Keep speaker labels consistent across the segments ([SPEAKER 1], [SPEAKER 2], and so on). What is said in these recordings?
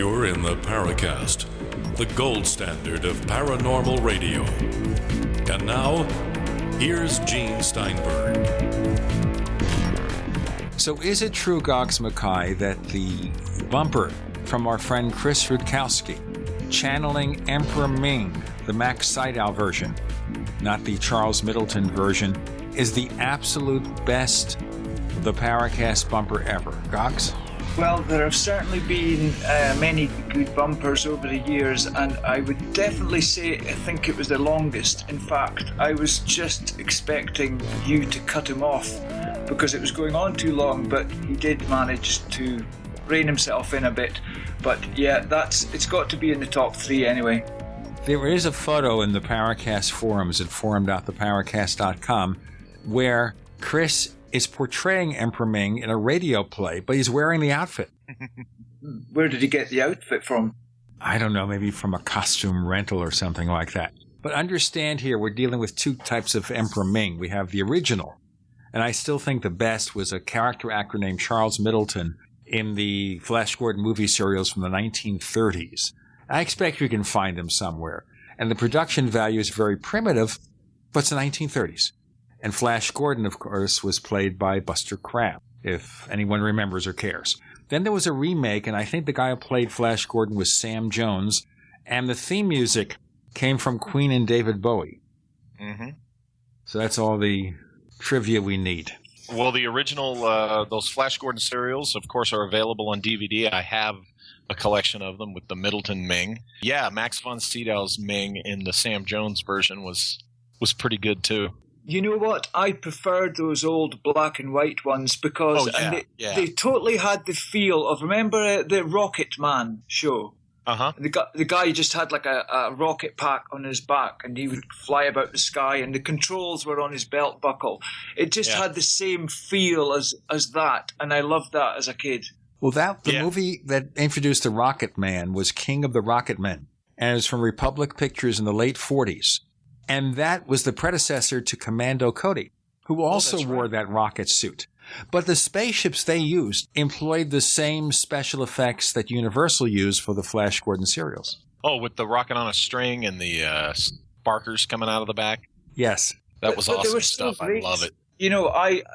[SPEAKER 1] You're in the Paracast, the gold standard of paranormal radio. And now, here's Gene Steinberg.
[SPEAKER 2] So is it true, Goggs Mackay, that the bumper from our friend Chris Rutkowski, channeling Emperor Ming, the Max Sydow version, not the Charles Middleton version, is the absolute best the Paracast bumper ever? Goggs?
[SPEAKER 3] Well, there have certainly been many good bumpers over the years, and I would definitely say I think it was the longest. In fact, I was just expecting you to cut him off because it was going on too long, but he did manage to rein himself in a bit. But yeah, it's got to be in the top three anyway.
[SPEAKER 2] There is a photo in the Paracast forums at forum.theparacast.com where Chris is portraying Emperor Ming in a radio play, but he's wearing the outfit.
[SPEAKER 3] Where did he get the outfit from?
[SPEAKER 2] I don't know, maybe from a costume rental or something like that. But understand here, we're dealing with two types of Emperor Ming. We have the original, and I still think the best was a character actor named Charles Middleton in the Flash Gordon movie serials from the 1930s. I expect you can find him somewhere. And the production value is very primitive, but it's the 1930s. And Flash Gordon, of course, was played by Buster Crabbe, if anyone remembers or cares. Then there was a remake, and I think the guy who played Flash Gordon was Sam Jones, and the theme music came from Queen and David Bowie.
[SPEAKER 4] Mm-hmm.
[SPEAKER 2] So that's all the trivia we need.
[SPEAKER 4] Well, the original, those Flash Gordon serials, of course, are available on DVD. I have a collection of them with the Middleton Ming. Yeah, Max von Sydow's Ming in the Sam Jones version was pretty good, too.
[SPEAKER 3] You know what? I preferred those old black and white ones because they totally had the feel of, remember the Rocket Man show?
[SPEAKER 4] Uh-huh.
[SPEAKER 3] The guy just had like a rocket pack on his back and he would fly about the sky and the controls were on his belt buckle. It just had the same feel as that, and I loved that as a kid.
[SPEAKER 2] Well, the movie that introduced the Rocket Man was King of the Rocket Men, and it was from Republic Pictures in the late 40s. And that was the predecessor to Commando Cody, who also wore that rocket suit. But the spaceships they used employed the same special effects that Universal used for the Flash Gordon serials.
[SPEAKER 4] Oh, with the rocket on a string and the sparkers coming out of the back?
[SPEAKER 2] Yes.
[SPEAKER 4] That was awesome stuff. I love it.
[SPEAKER 3] You know,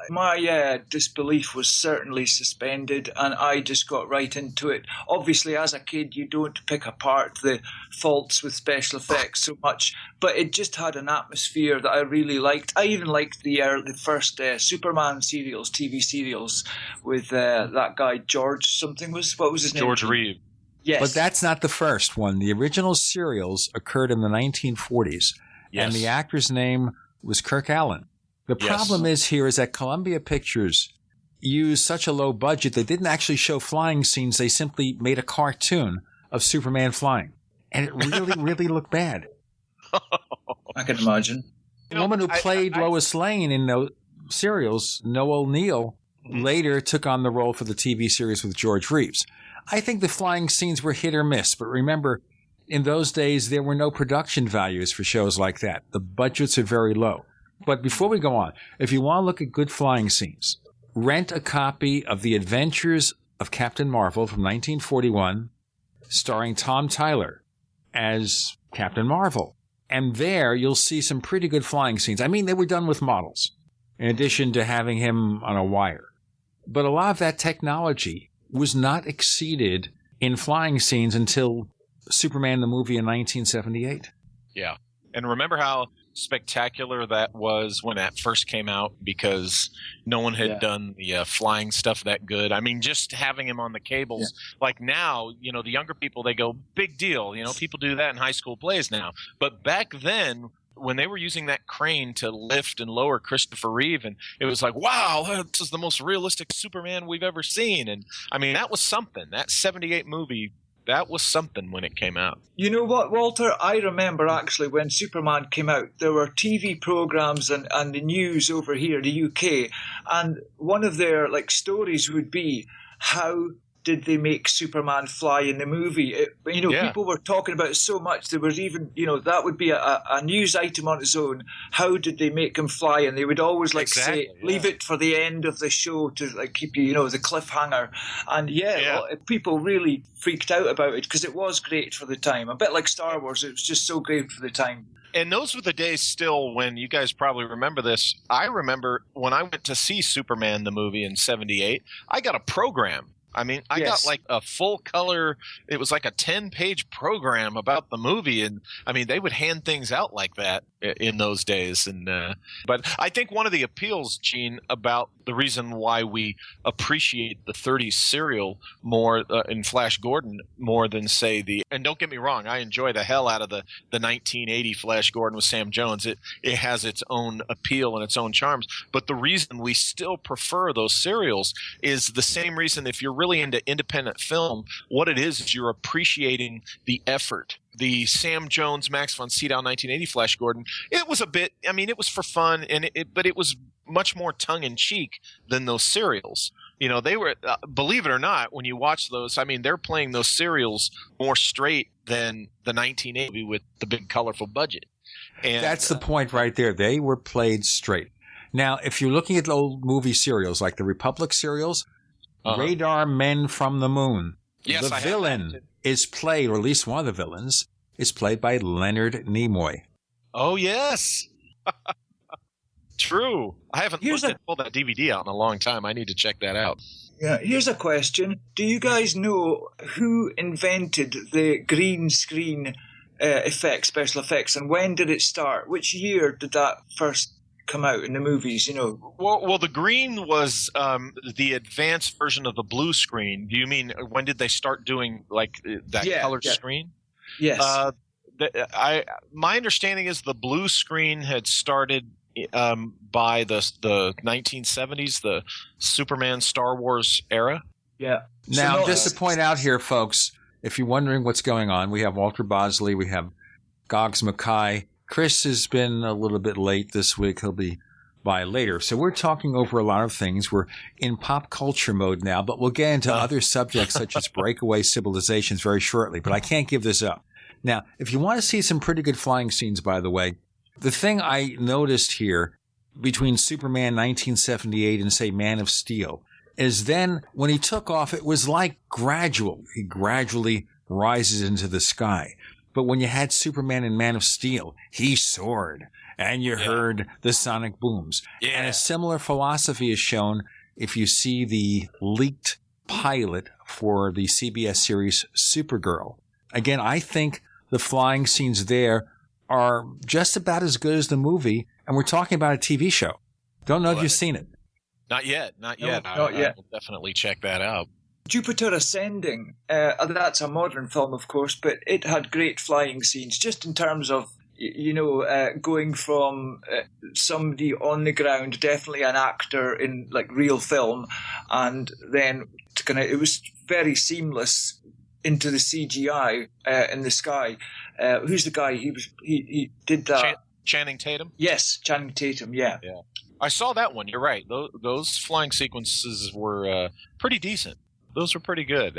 [SPEAKER 3] my disbelief was certainly suspended, and I just got right into it. Obviously, as a kid, you don't pick apart the faults with special effects so much, but it just had an atmosphere that I really liked. I even liked the first Superman serials, TV serials, with that guy George something. What was his name?
[SPEAKER 4] George Reeve.
[SPEAKER 3] Yes.
[SPEAKER 2] But that's not the first one. The original serials occurred in the 1940s, and the actor's name was Kirk Allen. The problem is that Columbia Pictures used such a low budget they didn't actually show flying scenes. They simply made a cartoon of Superman flying. And it really, really looked bad.
[SPEAKER 3] I can imagine.
[SPEAKER 2] The woman who played Lois Lane in those serials, Noel Neal, later took on the role for the TV series with George Reeves. I think the flying scenes were hit or miss, but remember, in those days, there were no production values for shows like that. The budgets are very low. But before we go on, if you want to look at good flying scenes, rent a copy of The Adventures of Captain Marvel from 1941, starring Tom Tyler as Captain Marvel. And there you'll see some pretty good flying scenes. I mean, they were done with models, in addition to having him on a wire. But a lot of that technology was not exceeded in flying scenes until Superman the movie in 1978.
[SPEAKER 4] Yeah. And remember how spectacular that was when that first came out, because no one had done the flying stuff that good. I mean, just having him on the cables, like now, you know, the younger people, they go, big deal. You know, people do that in high school plays now. But back then, when they were using that crane to lift and lower Christopher Reeve, and it was like, wow, this is the most realistic Superman we've ever seen. And I mean, that was something. That 78 movie, that was something when it came out.
[SPEAKER 3] You know what, Walter? I remember actually when Superman came out, there were TV programs and the news over here in the UK, and one of their stories would be how did they make Superman fly in the movie? People were talking about it so much. There was even, that would be a news item on its own. How did they make him fly? And they would always say, leave it for the end of the show to keep you, the cliffhanger. And people really freaked out about it because it was great for the time. A bit like Star Wars, it was just so great for the time.
[SPEAKER 4] And those were the days still when you guys probably remember this. I remember when I went to see Superman the movie in '78, I got a program. I mean, I got like a full color, it was like a 10-page program about the movie. And I mean, they would hand things out like that in those days. And but I think one of the appeals, Gene, about the reason why we appreciate the 30s serial more in Flash Gordon more than, say, and don't get me wrong, I enjoy the hell out of the 1980 Flash Gordon with Sam Jones. It has its own appeal and its own charms. But the reason we still prefer those serials is the same reason if you're really into independent film, what it is you're appreciating the effort. The Sam Jones, Max von Sydow 1980 Flash Gordon, it was a bit, I mean, it was for fun, but it was much more tongue-in-cheek than those serials. They were, believe it or not, when you watch those, I mean, they're playing those serials more straight than the 1980 with the big colorful budget. And
[SPEAKER 2] that's the point right there. They were played straight. Now, if you're looking at old movie serials like the Republic serials, Radar Men from the Moon.
[SPEAKER 4] Yes,
[SPEAKER 2] the villain is played, or at least one of the villains, is played by Leonard Nimoy.
[SPEAKER 4] Oh, yes. True. I haven't pulled that DVD out in a long time. I need to check that out.
[SPEAKER 3] Yeah, here's a question. Do you guys know who invented the green screen special effects, and when did it start? Which year did that first come out in the movies,
[SPEAKER 4] Well, the green was the advanced version of the blue screen. Do you mean when did they start doing that color screen?
[SPEAKER 3] Yes.
[SPEAKER 4] My understanding is the blue screen had started by the 1970s, the Superman Star Wars era.
[SPEAKER 3] Yeah.
[SPEAKER 2] Now, just to point out here, folks, if you're wondering what's going on, we have Walter Bosley, we have Goggs Mackay. Chris has been a little bit late this week. He'll be by later. So we're talking over a lot of things. We're in pop culture mode now, but we'll get into other subjects such as breakaway civilizations very shortly. But I can't give this up. Now, if you want to see some pretty good flying scenes, by the way, the thing I noticed here between Superman 1978 and, say, Man of Steel is then when he took off, it was like gradual. He gradually rises into the sky. But when you had Superman in Man of Steel, he soared, and you heard the sonic booms. Yeah. And a similar philosophy is shown if you see the leaked pilot for the CBS series Supergirl. Again, I think the flying scenes there are just about as good as the movie, and we're talking about a TV show. Don't know if you've seen it.
[SPEAKER 4] Not yet.
[SPEAKER 3] Not
[SPEAKER 4] yet. I will definitely check that out.
[SPEAKER 3] Jupiter Ascending, that's a modern film, of course, but it had great flying scenes, just in terms of, going from somebody on the ground, definitely an actor in real film, and then it was very seamless into the CGI in the sky. Who's the guy? He did that.
[SPEAKER 4] Channing Tatum?
[SPEAKER 3] Yes, Channing Tatum, yeah.
[SPEAKER 4] I saw that one. You're right. Those flying sequences were pretty decent. Those were pretty good.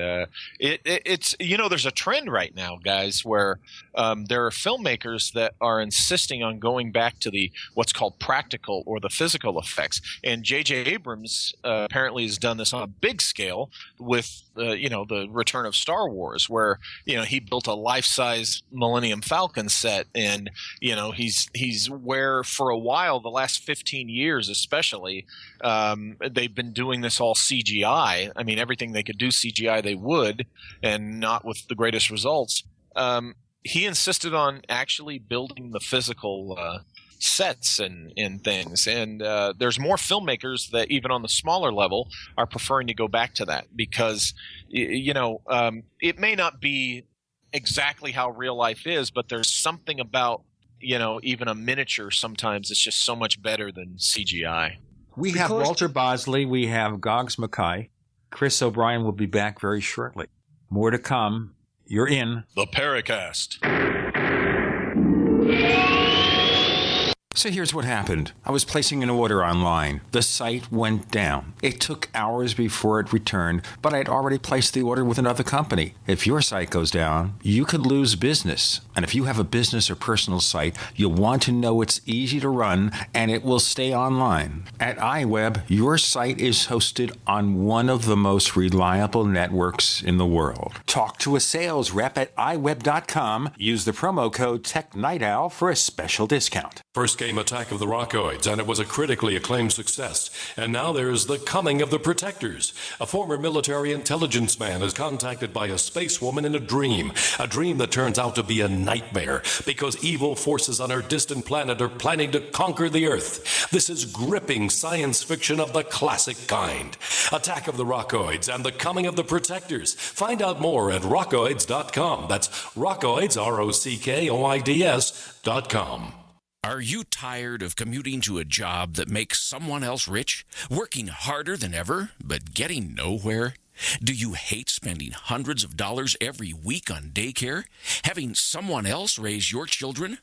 [SPEAKER 4] It's there's a trend right now, guys, where there are filmmakers that are insisting on going back to what's called practical or the physical effects. And J.J. Abrams apparently has done this on a big scale with the return of Star Wars, where he built a life-size Millennium Falcon set, and he's where for a while, the last 15 years especially, they've been doing this all CGI. I mean, everything they could do CGI they would, and not with the greatest results. He insisted on actually building the physical sets and things, and there's more filmmakers that even on the smaller level are preferring to go back to that because it may not be exactly how real life is, but there's something about even a miniature sometimes it's just so much better than CGI.
[SPEAKER 2] We have Walter Bosley, we have Goggs Mackay. Chris O'Brien will be back very shortly. More to come. You're in
[SPEAKER 1] the Paracast.
[SPEAKER 2] So here's what happened. I was placing an order online. The site went down. It took hours before it returned, but I'd already placed the order with another company. If your site goes down, you could lose business. And if you have a business or personal site, you'll want to know it's easy to run and it will stay online. At iWeb, your site is hosted on one of the most reliable networks in the world. Talk to a sales rep at iWeb.com. Use the promo code TechNightOwl for a special discount.
[SPEAKER 1] First came Attack of the Rockoids, and it was a critically acclaimed success. And now there's The Coming of the Protectors. A former military intelligence man is contacted by a space woman in a dream that turns out to be a nightmare because evil forces on her distant planet are planning to conquer the Earth. This is gripping science fiction of the classic kind. Attack of the Rockoids and The Coming of the Protectors. Find out more at rockoids.com. That's Rockoids, ROCKOIDS.com.
[SPEAKER 5] Are you tired of commuting to a job that makes someone else rich, working harder than ever, but getting nowhere? Do you hate spending hundreds of dollars every week on daycare, having someone else raise your children?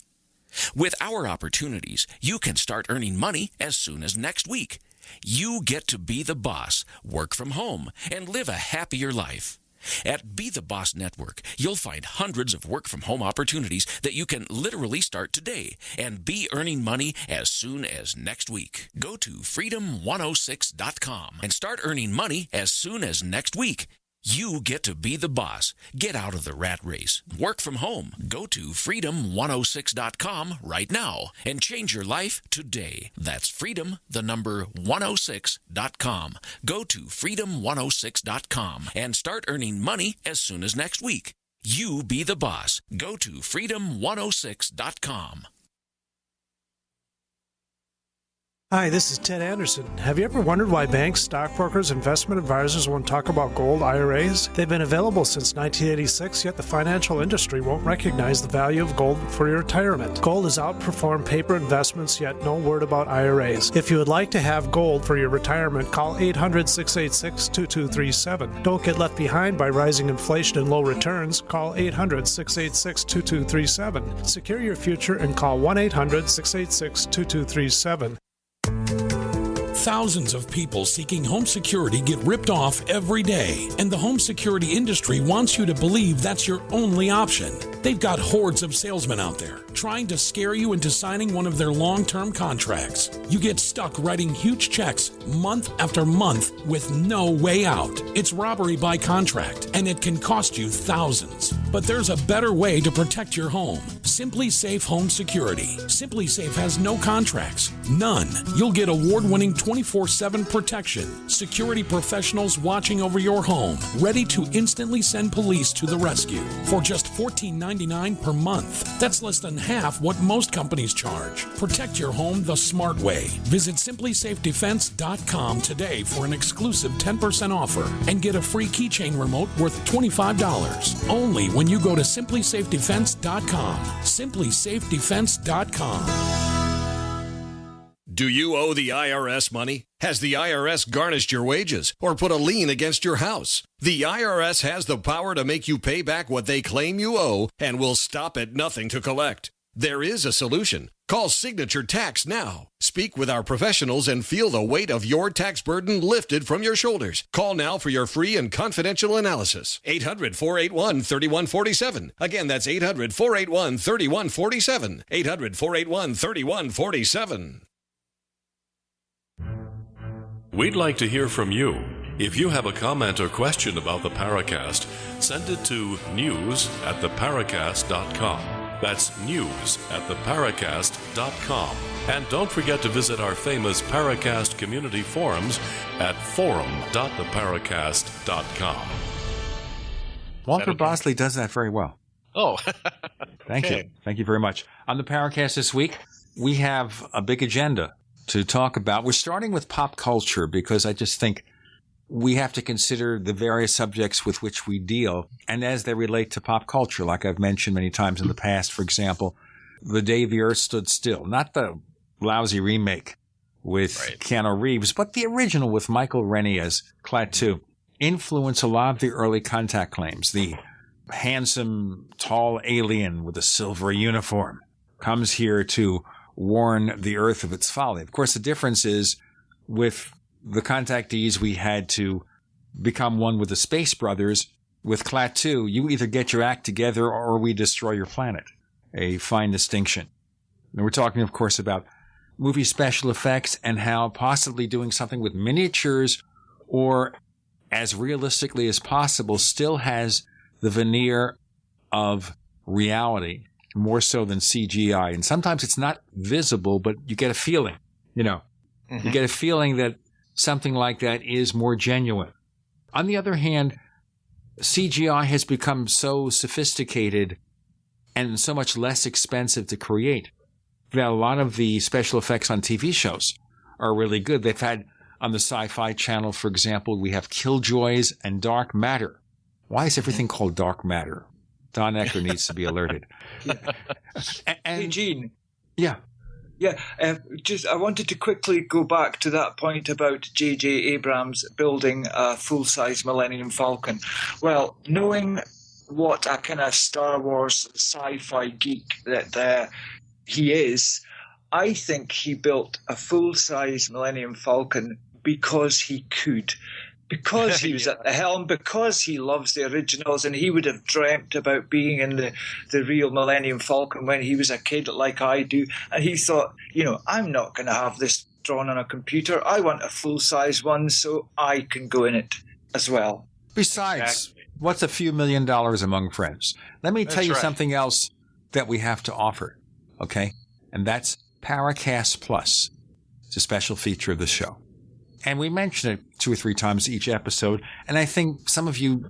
[SPEAKER 5] With our opportunities, you can start earning money as soon as next week. You get to be the boss, work from home, and live a happier life. At Be the Boss Network, you'll find hundreds of work-from-home opportunities that you can literally start today and be earning money as soon as next week. Go to freedom106.com and start earning money as soon as next week. You get to be the boss. Get out of the rat race. Work from home. Go to freedom106.com right now and change your life today. That's freedom, the number 106.com. Go to freedom106.com and start earning money as soon as next week. You be the boss. Go to freedom106.com.
[SPEAKER 6] Hi, this is Ted Anderson. Have you ever wondered why banks, stockbrokers, investment advisors won't talk about gold IRAs? They've been available since 1986, yet the financial industry won't recognize the value of gold for your retirement. Gold has outperformed paper investments, yet no word about IRAs. If you would like to have gold for your retirement, call 800-686-2237. Don't get left behind by rising inflation and low returns. Call 800-686-2237. Secure your future and call 1-800-686-2237.
[SPEAKER 7] Thousands of people seeking home security get ripped off every day, and the home security industry wants you to believe that's your only option. They've got hordes of salesmen out there trying to scare you into signing one of their long-term contracts. You get stuck writing huge checks month after month with no way out. It's robbery by contract, and it can cost you thousands. But there's a better way to protect your home. Simply Safe Home Security. Simply Safe has no contracts. None. You'll get award-winning 24/7 protection. Security professionals watching over your home, ready to instantly send police to the rescue for just $14.99 per month. That's less than half what most companies charge. Protect your home the smart way. Visit simplysafedefense.com today for an exclusive 10% offer and get a free keychain remote worth $25. Only when you go to simplysafedefense.com. simplysafedefense.com.
[SPEAKER 8] Do you owe the IRS money? Has the IRS garnished your wages or put a lien against your house? The IRS has the power to make you pay back what they claim you owe and will stop at nothing to collect. There is a solution. Call Signature Tax now. Speak with our professionals and feel the weight of your tax burden lifted from your shoulders. Call now for your free and confidential analysis. 800-481-3147. Again, that's 800-481-3147. 800-481-3147.
[SPEAKER 1] We'd like to hear from you. If you have a comment or question about the Paracast, send it to news@theparacast.com. That's news@theparacast.com. And don't forget to visit our famous Paracast community forums at forum.theparacast.com.
[SPEAKER 2] Walter Bosley does that very well.
[SPEAKER 4] Oh,
[SPEAKER 2] Thank you. Thank you very much. On the Paracast this week, we have a big agenda to talk about. We're starting with pop culture because I just think we have to consider the various subjects with which we deal and as they relate to pop culture, like I've mentioned many times in the past. For example, The Day the Earth Stood Still, not the lousy remake with Keanu Reeves, but the original with Michael Rennie as Klaatu, influenced a lot of the early Contact claims. The handsome, tall alien with a silver uniform comes here to warn the Earth of its folly. Of course, the difference is with the contactees, we had to become one with the Space Brothers. With Klaatu, you either get your act together or we destroy your planet. A fine distinction. And we're talking, of course, about movie special effects and how possibly doing something with miniatures or as realistically as possible still has the veneer of reality, more so than CGI. And sometimes it's not visible, but you get a feeling, you get a feeling that something like that is more genuine. On the other hand, CGI has become so sophisticated and so much less expensive to create that a lot of the special effects on TV shows are really good. They've had, on the Sci-Fi Channel, for example, we have Killjoys and Dark Matter. Why is everything called Dark Matter? Don Ecker needs to be alerted.
[SPEAKER 3] Hey, Gene.
[SPEAKER 2] Yeah.
[SPEAKER 3] Yeah, I wanted to quickly go back to that point about J.J. Abrams building a full-size Millennium Falcon. Well, knowing what a kind of Star Wars sci-fi geek that he is, I think he built a full-size Millennium Falcon because he could. Because he was at the helm, because he loves the originals, and he would have dreamt about being in the real Millennium Falcon when he was a kid like I do. And he thought, I'm not going to have this drawn on a computer. I want a full-size one so I can go in it as well.
[SPEAKER 2] Besides, what's a few $1 million among friends? Let me tell you something else that we have to offer, okay? And that's Paracast Plus. It's a special feature of the show. And we mention it 2 or 3 times each episode. And I think some of you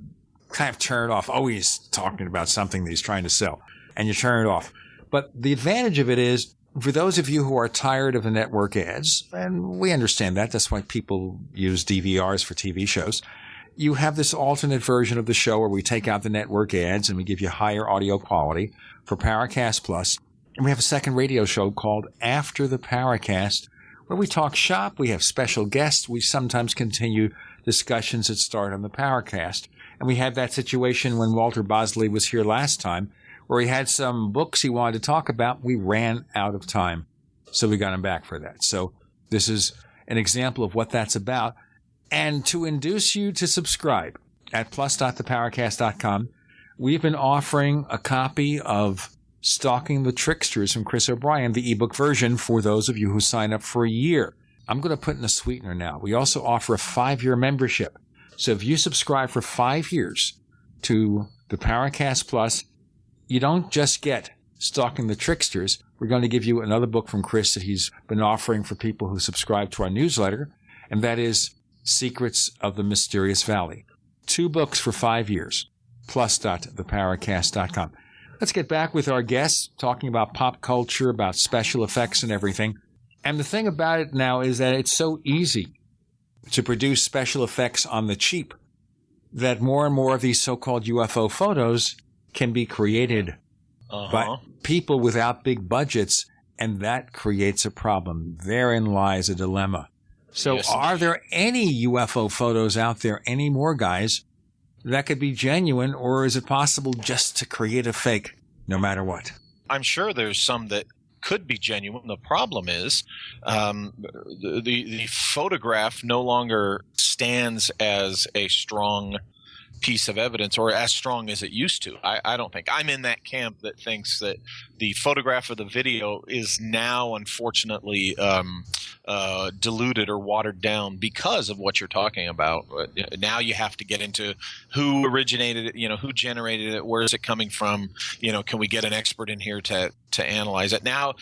[SPEAKER 2] kind of turn it off. Oh, he's talking about something that he's trying to sell. And you turn it off. But the advantage of it is, for those of you who are tired of the network ads, and we understand that, that's why people use DVRs for TV shows, you have this alternate version of the show where we take out the network ads and we give you higher audio quality for Paracast Plus. And we have a second radio show called After the Paracast, where we talk shop, we have special guests, we sometimes continue discussions that start on the Paracast. And we had that situation when Walter Bosley was here last time, where he had some books he wanted to talk about. We ran out of time, so we got him back for that. So this is an example of what that's about. And to induce you to subscribe at plus.theparacast.com, we've been offering a copy of Stalking the Tricksters from Chris O'Brien, the ebook version, for those of you who sign up for a year. I'm going to put in a sweetener now. We also offer a 5-year membership. So if you subscribe for 5 years to the Paracast Plus, you don't just get Stalking the Tricksters. We're going to give you another book from Chris that he's been offering for people who subscribe to our newsletter, and that is Secrets of the Mysterious Valley. 2 books for 5 years. Plus.theparacast.com. Let's get back with our guests, talking about pop culture, about special effects and everything. And the thing about it now is that it's so easy to produce special effects on the cheap that more and more of these so-called UFO photos can be created by people without big budgets, and that creates a problem. Therein lies a dilemma. So are there any UFO photos out there anymore, guys, that could be genuine, or is it possible just to create a fake no matter what?
[SPEAKER 4] I'm sure there's some that could be genuine. The problem is the photograph no longer stands as a strong piece of evidence, or as strong as it used to. I don't think. I'm in that camp that thinks that the photograph or the video is now, unfortunately, diluted or watered down because of what you're talking about. Now you have to get into who originated it, who generated it, where is it coming from, can we get an expert in here to analyze it? Now,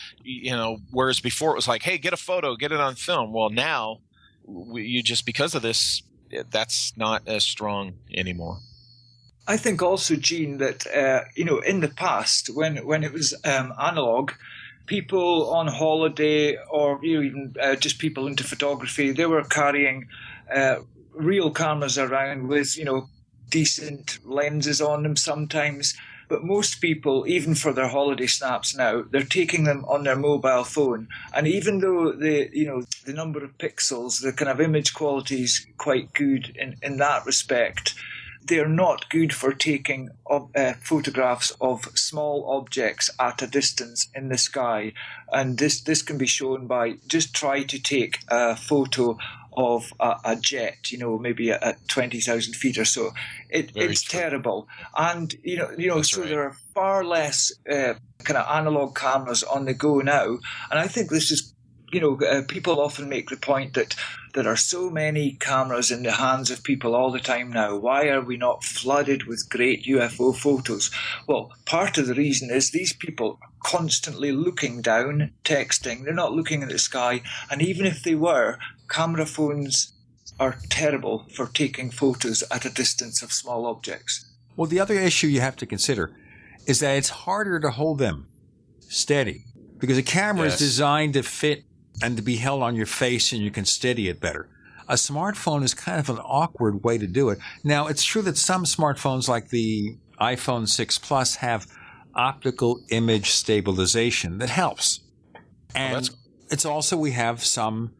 [SPEAKER 4] whereas before it was like, hey, get a photo, get it on film. Well, now you just, because of this, that's not as strong anymore.
[SPEAKER 3] I think also, Gene, that in the past, when it was analog, people on holiday, or even just people into photography, they were carrying real cameras around with decent lenses on them sometimes. But most people, even for their holiday snaps now, they're taking them on their mobile phone. And even though the number of pixels, the kind of image quality is quite good in that respect, they're not good for taking photographs of small objects at a distance in the sky. And this can be shown by just try to take a photo of a jet, maybe at 20,000 feet or so. It's terrible. And, so right. There are far less kind of analog cameras on the go now. And I think this is, people often make the point that there are so many cameras in the hands of people all the time now. Why are we not flooded with great UFO photos? Well, part of the reason is these people are constantly looking down, texting. They're not looking at the sky. And even if they were, camera phones are terrible for taking photos at a distance of small objects.
[SPEAKER 2] Well, the other issue you have to consider is that it's harder to hold them steady because a camera is designed to fit and to be held on your face and you can steady it better. A smartphone is kind of an awkward way to do it. Now, it's true that some smartphones like the iPhone 6 Plus have optical image stabilization that helps. And it's also, we have some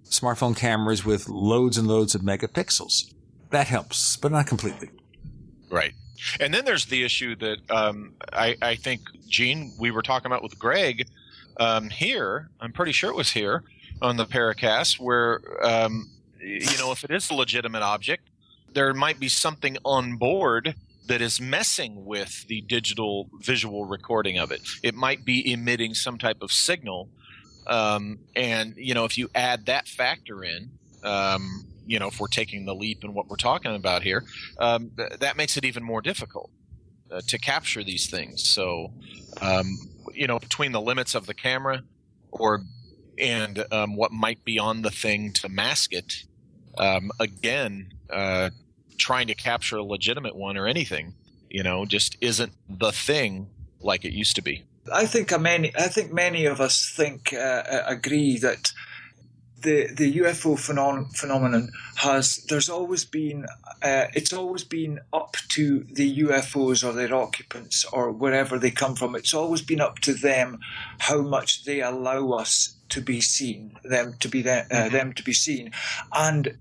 [SPEAKER 2] smartphone cameras with loads and loads of megapixels. That helps, but not completely.
[SPEAKER 4] Right. And then there's the issue that I think, Gene, we were talking about with Greg here. I'm pretty sure it was here on the Paracast where, if it is a legitimate object, there might be something on board that is messing with the digital visual recording of it. It might be emitting some type of signal. And, if you add that factor in, if we're taking the leap in what we're talking about here, that makes it even more difficult to capture these things. So, between the limits of the camera and what might be on the thing to mask it, trying to capture a legitimate one or anything, just isn't the thing like it used to be.
[SPEAKER 3] I think many of us agree that the UFO phenomenon it's always been up to the UFOs or their occupants or wherever they come from. It's always been up to them how much they allow us to be seen, them to be seen. And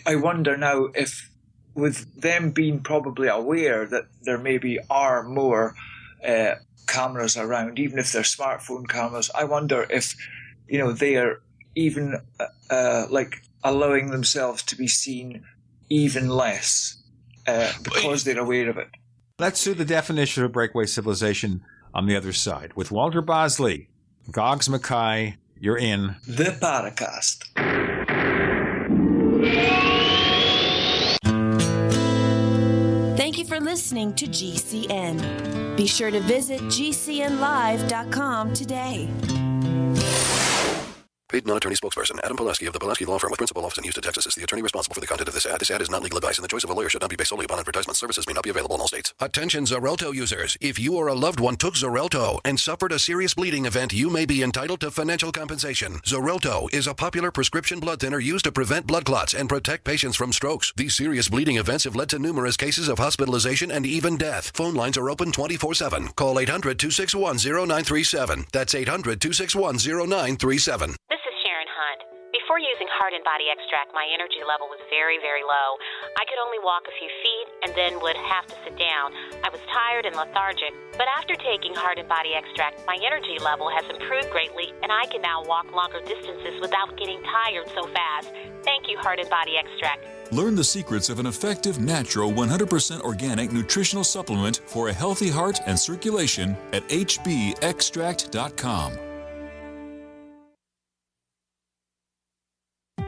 [SPEAKER 3] I wonder now if, with them being probably aware that there maybe are more cameras around, even if they're smartphone cameras, I wonder if they are even allowing themselves to be seen even less because they're aware of it.
[SPEAKER 2] Let's do the definition of breakaway civilization on the other side. With Walter Bosley, Goggs Mackay, you're in
[SPEAKER 3] the Paracast.
[SPEAKER 9] Thank you for listening to GCN. Be sure to visit GCNlive.com today.
[SPEAKER 10] Paid non-attorney spokesperson Adam Pulaski of the Pulaski Law Firm with principal office in Houston, Texas is the attorney responsible for the content of this ad. This ad is not legal advice, and the choice of a lawyer should not be based solely upon advertisement. Services may not be available in all states. Attention Xarelto users. If you or a loved one took Xarelto and suffered a serious bleeding event, you may be entitled to financial compensation. Xarelto is a popular prescription blood thinner used to prevent blood clots and protect patients from strokes. These serious bleeding events have led to numerous cases of hospitalization and even death. Phone lines are open 24/7. Call 800-261-0937. That's 800-261-0937.
[SPEAKER 11] Before using Heart and Body Extract, my energy level was very, very low. I could only walk a few feet and then would have to sit down. I was tired and lethargic, but after taking Heart and Body Extract, my energy level has improved greatly, and I can now walk longer distances without getting tired so fast. Thank you, Heart and Body Extract.
[SPEAKER 12] Learn the secrets of an effective, natural, 100% organic nutritional supplement for a healthy heart and circulation at hbextract.com.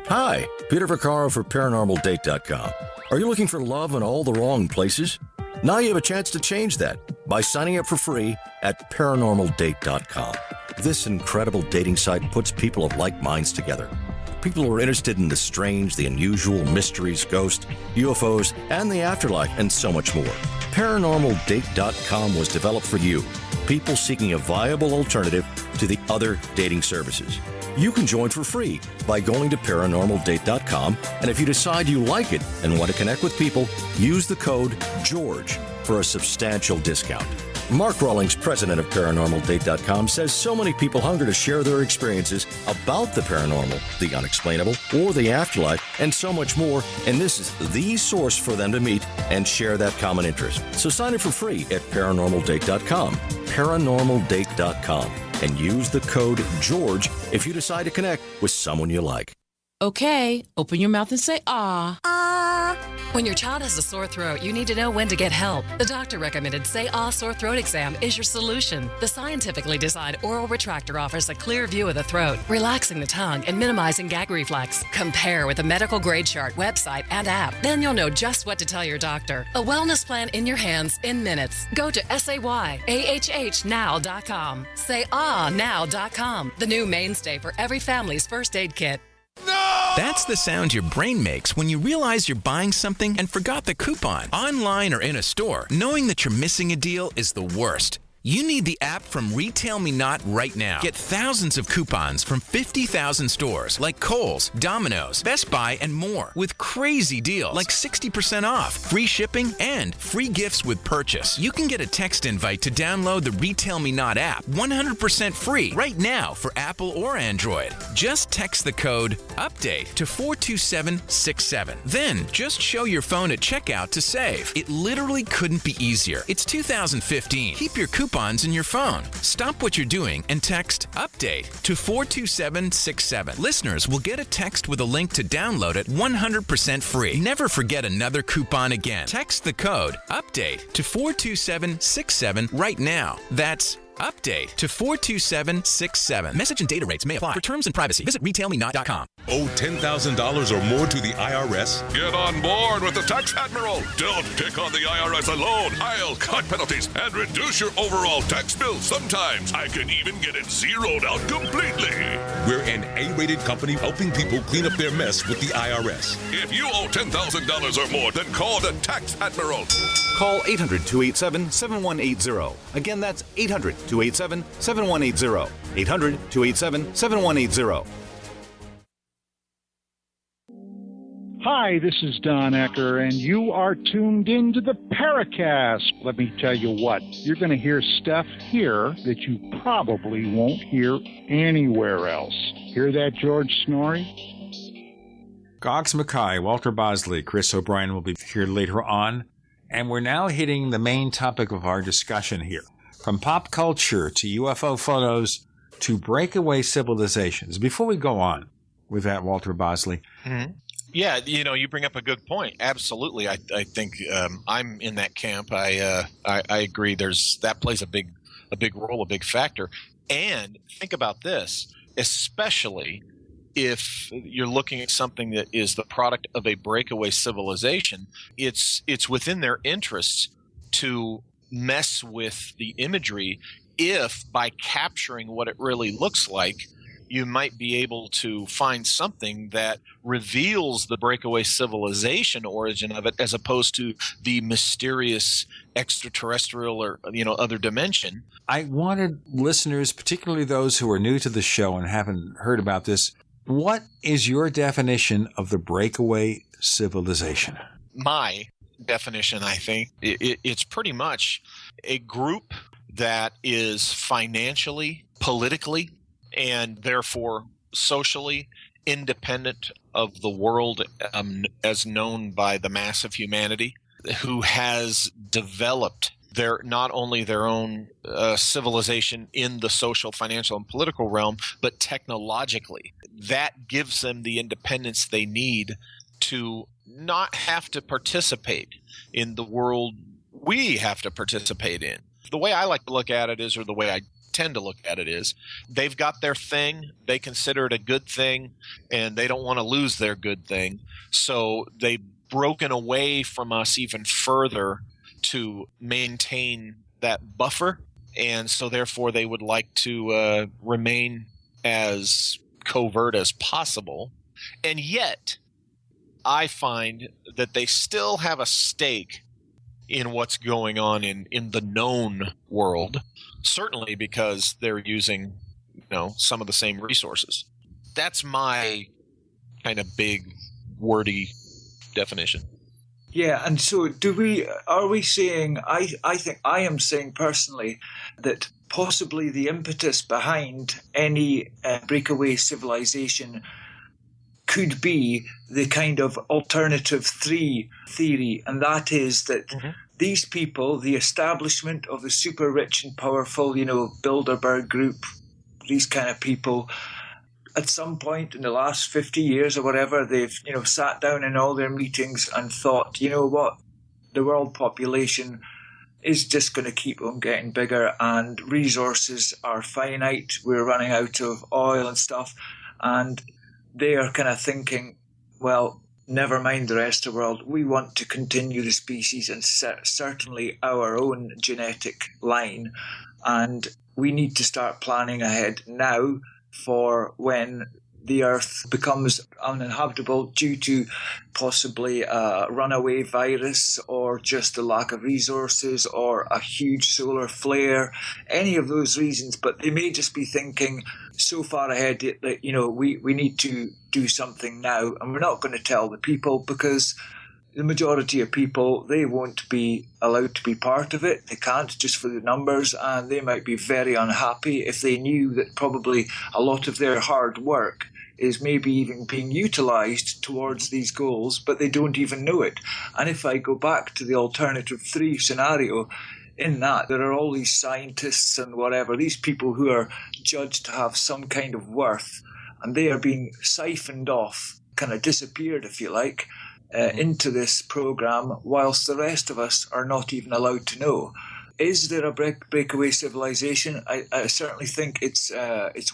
[SPEAKER 13] Hi, Peter Vaccaro for ParanormalDate.com. Are you looking for love in all the wrong places? Now you have a chance to change that by signing up for free at ParanormalDate.com. This incredible dating site puts people of like minds together. People who are interested in the strange, the unusual, mysteries, ghosts, UFOs, and the afterlife, and so much more. ParanormalDate.com was developed for you, people seeking a viable alternative to the other dating services. You can join for free by going to ParanormalDate.com, and if you decide you like it and want to connect with people, use the code GEORGE for a substantial discount. Mark Rawlings, president of ParanormalDate.com, says so many people hunger to share their experiences about the paranormal, the unexplainable, or the afterlife, and so much more, and this is the source for them to meet and share that common interest. So sign up for free at ParanormalDate.com, ParanormalDate.com, and use the code GEORGE if you decide to connect with someone you like.
[SPEAKER 14] Okay, open your mouth and say ah.
[SPEAKER 15] Ah. When your child has a sore throat, you need to know when to get help. The doctor recommended Say Ah Sore Throat Exam is your solution. The scientifically designed oral retractor offers a clear view of the throat, relaxing the tongue and minimizing gag reflex. Compare with a medical grade chart, website, and app. Then you'll know just what to tell your doctor. A wellness plan in your hands in minutes. Go to SAYAHHnow.com. SayAhNow.com. The new mainstay for every family's first aid kit.
[SPEAKER 16] No! That's the sound your brain makes when you realize you're buying something and forgot the coupon. Online or in a store, knowing that you're missing a deal is the worst. You need the app from Retail Me Not right now. Get thousands of coupons from 50,000 stores like Kohl's, Domino's, Best Buy, and more with crazy deals like 60% off, free shipping, and free gifts with purchase. You can get a text invite to download the Retail Me Not app 100% free right now for Apple or Android. Just text the code UPDATE to 42767. Then just show your phone at checkout to save. It literally couldn't be easier. It's 2015. Keep your coupons in your phone. Stop what you're doing and text UPDATE to 42767. Listeners will get a text with a link to download it 100% free. Never forget another coupon again. Text the code UPDATE to 42767 right now. That's UPDATE to 42767. Message and data rates may apply. For terms and privacy, visit retailmenot.com.
[SPEAKER 17] Owe $10,000 or more to the IRS?
[SPEAKER 1] Get on board with the Tax Admiral. Don't pick on the IRS alone. I'll cut penalties and reduce your overall tax bill. Sometimes I can even get it zeroed out completely.
[SPEAKER 17] We're an A-rated company helping people clean up their mess with the IRS.
[SPEAKER 1] If you owe $10,000 or more, then call the Tax Admiral.
[SPEAKER 18] Call 800-287-7180. Again, that's 800-287-7180. 800-287-7180.
[SPEAKER 19] Hi, this is Don Ecker, and you are tuned into the Paracast. Let me tell you what, you're going to hear stuff here that you probably won't hear anywhere else. Hear that, George Snorri?
[SPEAKER 2] Goggs Mackay, Walter Bosley, Chris O'Brien will be here later on. And we're now hitting the main topic of our discussion here. From pop culture to UFO photos to breakaway civilizations. Before we go on with that, Walter Bosley.
[SPEAKER 4] Mm-hmm. Yeah, you bring up a good point. Absolutely. I think I'm in that camp. I agree. That plays a big role, a big factor. And think about this, especially if you're looking at something that is the product of a breakaway civilization, it's within their interests to mess with the imagery if by capturing what it really looks like, you might be able to find something that reveals the breakaway civilization origin of it as opposed to the mysterious extraterrestrial or other dimension.
[SPEAKER 2] I wanted listeners, particularly those who are new to the show and haven't heard about this, what is your definition of the breakaway civilization?
[SPEAKER 4] My definition, I think, it's pretty much a group that is financially, politically, and therefore socially independent of the world as known by the mass of humanity, who has developed not only their own civilization in the social, financial, and political realm, but technologically. That gives them the independence they need to not have to participate in the world we have to participate in. The way I like to look at it is, or the way I tend to look at it is, they've got their thing, they consider it a good thing, and they don't want to lose their good thing. So they've broken away from us even further to maintain that buffer, and so therefore they would like to remain as covert as possible. And yet, I find that they still have a stake in what's going on in the known world, certainly because they're using some of the same resources. That's my kind of big, wordy definition.
[SPEAKER 3] Yeah, and so are we saying, I think I am saying personally that possibly the impetus behind any breakaway civilization could be the kind of alternative 3 theory, and that is that these people, the establishment of the super rich and powerful, Bilderberg group, these kind of people, at some point in the last 50 years or whatever, they've, sat down in all their meetings and thought, you know what, the world population is just going to keep on getting bigger and resources are finite. We're running out of oil and stuff. And they are kind of thinking, well, never mind the rest of the world. We want to continue the species and certainly our own genetic line. And we need to start planning ahead now for when the Earth becomes uninhabitable due to possibly a runaway virus or just a lack of resources or a huge solar flare, any of those reasons. But they may just be thinking so far ahead that, we need to do something now, and we're not going to tell the people because the majority of people, they won't be allowed to be part of it. They can't, just for the numbers, and they might be very unhappy if they knew that probably a lot of their hard work is maybe even being utilized towards these goals, but they don't even know it. And if I go back to the alternative 3 scenario, in that there are all these scientists and whatever, these people who are judged to have some kind of worth, and they are being siphoned off, kind of disappeared, if you like, into this program, whilst the rest of us are not even allowed to know. Is there a breakaway civilization? I certainly think it's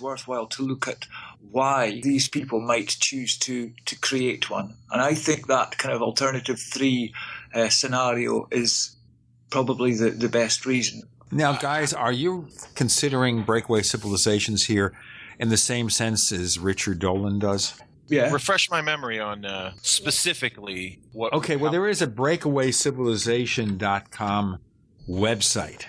[SPEAKER 3] worthwhile to look at why these people might choose to create one. And I think that kind of alternative 3 scenario is probably the best reason.
[SPEAKER 2] Now, guys, are you considering breakaway civilizations here in the same sense as Richard Dolan does?
[SPEAKER 3] Yeah.
[SPEAKER 4] Refresh my memory on specifically what...
[SPEAKER 2] Okay, well, there is a breakawaycivilization.com website.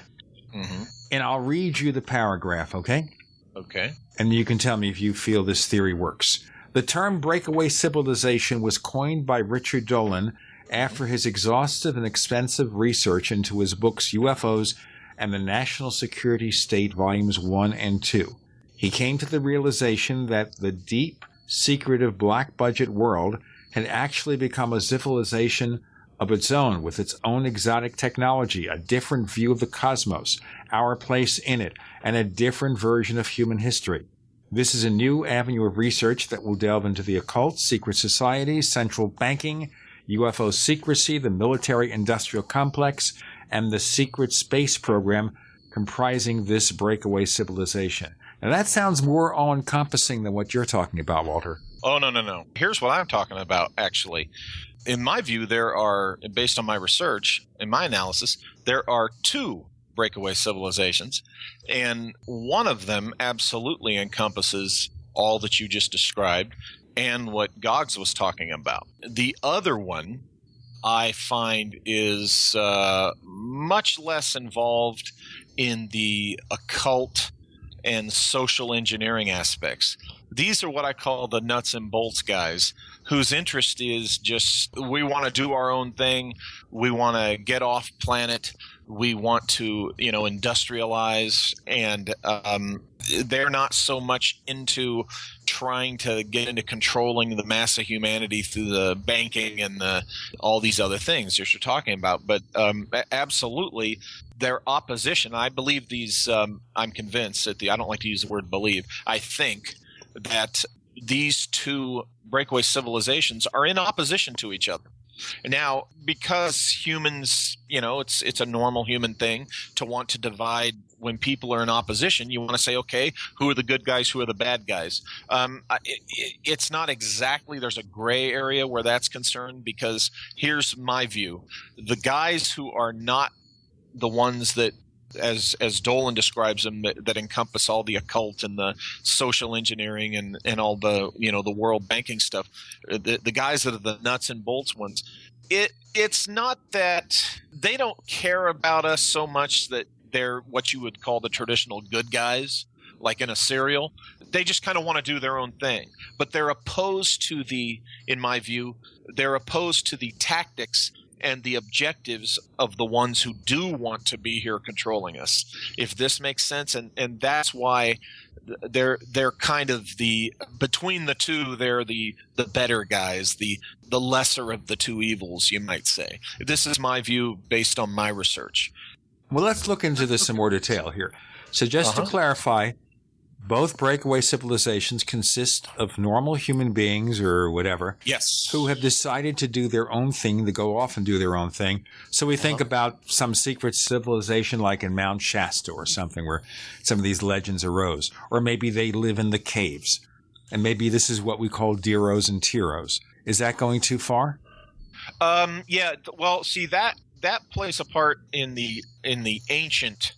[SPEAKER 4] Mm-hmm.
[SPEAKER 2] And I'll read you the paragraph, okay?
[SPEAKER 4] Okay.
[SPEAKER 2] And you can tell me if you feel this theory works. The term breakaway civilization was coined by Richard Dolan after his exhaustive and expensive research into his books UFOs and the National Security State Volumes 1 and 2. He came to the realization that the deep, secretive black budget world had actually become a civilization of its own, with its own exotic technology, a different view of the cosmos, our place in it, and a different version of human history. This is a new avenue of research that will delve into the occult, secret societies, central banking, UFO secrecy, the military-industrial complex, and the secret space program comprising this breakaway civilization. Now, that sounds more all-encompassing than what you're talking about, Walter.
[SPEAKER 4] Oh, no. Here's what I'm talking about, actually. In my view, there are, based on my research, in my analysis, there are 2 breakaway civilizations, and one of them absolutely encompasses all that you just described and what Goggs was talking about. The other one, I find, is much less involved in the occult and social engineering aspects. These are what I call the nuts and bolts guys, whose interest is just, we want to do our own thing, we want to get off planet, we want to, industrialize, and they're not so much into trying to get into controlling the mass of humanity through the banking and all these other things that you're talking about. But absolutely, their opposition, I believe these, I'm convinced that I don't like to use the word believe, I think that these 2 breakaway civilizations are in opposition to each other. Now, because humans, it's a normal human thing to want to divide. When people are in opposition, you want to say, okay, who are the good guys, who are the bad guys? It's not exactly, there's a gray area where that's concerned, because here's my view. The guys who are not the ones that, as Dolan describes them, that encompass all the occult and the social engineering and all the, the world banking stuff, the guys that are the nuts and bolts ones, it's not that they don't care about us so much that they're what you would call the traditional good guys, like in a serial. They just kind of want to do their own thing. But they're opposed to in my view, they're opposed to the tactics and the objectives of the ones who do want to be here controlling us, if this makes sense. And that's why they're kind of between the two, they're the better guys, the lesser of the two evils, you might say. This is my view based on my research.
[SPEAKER 2] Well, let's look into this in more detail here. So just to clarify, both breakaway civilizations consist of normal human beings or whatever.
[SPEAKER 4] Yes.
[SPEAKER 2] Who have decided to do their own thing, to go off and do their own thing. So we think about some secret civilization like in Mount Shasta or something where some of these legends arose. Or maybe they live in the caves. And maybe this is what we call Deros and Tiros. Is that going too far?
[SPEAKER 4] Yeah. Well, see, that plays a part in the ancient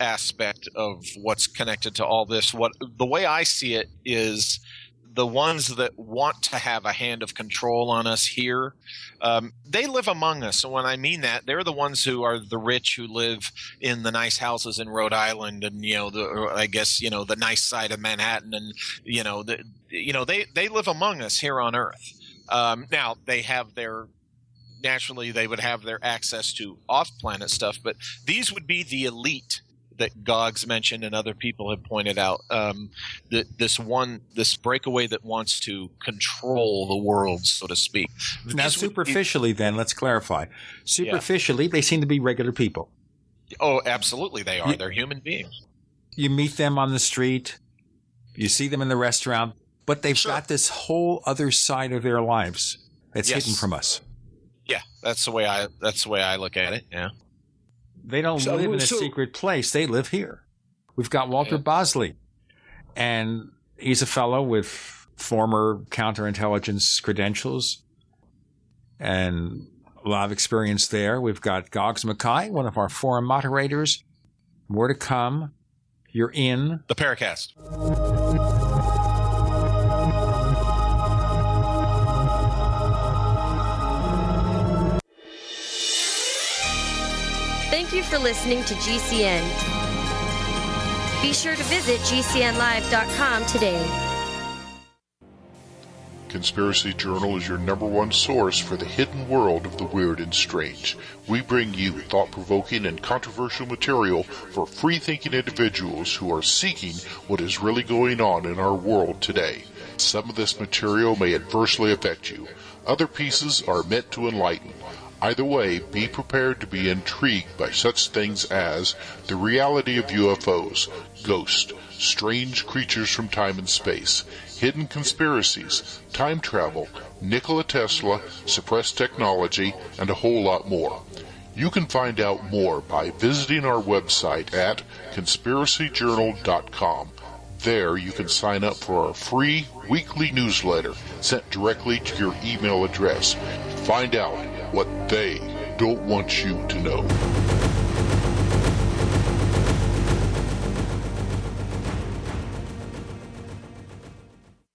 [SPEAKER 4] aspect of what's connected to all this. The way I see it is the ones that want to have a hand of control on us here, they live among us. And when I mean that, they're the ones who are the rich who live in the nice houses in Rhode Island and, the nice side of Manhattan. And, they live among us here on Earth. Now, naturally, they would have their access to off-planet stuff, but these would be the elite that Goggs mentioned and other people have pointed out. This breakaway that wants to control the world, so to speak.
[SPEAKER 2] Now, superficially, then, let's clarify. Superficially, they seem to be regular people.
[SPEAKER 4] Oh, absolutely, they are. They're human beings.
[SPEAKER 2] You meet them on the street, you see them in the restaurant, but they've got this whole other side of their lives that's hidden from us.
[SPEAKER 4] Yeah, that's the way I look at it. Yeah,
[SPEAKER 2] they don't live in a secret place; they live here. We've got Walter Bosley, and he's a fellow with former counterintelligence credentials and a lot of experience there. We've got Goggs Mackay, one of our forum moderators. More to come. You're in
[SPEAKER 4] the Paracast.
[SPEAKER 18] Thank you for listening to GCN. Be sure to visit GCNlive.com today.
[SPEAKER 20] Conspiracy Journal is your #1 source for the hidden world of the weird and strange. We bring you thought-provoking and controversial material for free-thinking individuals who are seeking what is really going on in our world today. Some of this material may adversely affect you. Other pieces are meant to enlighten. Either way, be prepared to be intrigued by such things as the reality of UFOs, ghosts, strange creatures from time and space, hidden conspiracies, time travel, Nikola Tesla, suppressed technology, and a whole lot more. You can find out more by visiting our website at conspiracyjournal.com. There you can sign up for our free weekly newsletter sent directly to your email address. Find out what they don't want you to know.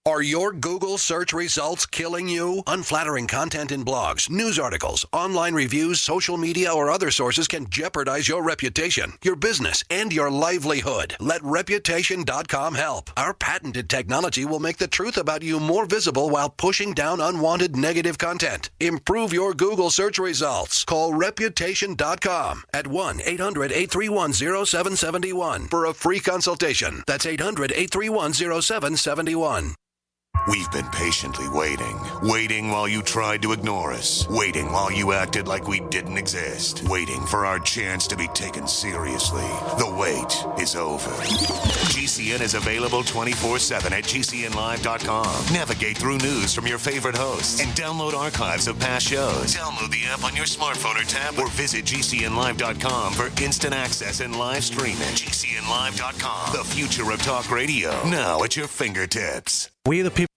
[SPEAKER 10] Are your Google search results killing you? Unflattering content in blogs, news articles, online reviews, social media, or other sources can jeopardize your reputation, your business, and your livelihood. Let Reputation.com help. Our patented technology will make the truth about you more visible while pushing down unwanted negative content. Improve your Google search results. Call Reputation.com at 1-800-831-0771 for a free consultation. That's 800-831-0771.
[SPEAKER 21] We've been patiently waiting while you tried to ignore us, waiting while you acted like we didn't exist, waiting for our chance to be taken seriously. The wait is over. GCN is available 24/7 at GCNlive.com. Navigate through news from your favorite hosts and download archives of past shows. Download the app on your smartphone or tablet or visit GCNlive.com for instant access and live streaming. GCNlive.com, the future of talk radio, now at your fingertips.
[SPEAKER 22] We the people.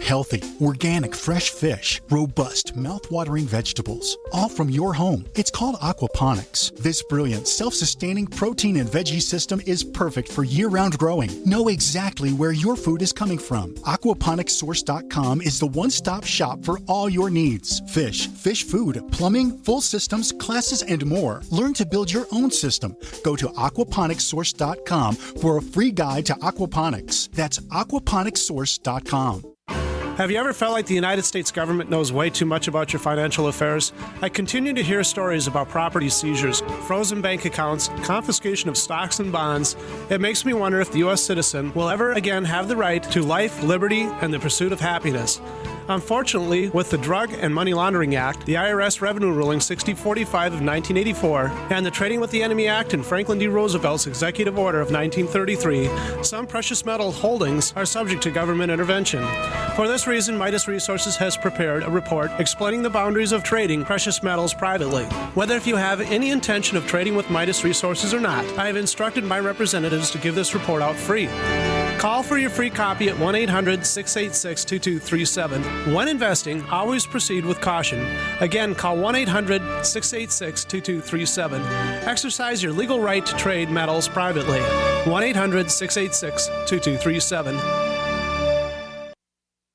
[SPEAKER 22] Healthy, organic, fresh fish, robust, mouth-watering vegetables, all from your home. It's called aquaponics. This brilliant, self-sustaining protein and veggie system is perfect for year-round growing. Know exactly where your food is coming from. Aquaponicssource.com is the one-stop shop for all your needs. Fish, fish food, plumbing, full systems, classes, and more. Learn to build your own system. Go to aquaponicssource.com for a free guide to aquaponics. That's aquaponicssource.com.
[SPEAKER 5] Have you ever felt like the United States government knows way too much about your financial affairs? I continue to hear stories about property seizures, frozen bank accounts, confiscation of stocks and bonds. It makes me wonder if the U.S. citizen will ever again have the right to life, liberty, and the pursuit of happiness. Unfortunately, with the Drug and Money Laundering Act, the IRS Revenue Ruling 6045 of 1984, and the Trading with the Enemy Act and Franklin D. Roosevelt's Executive Order of 1933, some precious metal holdings are subject to government intervention. For this reason, Midas Resources has prepared a report explaining the boundaries of trading precious metals privately. Whether if you have any intention of trading with Midas Resources or not, I have instructed my representatives to give this report out free. Call for your free copy at 1-800-686-2237. When investing, always proceed with caution. Again, call 1-800-686-2237. Exercise your legal right to trade metals privately. 1-800-686-2237.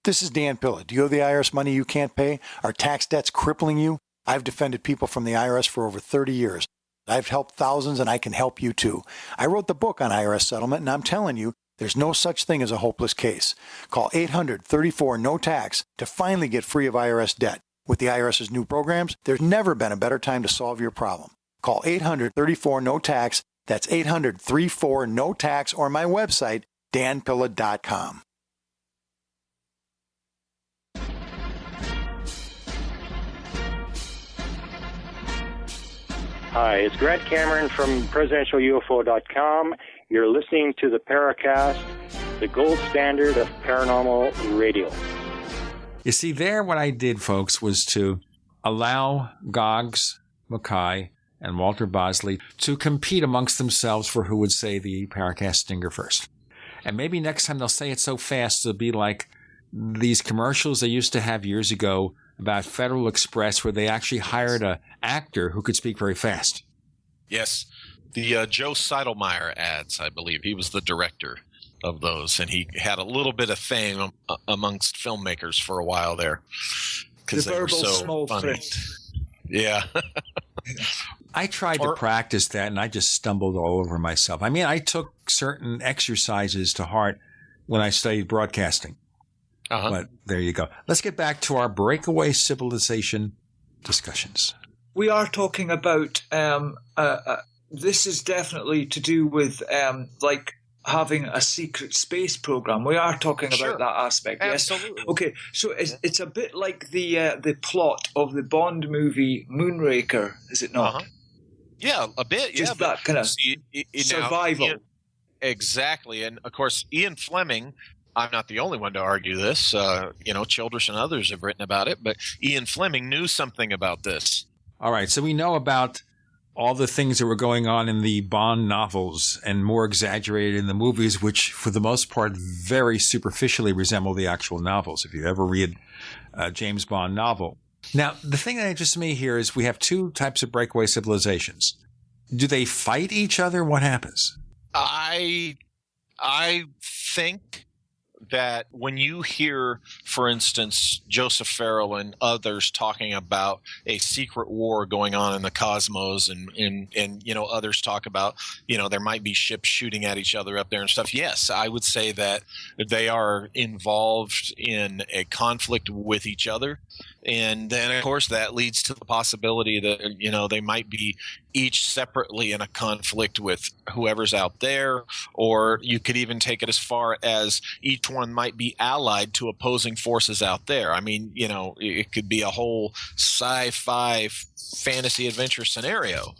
[SPEAKER 6] This is Dan Pilla. Do you owe the IRS money you can't pay? Are tax debts crippling you? I've defended people from the IRS for over 30 years. I've helped thousands, and I can help you too. I wrote the book on IRS settlement, and I'm telling you, there's no such thing as a hopeless case. Call 800-34-NO-TAX to finally get free of IRS debt. With the IRS's new programs, there's never been a better time to solve your problem. Call 800-34-NO-TAX. That's 800-34-NO-TAX, or my website, danpilla.com.
[SPEAKER 23] Hi, it's Grant Cameron from presidentialufo.com. You're listening to the Paracast, the gold standard of paranormal radio.
[SPEAKER 2] You see, there what I did, folks, was to allow Goggs Mackay and Walter Bosley to compete amongst themselves for who would say the Paracast stinger first. And maybe next time they'll say it so fast it'll be like these commercials they used to have years ago about Federal Express, where they actually hired an actor who could speak very fast.
[SPEAKER 4] Yes. The Joe Seidelmeyer ads, I believe. He was the director of those, and he had a little bit of fame amongst filmmakers for a while there because they were so funny. Yeah.
[SPEAKER 2] I tried to practice that, and I just stumbled all over myself. I mean, I took certain exercises to heart when I studied broadcasting. But there you go. Let's get back to our breakaway civilization discussions.
[SPEAKER 3] We are talking about this is definitely to do with like having a secret space program. We are talking about that aspect.
[SPEAKER 4] Absolutely.
[SPEAKER 3] Yes. Okay. So it's a bit like the plot of the Bond movie Moonraker, is it not?
[SPEAKER 4] Yeah, a bit.
[SPEAKER 3] Just that kind of survival.
[SPEAKER 4] Now, exactly. And of course, Ian Fleming. I'm not the only one to argue this. Childress and others have written about it, but Ian Fleming knew something about this.
[SPEAKER 2] All right. So we know about all the things that were going on in the Bond novels and more exaggerated in the movies, which for the most part very superficially resemble the actual novels, if you ever read a James Bond novel. Now, the thing that interests me here is we have two types of breakaway civilizations. Do they fight each other? What happens?
[SPEAKER 4] I think that when you hear, for instance, Joseph Farrell and others talking about a secret war going on in the cosmos and others talk about, there might be ships shooting at each other up there and stuff. Yes, I would say that they are involved in a conflict with each other. And then, of course, that leads to the possibility that, they might be each separately in a conflict with whoever's out there, or you could even take it as far as each one might be allied to opposing forces out there. I mean, it could be a whole sci-fi fantasy adventure scenario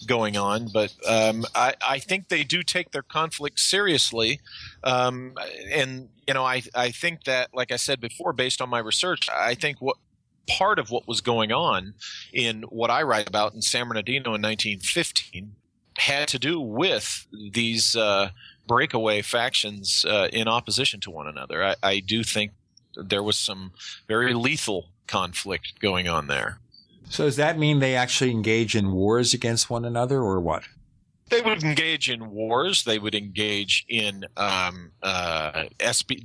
[SPEAKER 4] going on, but I think they do take their conflict seriously. I think that, like I said before, based on my research, I think part of what was going on in what I write about in San Bernardino in 1915 had to do with these breakaway factions in opposition to one another. I do think there was some very lethal conflict going on there.
[SPEAKER 2] So does that mean they actually engage in wars against one another, or what?
[SPEAKER 4] They would engage in wars. They would engage in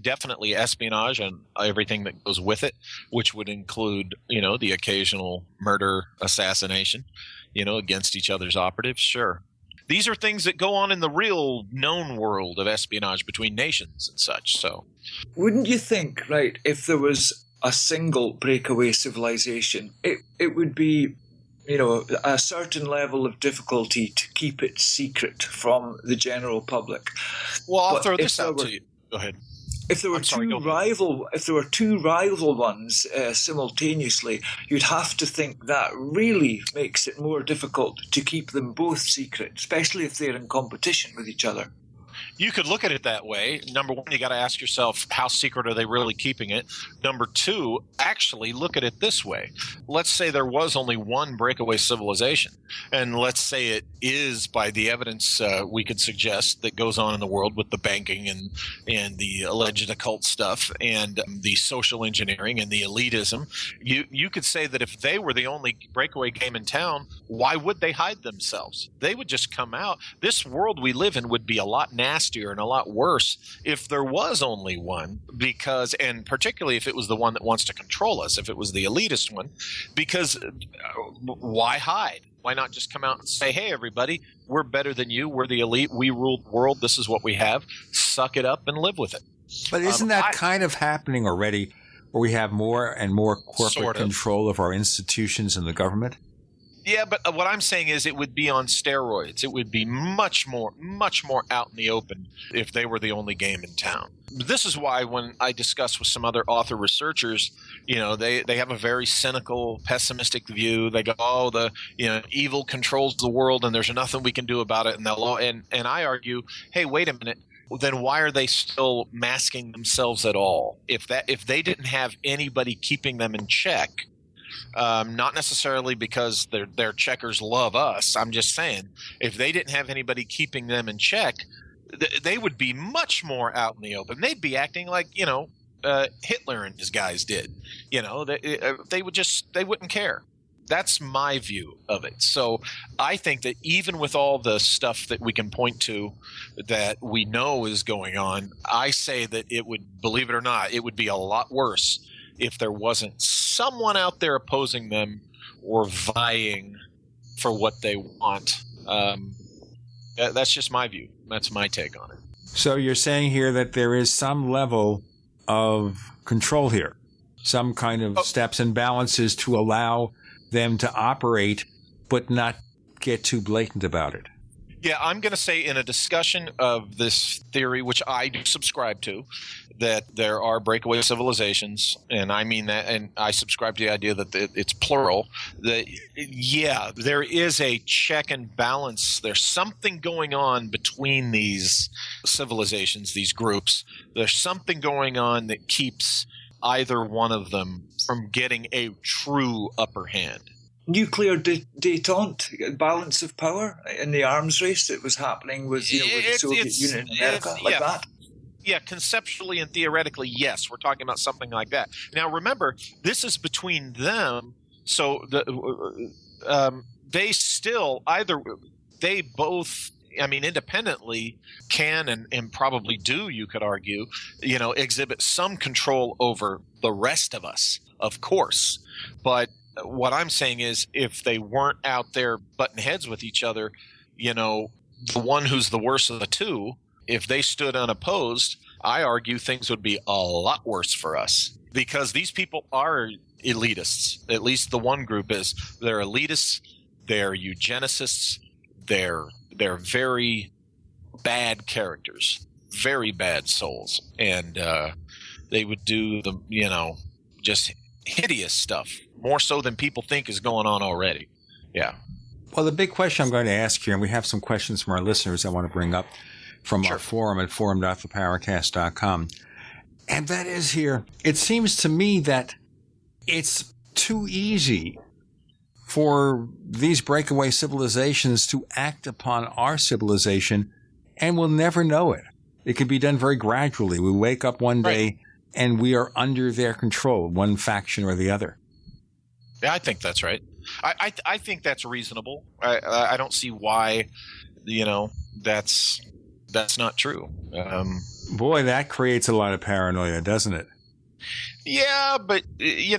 [SPEAKER 4] definitely espionage and everything that goes with it, which would include, the occasional murder, assassination, against each other's operatives. Sure. these are things that go on in the real known world of espionage between nations and such. So,
[SPEAKER 3] wouldn't you think, right, if there was a single breakaway civilization, it would be, a certain level of difficulty to keep it secret from the general public.
[SPEAKER 4] Well, I'll throw this out to you. Go ahead.
[SPEAKER 3] If there were two rival ones simultaneously, you'd have to think that really makes it more difficult to keep them both secret, especially if they're in competition with each other.
[SPEAKER 4] You could look at it that way. Number one, you got to ask yourself, how secret are they really keeping it? Number two, actually look at it this way. Let's say there was only one breakaway civilization, and let's say it is, by the evidence we could suggest that goes on in the world with the banking and the alleged occult stuff and the social engineering and the elitism. You could say that if they were the only breakaway game in town, why would they hide themselves? They would just come out. This world we live in would be a lot nastier and a lot worse if there was only one, because, and particularly if it was the one that wants to control us, if it was the elitist one, because why hide? Why not just come out and say, hey, everybody, we're better than you. We're the elite. We rule the world. This is what we have. Suck it up and live with it.
[SPEAKER 2] But isn't that kind of happening already, where we have more and more corporate control of our institutions and the government?
[SPEAKER 4] Yeah, but what I'm saying is it would be on steroids. It would be much more out in the open if they were the only game in town. This is why when I discuss with some other author researchers, they have a very cynical, pessimistic view. They go, oh, evil controls the world and there's nothing we can do about it. And I argue, hey, wait a minute. Then why are they still masking themselves at all? If they didn't have anybody keeping them in check, not necessarily because their checkers love us. I'm just saying, if they didn't have anybody keeping them in check, they would be much more out in the open. They'd be acting like, Hitler and his guys did. They wouldn't care. That's my view of it. So I think that even with all the stuff that we can point to that we know is going on, I say that it would, believe it or not, it would be a lot worse if there wasn't someone out there opposing them or vying for what they want. That's just my view. That's my take on it.
[SPEAKER 2] So you're saying here that there is some level of control here, some kind of steps and balances to allow them to operate, but not get too blatant about it.
[SPEAKER 4] Yeah, I'm going to say in a discussion of this theory, which I do subscribe to, that there are breakaway civilizations, and I mean that, and I subscribe to the idea that it's plural, that, yeah, there is a check and balance. There's something going on between these civilizations, these groups. There's something going on that keeps either one of them from getting a true upper hand.
[SPEAKER 3] Nuclear détente, balance of power in the arms race that was happening with, with the Soviet Union and America, like that?
[SPEAKER 4] Yeah, conceptually and theoretically, yes, we're talking about something like that. Now, remember, this is between them, so they still they both, independently can and probably do, you could argue, exhibit some control over the rest of us, of course. But what I'm saying is, if they weren't out there butting heads with each other, the one who's the worst of the two, if they stood unopposed, I argue things would be a lot worse for us, because these people are elitists. At least the one group is. They're elitists. They're eugenicists. They're very bad characters, very bad souls, and they would do just hideous stuff, more so than people think is going on already. Yeah.
[SPEAKER 2] Well, the big question I'm going to ask here, and we have some questions from our listeners I want to bring up from our forum at forum.theparacast.com. And that is here, it seems to me that it's too easy for these breakaway civilizations to act upon our civilization, and we'll never know it. It can be done very gradually. We wake up one day and we are under their control, one faction or the other.
[SPEAKER 4] Yeah, I think that's right. I think that's reasonable. I don't see why, that's not true.
[SPEAKER 2] Boy, that creates a lot of paranoia, doesn't it?
[SPEAKER 4] Yeah, but you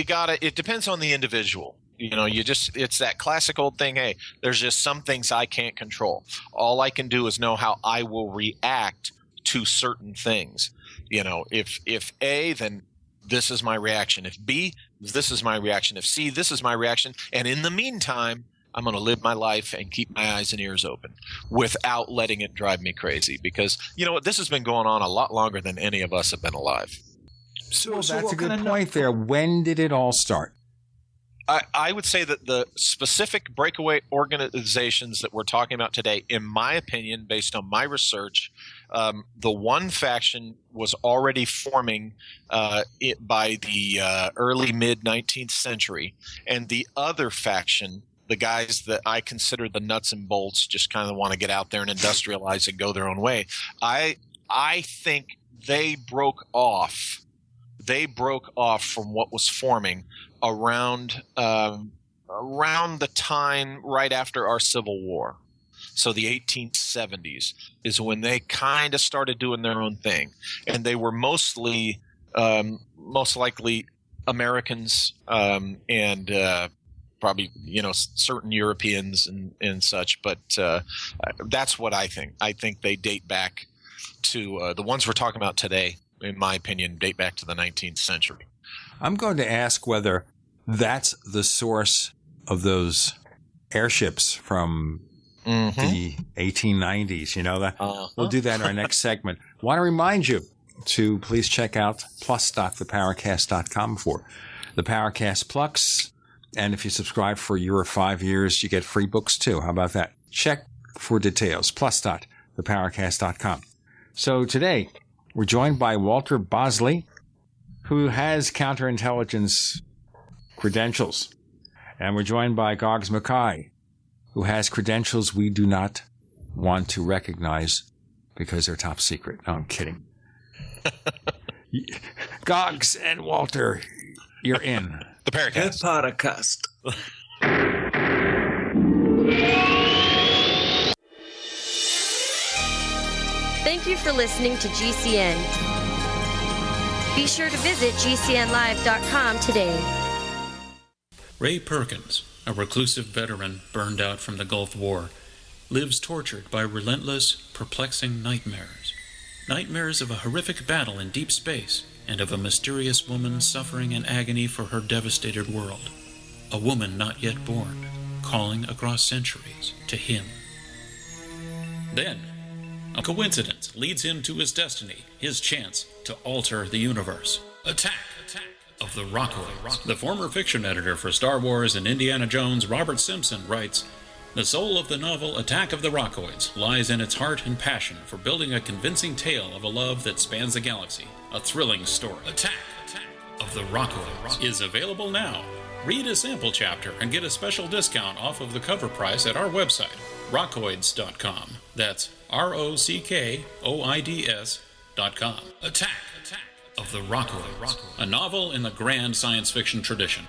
[SPEAKER 4] gotta. It depends on the individual. It's that classic old thing. Hey, there's just some things I can't control. All I can do is know how I will react to certain things. If A, then this is my reaction. If B, this is my reaction. If C, this is my reaction. And in the meantime, I'm going to live my life and keep my eyes and ears open without letting it drive me crazy. Because, this has been going on a lot longer than any of us have been alive.
[SPEAKER 2] So that's a good point there. When did it all start?
[SPEAKER 4] I would say that the specific breakaway organizations that we're talking about today, in my opinion, based on my research, the one faction was already forming by the early mid-19th century, and the other faction, the guys that I consider the nuts and bolts, just kind of want to get out there and industrialize and go their own way, I think they broke off. They broke off from what was forming around the time right after our Civil War. So the 1870s is when they kind of started doing their own thing. And they were most likely Americans and probably, certain Europeans and such. But that's what I think. I think they date back to the ones we're talking about today, in my opinion, date back to the 19th century.
[SPEAKER 2] I'm going to ask whether that's the source of those airships from the 1890s. We'll do that in our next segment. Want to remind you to please check out plus.theparacast.com for the Paracast Plus. And if you subscribe for a year or 5 years, you get free books too. How about that? Check for details. Plus.theparacast.com. So today, we're joined by Walter Bosley, who has counterintelligence credentials. And we're joined by Goggs Mackay, who has credentials we do not want to recognize because they're top secret. No, I'm kidding. Goggs and Walter, you're in.
[SPEAKER 4] The Paracast.
[SPEAKER 3] The Paracast.
[SPEAKER 18] Thank you for listening to GCN. Be sure to visit GCNlive.com today.
[SPEAKER 7] Ray Perkins, a reclusive veteran burned out from the Gulf War, lives tortured by relentless, perplexing nightmares. Nightmares of a horrific battle in deep space and of a mysterious woman suffering in agony for her devastated world. A woman not yet born, calling across centuries to him. Then, a coincidence leads him to his destiny, his chance to alter the universe. Attack of the Rockoids. The former fiction editor for Star Wars and Indiana Jones, Robert Simpson, writes, "The soul of the novel Attack of the Rockoids lies in its heart and passion for building a convincing tale of a love that spans the galaxy. A thrilling story. Attack of the Rockoids is available now. Read a sample chapter and get a special discount off of the cover price at our website, rockoids.com. That's ROCKOIDS.com. Attack of the Rockoids, a novel in the grand science fiction tradition."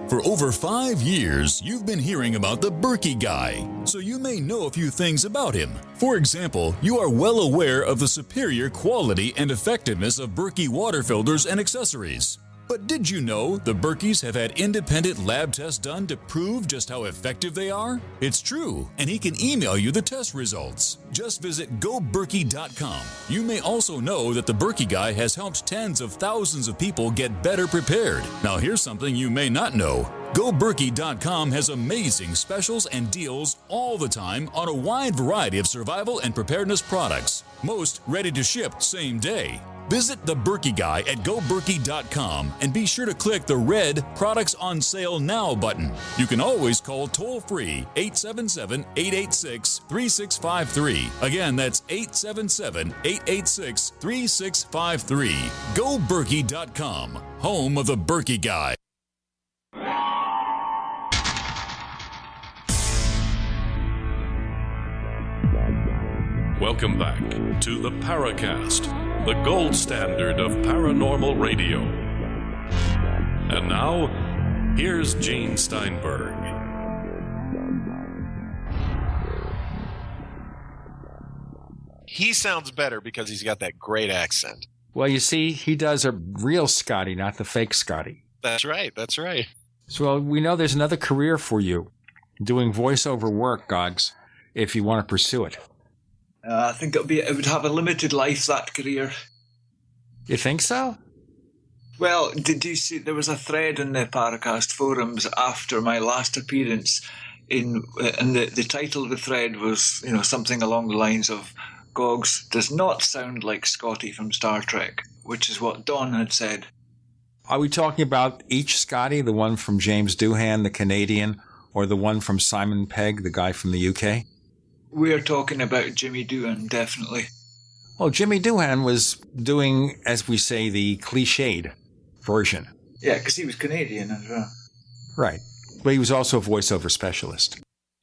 [SPEAKER 12] For over 5 years, you've been hearing about the Berkey Guy, so you may know a few things about him. For example, you are well aware of the superior quality and effectiveness of Berkey water filters and accessories. But did you know the Berkeys have had independent lab tests done to prove just how effective they are? It's true, and he can email you the test results. Just visit GoBerkey.com. You may also know that the Berkey Guy has helped tens of thousands of people get better prepared. Now here's something you may not know. GoBerkey.com has amazing specials and deals all the time on a wide variety of survival and preparedness products. Most ready to ship same day. Visit the Berkey Guy at GoBerkey.com and be sure to click the red Products on Sale Now button. You can always call toll-free 877-886-3653. Again, that's 877-886-3653. GoBerkey.com, home of the Berkey Guy.
[SPEAKER 1] Welcome back to the Paracast, the gold standard of paranormal radio. And now, here's Gene Steinberg.
[SPEAKER 4] He sounds better because he's got that great accent.
[SPEAKER 2] Well, you see, he does a real Scotty, not the fake Scotty.
[SPEAKER 4] That's right. That's right.
[SPEAKER 2] So we know there's another career for you, doing voiceover work, Goggs, if you want to pursue it.
[SPEAKER 3] I think it would have a limited life, that career.
[SPEAKER 2] You think so?
[SPEAKER 3] Well, did you see there was a thread in the Paracast forums after my last appearance, and the title of the thread was, something along the lines of "Goggs does not sound like Scotty from Star Trek," which is what Don had said.
[SPEAKER 2] Are we talking about each Scotty, the one from James Doohan, the Canadian, or the one from Simon Pegg, the guy from the UK?
[SPEAKER 3] We're talking about Jimmy Doohan, definitely.
[SPEAKER 2] Well, Jimmy Doohan was doing, as we say, the cliched version.
[SPEAKER 3] Yeah, because he was Canadian as well.
[SPEAKER 2] Right. But he was also a voiceover specialist.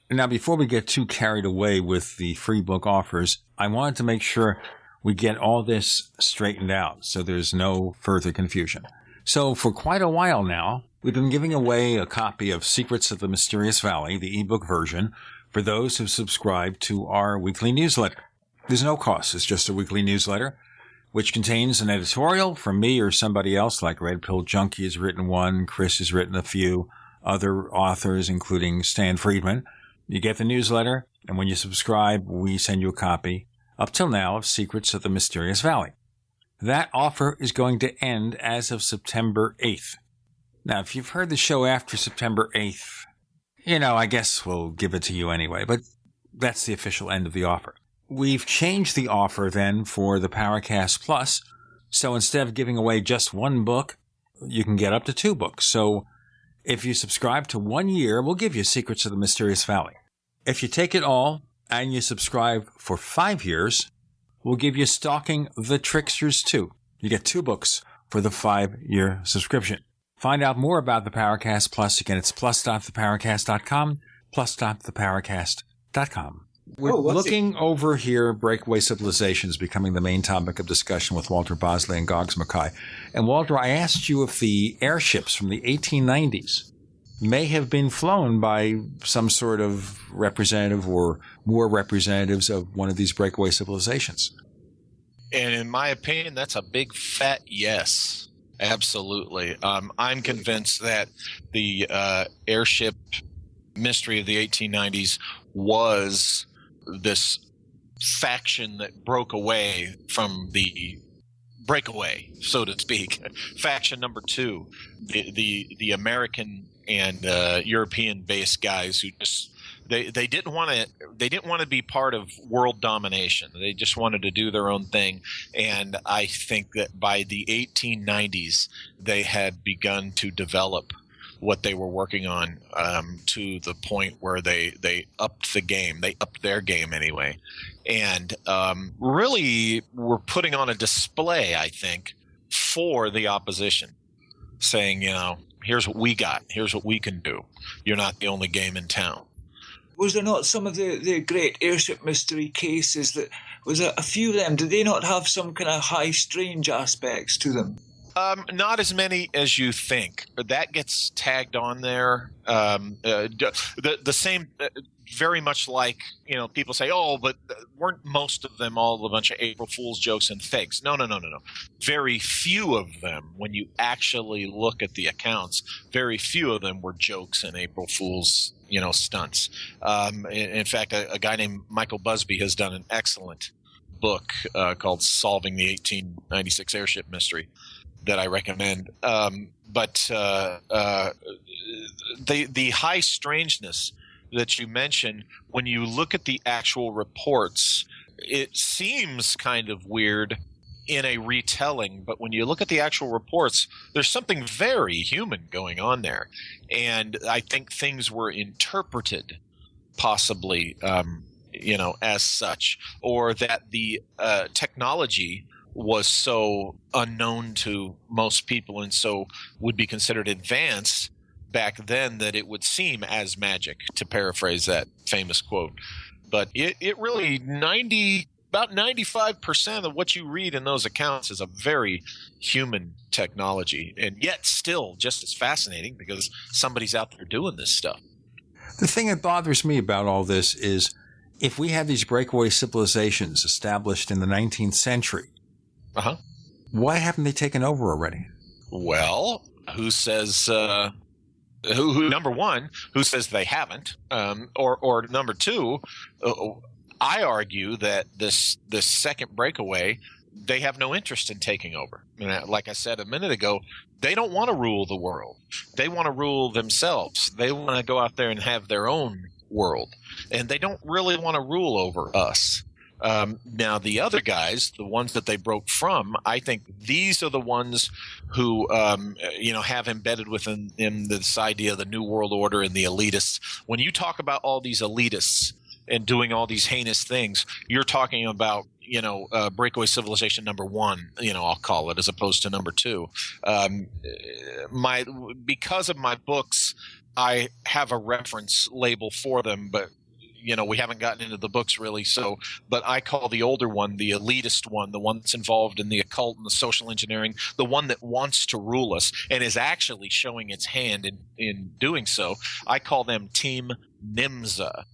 [SPEAKER 2] Now, before we get too carried away with the free book offers, I wanted to make sure we get all this straightened out so there's no further confusion. So for quite a while now, we've been giving away a copy of Secrets of the Mysterious Valley, the ebook version, for those who subscribe to our weekly newsletter. There's no cost. It's just a weekly newsletter, which contains an editorial from me or somebody else, like Red Pill Junkie has written one, Chris has written a few, other authors, including Stan Friedman. You get the newsletter, and when you subscribe, we send you a copy, up till now, of Secrets of the Mysterious Valley. That offer is going to end as of September 8th. Now, if you've heard the show after September 8th, I guess we'll give it to you anyway, but that's the official end of the offer. We've changed the offer then for the Paracast Plus, so instead of giving away just one book, you can get up to 2 books. So if you subscribe to 1 year, we'll give you Secrets of the Mysterious Valley. If you take it all and you subscribe for 5 years, we'll give you Stalking the Tricksters 2. You get 2 books for the 5-year subscription. Find out more about the Paracast Plus. Again, it's plus.theparacast.com, plus.theparacast.com. We're looking over here, breakaway civilizations becoming the main topic of discussion with Walter Bosley and Goggs Mackay. And Walter, I asked you if the airships from the 1890s may have been flown by some sort of representative or more representatives of one of these breakaway civilizations.
[SPEAKER 4] And in my opinion, that's a big fat yes. Absolutely. I'm convinced that the airship mystery of the 1890s was this faction that broke away from the breakaway, so to speak. Faction number 2, the American and European-based guys who just they didn't want to be part of world domination. They just wanted to do their own thing. And I think that by the 1890s, they had begun to develop what they were working on to the point where they upped the game. They upped their game anyway. And really were putting on a display, I think, for the opposition, saying, here's what we got. Here's what we can do. You're not the only game in town.
[SPEAKER 3] Was there not some of the great airship mystery cases that was a few of them? Did they not have some kind of high strange aspects to them?
[SPEAKER 4] Not as many as you think. That gets tagged on there. The same, very much like, people say, oh, but weren't most of them all a bunch of April Fool's jokes and fakes? No. Very few of them, when you actually look at the accounts, very few of them were jokes and April Fool's, stunts. In fact, a guy named Michael Busby has done an excellent book called Solving the 1896 Airship Mystery that I recommend. But the high strangeness that you mentioned, when you look at the actual reports, it seems kind of weird in a retelling, but when you look at the actual reports, there's something very human going on there. And I think things were interpreted possibly, as such, or that the technology was so unknown to most people and so would be considered advanced back then that it would seem as magic, to paraphrase that famous quote. But it really about 95% of what you read in those accounts is a very human technology, and yet still just as fascinating because somebody's out there doing this stuff.
[SPEAKER 2] The thing that bothers me about all this is if we have these breakaway civilizations established in the 19th century, why haven't they taken over already?
[SPEAKER 4] Well, who says who number one, who says they haven't, or number two, I argue that this second breakaway, they have no interest in taking over. Like I said a minute ago, they don't want to rule the world. They want to rule themselves. They want to go out there and have their own world, and they don't really want to rule over us. Now, the other guys, the ones that they broke from, I think these are the ones who, have embedded within this idea of the New World Order and the elitists. When you talk about all these elitists and doing all these heinous things, you're talking about, breakaway civilization number one, I'll call it, as opposed to number two. Because of my books, I have a reference label for them, but we haven't gotten into the books really. But I call the older one the elitist one, the one that's involved in the occult and the social engineering, the one that wants to rule us and is actually showing its hand in doing so. I call them Team Nimza.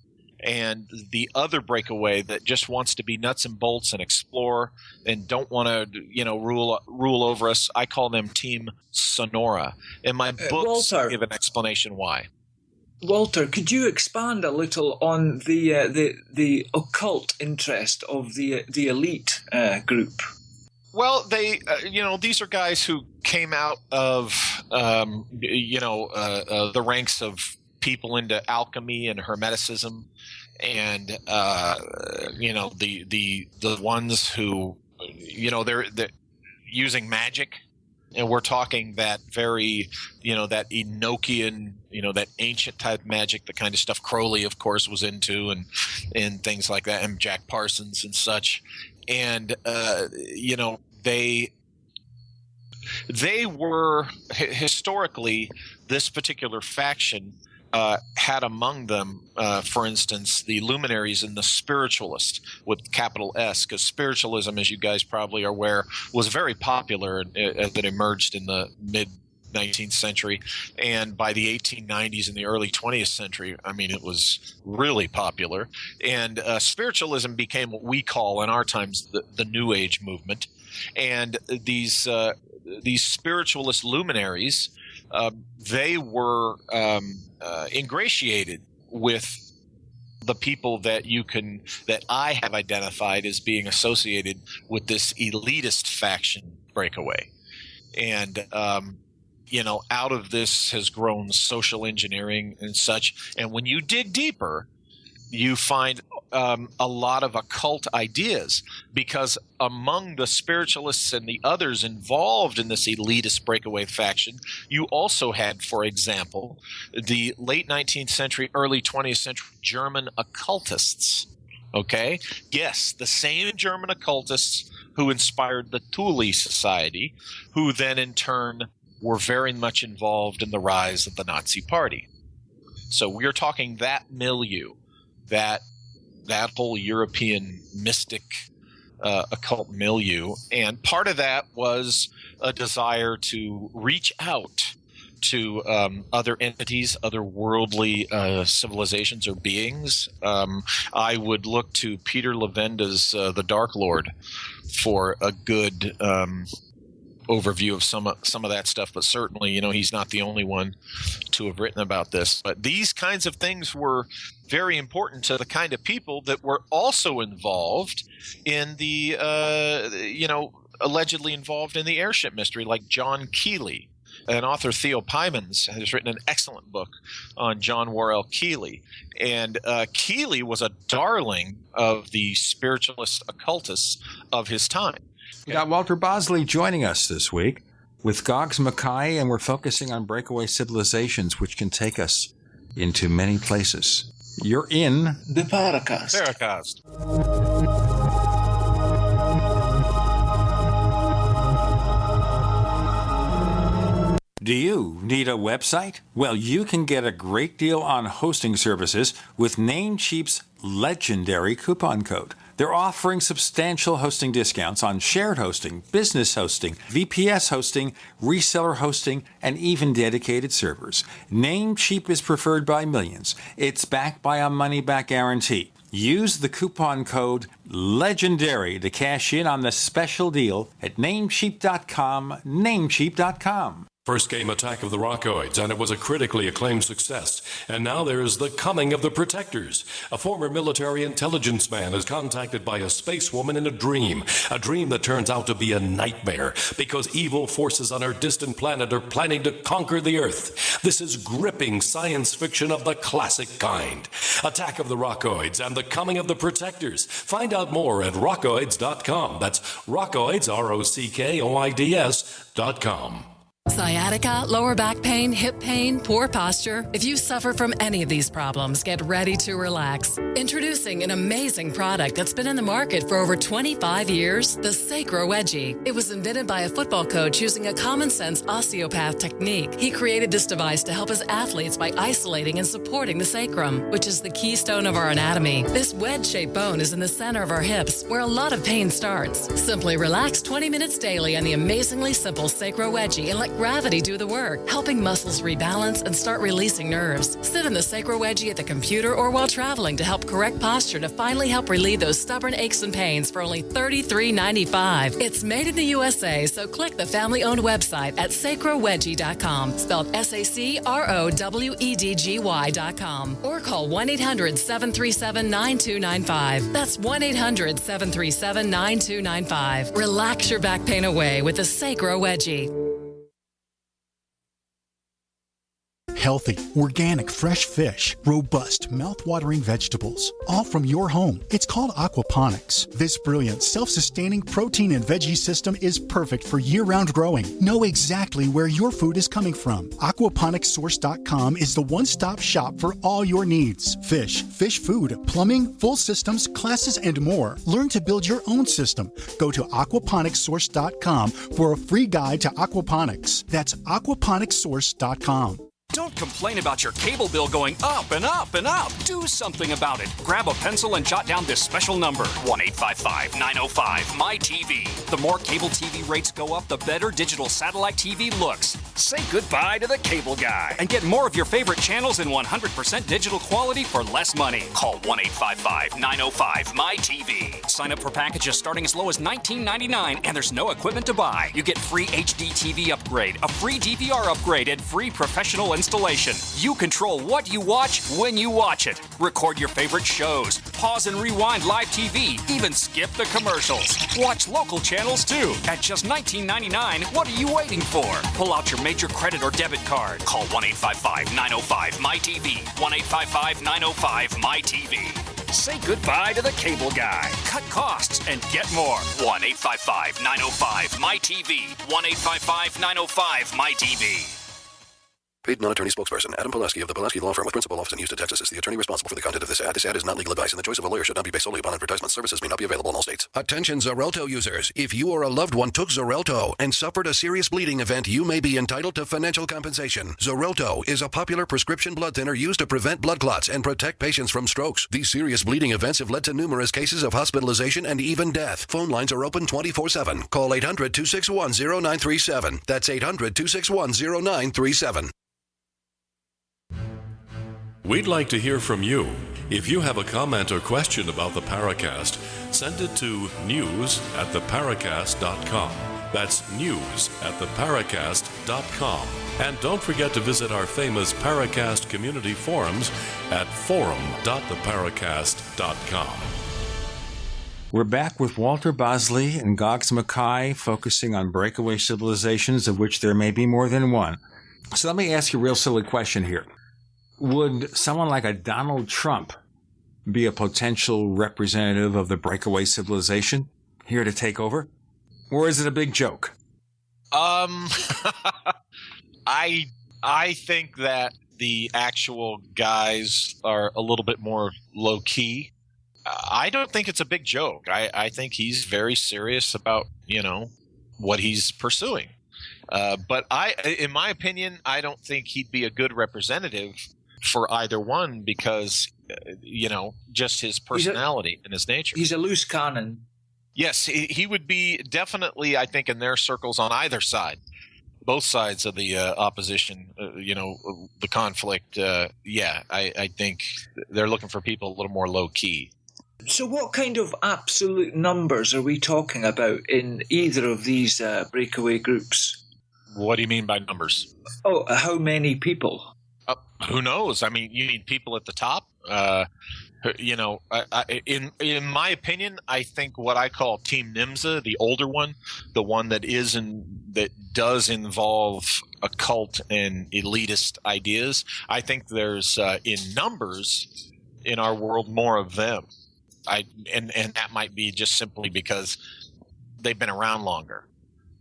[SPEAKER 4] And the other breakaway that just wants to be nuts and bolts and explore and don't want to, rule over us, I call them Team Sonora. And my books give an explanation why.
[SPEAKER 3] Walter, could you expand a little on the occult interest of the elite group?
[SPEAKER 4] Well, they, these are guys who came out of, the ranks of people into alchemy and hermeticism, and the ones who, they're using magic. And we're talking that very, that Enochian, that ancient type magic, the kind of stuff Crowley, of course, was into, and things like that, and Jack Parsons and such. And, they were historically, this particular faction had among them, for instance, the luminaries and the spiritualist with capital S, because spiritualism, as you guys probably are aware, was very popular as it emerged in the mid-19th century. And by the 1890s and the early 20th century, it was really popular. And spiritualism became what we call in our times the New Age movement. And these spiritualist luminaries, they were ingratiated with the people that I have identified as being associated with this elitist faction breakaway. And, out of this has grown social engineering and such. And when you dig deeper, you find a lot of occult ideas, because among the spiritualists and the others involved in this elitist breakaway faction, you also had, for example, the late 19th century, early 20th century German occultists. Okay? Yes, the same German occultists who inspired the Thule Society, who then in turn were very much involved in the rise of the Nazi Party. So we are talking that milieu, that whole European mystic occult milieu. And part of that was a desire to reach out to other entities, other worldly civilizations or beings. I would look to Peter Levenda's The Dark Lord for a good overview of some of that stuff, but certainly, he's not the only one to have written about this. But these kinds of things were very important to the kind of people that were also involved in the, allegedly involved in the airship mystery, like John Keeley. An author, Theo Pymans, has written an excellent book on John Worrell Keeley. And Keeley was a darling of the spiritualist occultists of his time.
[SPEAKER 2] We got Walter Bosley joining us this week with Goggs Mackay, and we're focusing on breakaway civilizations, which can take us into many places. You're in
[SPEAKER 3] the Paracast.
[SPEAKER 2] Do you need a website? Well, you can get a great deal on hosting services with Namecheap's legendary coupon code. They're offering substantial hosting discounts on shared hosting, business hosting, VPS hosting, reseller hosting, and even dedicated servers. Namecheap is preferred by millions. It's backed by a money-back guarantee. Use the coupon code LEGENDARY to cash in on the special deal at Namecheap.com, Namecheap.com.
[SPEAKER 1] First came Attack of the Rockoids, and it was a critically acclaimed success. And now there's The Coming of the Protectors. A former military intelligence man is contacted by a space woman in a dream that turns out to be a nightmare because evil forces on our distant planet are planning to conquer the Earth. This is gripping science fiction of the classic kind. Attack of the Rockoids and The Coming of the Protectors. Find out more at rockoids.com. That's Rockoids, ROCKOIDS.com.
[SPEAKER 15] Sciatica, lower back pain, hip pain, poor posture. If you suffer from any of these problems, get ready to relax. Introducing an amazing product that's been in the market for over 25 years, the Sacro Wedgie. It was invented by a football coach using a common-sense osteopath technique. He created this device to help his athletes by isolating and supporting the sacrum, which is the keystone of our anatomy. This wedge-shaped bone is in the center of our hips, where a lot of pain starts. Simply relax 20 minutes daily on the amazingly simple Sacro Wedgie and let gravity do the work, helping muscles rebalance and start releasing nerves. Sit in the Sacro Wedgie at the computer or while traveling to help correct posture to finally help relieve those stubborn aches and pains for only $33.95. It's made in the USA, so click the family-owned website at sacrowedgie.com, spelled SACROWEDGY.com, or call 1-800-737-9295. That's 1-800-737-9295. Relax your back pain away with the Sacro Wedgie.
[SPEAKER 22] Healthy, organic, fresh fish, robust, mouth-watering vegetables, all from your home. It's called aquaponics. This brilliant, self-sustaining protein and veggie system is perfect for year-round growing. Know exactly where your food is coming from. Aquaponicssource.com is the one-stop shop for all your needs. Fish, fish food, plumbing, full systems, classes, and more. Learn to build your own system. Go to aquaponicssource.com for a free guide to aquaponics. That's aquaponicssource.com.
[SPEAKER 8] Don't complain about your cable bill going up and up and up. Do something about it. Grab a pencil and jot down this special number, 1-855-905-MY-TV. The more cable TV rates go up, the better digital satellite TV looks. Say goodbye to the cable guy and get more of your favorite channels in 100% digital quality for less money. Call 1-855-905-MY-TV. Sign up for packages starting as low as $19.99, and there's no equipment to buy. You get free HD TV upgrade, a free DVR upgrade, and free professional installation. You control what you watch when you watch it. Record your favorite shows, pause and rewind live TV, even skip the commercials. Watch local channels too. At just $19.99, what are you waiting for? Pull out your major credit or debit card. Call 1-855-905-MY-TV. 1-855-905-MY-TV. Say goodbye to the cable guy. Cut costs and get more. 1-855-905-MY-TV. 1-855-905-MY-TV.
[SPEAKER 10] Paid non-attorney spokesperson Adam Pulaski of the Pulaski Law Firm with principal office in Houston, Texas is the attorney responsible for the content of this ad. This ad is not legal advice, and the choice of a lawyer should not be based solely upon advertisement. Services may not be available in all states.
[SPEAKER 21] Attention Xarelto users. If you or a loved one took Xarelto and suffered a serious bleeding event, you may be entitled to financial compensation. Xarelto is a popular prescription blood thinner used to prevent blood clots and protect patients from strokes. These serious bleeding events have led to numerous cases of hospitalization and even death. Phone lines are open 24/7. Call 800-261-0937. That's 800-261-0937.
[SPEAKER 1] We'd like to hear from you. If you have a comment or question about the Paracast, send it to news@theparacast.com. That's news@theparacast.com. And don't forget to visit our famous Paracast community forums at forum.theparacast.com.
[SPEAKER 2] We're back with Walter Bosley and Goggs Mackay, focusing on breakaway civilizations, of which there may be more than one. So let me ask you a real silly question here. Would someone like a Donald Trump be a potential representative of the breakaway civilization here to take over? Or is it a big joke?
[SPEAKER 4] I think that the actual guys are a little bit more low-key. I don't think it's a big joke. I think he's very serious about, what he's pursuing. But in my opinion, I don't think he'd be a good representative for either one because, just his personality and his nature.
[SPEAKER 3] He's a loose cannon.
[SPEAKER 4] Yes, he would be definitely, I think, in their circles on either side. Both sides of the opposition, the conflict. I think they're looking for people a little more low-key.
[SPEAKER 3] So what kind of absolute numbers are we talking about in either of these breakaway groups?
[SPEAKER 4] What do you mean by numbers?
[SPEAKER 3] Oh, how many people?
[SPEAKER 4] Who knows? I mean, you need people at the top. In my opinion, I think what I call Team NIMSA, the older one, the one that does involve occult and elitist ideas. I think there's in numbers in our world more of them. And that might be just simply because they've been around longer.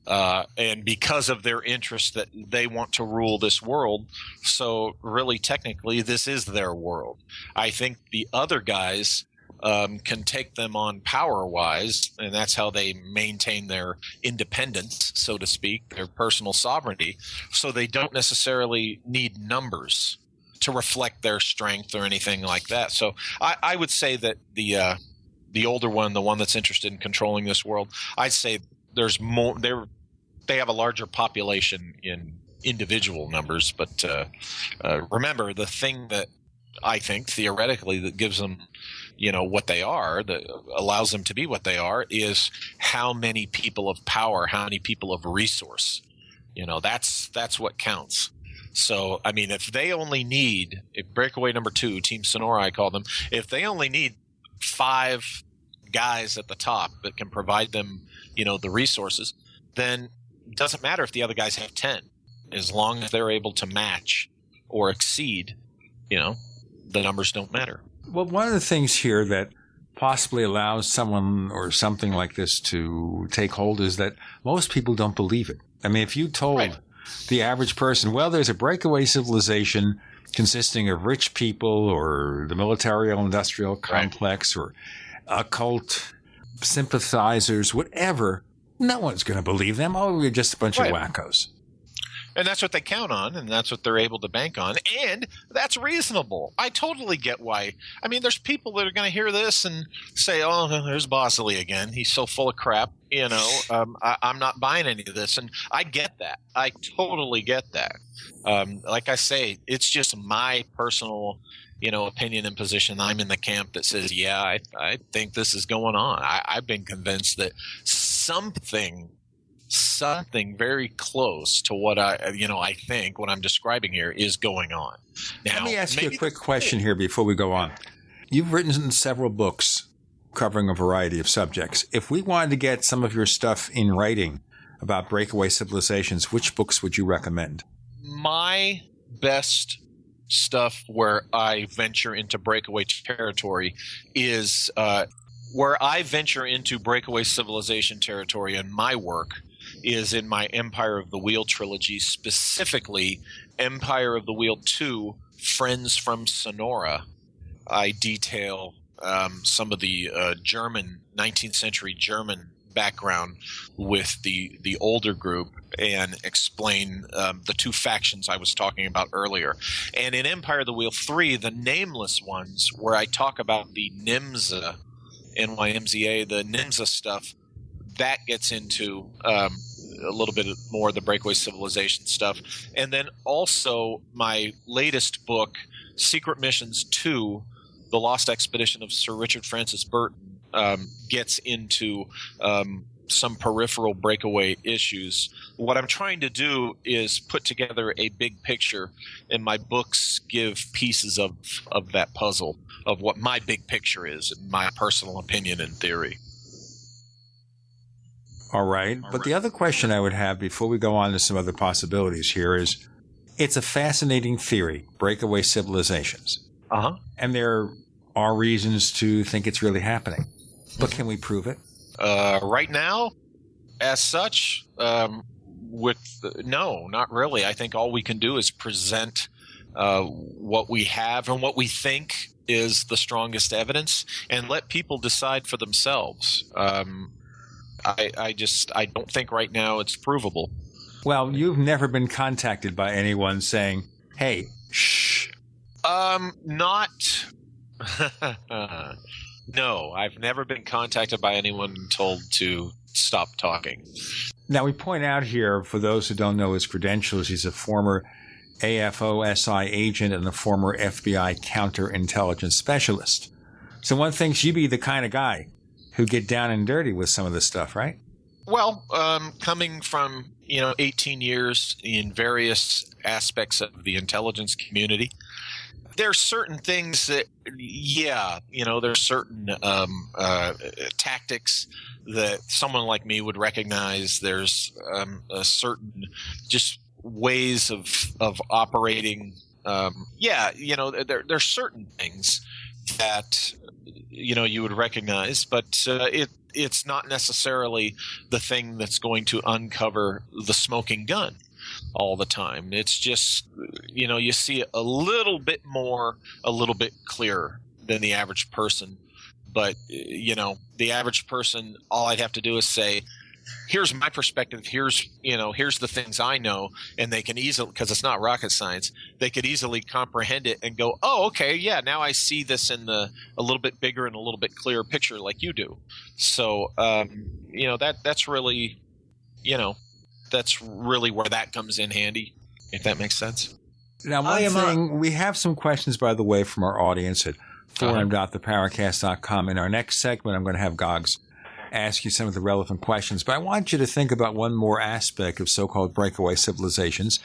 [SPEAKER 4] And because of their interest that they want to rule this world. So really, technically, this is their world. I think the other guys can take them on power-wise, and that's how they maintain their independence, so to speak, their personal sovereignty. So they don't necessarily need numbers to reflect their strength or anything like that. So I would say that the older one, the one that's interested in controlling this world, I'd say there's more. They have a larger population in individual numbers, but remember, the thing that I think theoretically that gives them, what they are, that allows them to be what they are, is how many people of power, how many people of resource. That's what counts. So, I mean, if breakaway number 2, Team Sonora, I call them, if they only need 5 guys at the top that can provide them, the resources, then it doesn't matter if the other guys have 10, as long as they're able to match or exceed, the numbers don't matter.
[SPEAKER 2] Well, one of the things here that possibly allows someone or something like this to take hold is that most people don't believe it. I mean, if you told the average person, well, there's a breakaway civilization consisting of rich people or the military-industrial complex or occult sympathizers, whatever, no one's going to believe them. Oh, we're just a bunch of wackos.
[SPEAKER 4] And that's what they count on, and that's what they're able to bank on. And that's reasonable. I totally get why. I mean, there's people that are going to hear this and say, oh, there's Bosley again. He's so full of crap. I'm not buying any of this. And I get that. I totally get that. Like I say, it's just my personal, opinion and position. I'm in the camp that says, yeah, I think this is going on. I've been convinced that something very close to what I think what I'm describing here is going on. Now,
[SPEAKER 2] let me ask you a quick question here before we go on. You've written several books covering a variety of subjects. If we wanted to get some of your stuff in writing about breakaway civilizations, which books would you recommend?
[SPEAKER 4] My best stuff where I venture into breakaway territory is where I venture into breakaway civilization territory in my work is in my Empire of the Wheel trilogy, specifically Empire of the Wheel 2, Friends from Sonora. I detail some of the 19th century German background with the older group and explain the 2 factions I was talking about earlier. And in Empire of the Wheel 3, the nameless ones, where I talk about the NIMSA, NYMZA, the NIMSA stuff, that gets into a little bit more of the breakaway civilization stuff. And then also my latest book, Secret Missions 2, The Lost Expedition of Sir Richard Francis Burton, gets into some peripheral breakaway issues. What I'm trying to do is put together a big picture, and my books give pieces of that puzzle, of what my big picture is, in my personal opinion and theory.
[SPEAKER 2] All right. But the other question I would have before we go on to some other possibilities here is, it's a fascinating theory, breakaway civilizations.
[SPEAKER 4] Uh-huh.
[SPEAKER 2] And there are reasons to think it's really happening. But can we prove it?
[SPEAKER 4] Right now, as such, no, not really. I think all we can do is present what we have and what we think is the strongest evidence and let people decide for themselves. I don't think right now it's provable.
[SPEAKER 2] Well, you've never been contacted by anyone saying, hey, shh.
[SPEAKER 4] Not. No, I've never been contacted by anyone told to stop talking.
[SPEAKER 2] Now, we point out here, for those who don't know his credentials, he's a former AFOSI agent and a former FBI counterintelligence specialist. So one thinks you'd be the kind of guy who get down and dirty with some of this stuff, right?
[SPEAKER 4] Well, coming from 18 years in various aspects of the intelligence community, there's certain things that, there's certain tactics that someone like me would recognize. There's a certain just ways of operating. There's certain things that you would recognize, but it's not necessarily the thing that's going to uncover the smoking gun all the time. It's just, you see it a little bit clearer than the average person. But, the average person, all I'd have to do is say, here's my perspective, here's the things I know, and they can easily, because it's not rocket science, they could easily comprehend it and go, oh, okay, yeah, now I see this in a little bit bigger and a little bit clearer picture like you do. So, that's really, that's really where that comes in handy, if that makes sense.
[SPEAKER 2] Now, one thing, we have some questions, by the way, from our audience at forum.theparacast.com. In our next segment, I'm going to have Goggs ask you some of the relevant questions, but I want you to think about one more aspect of so-called breakaway civilizations,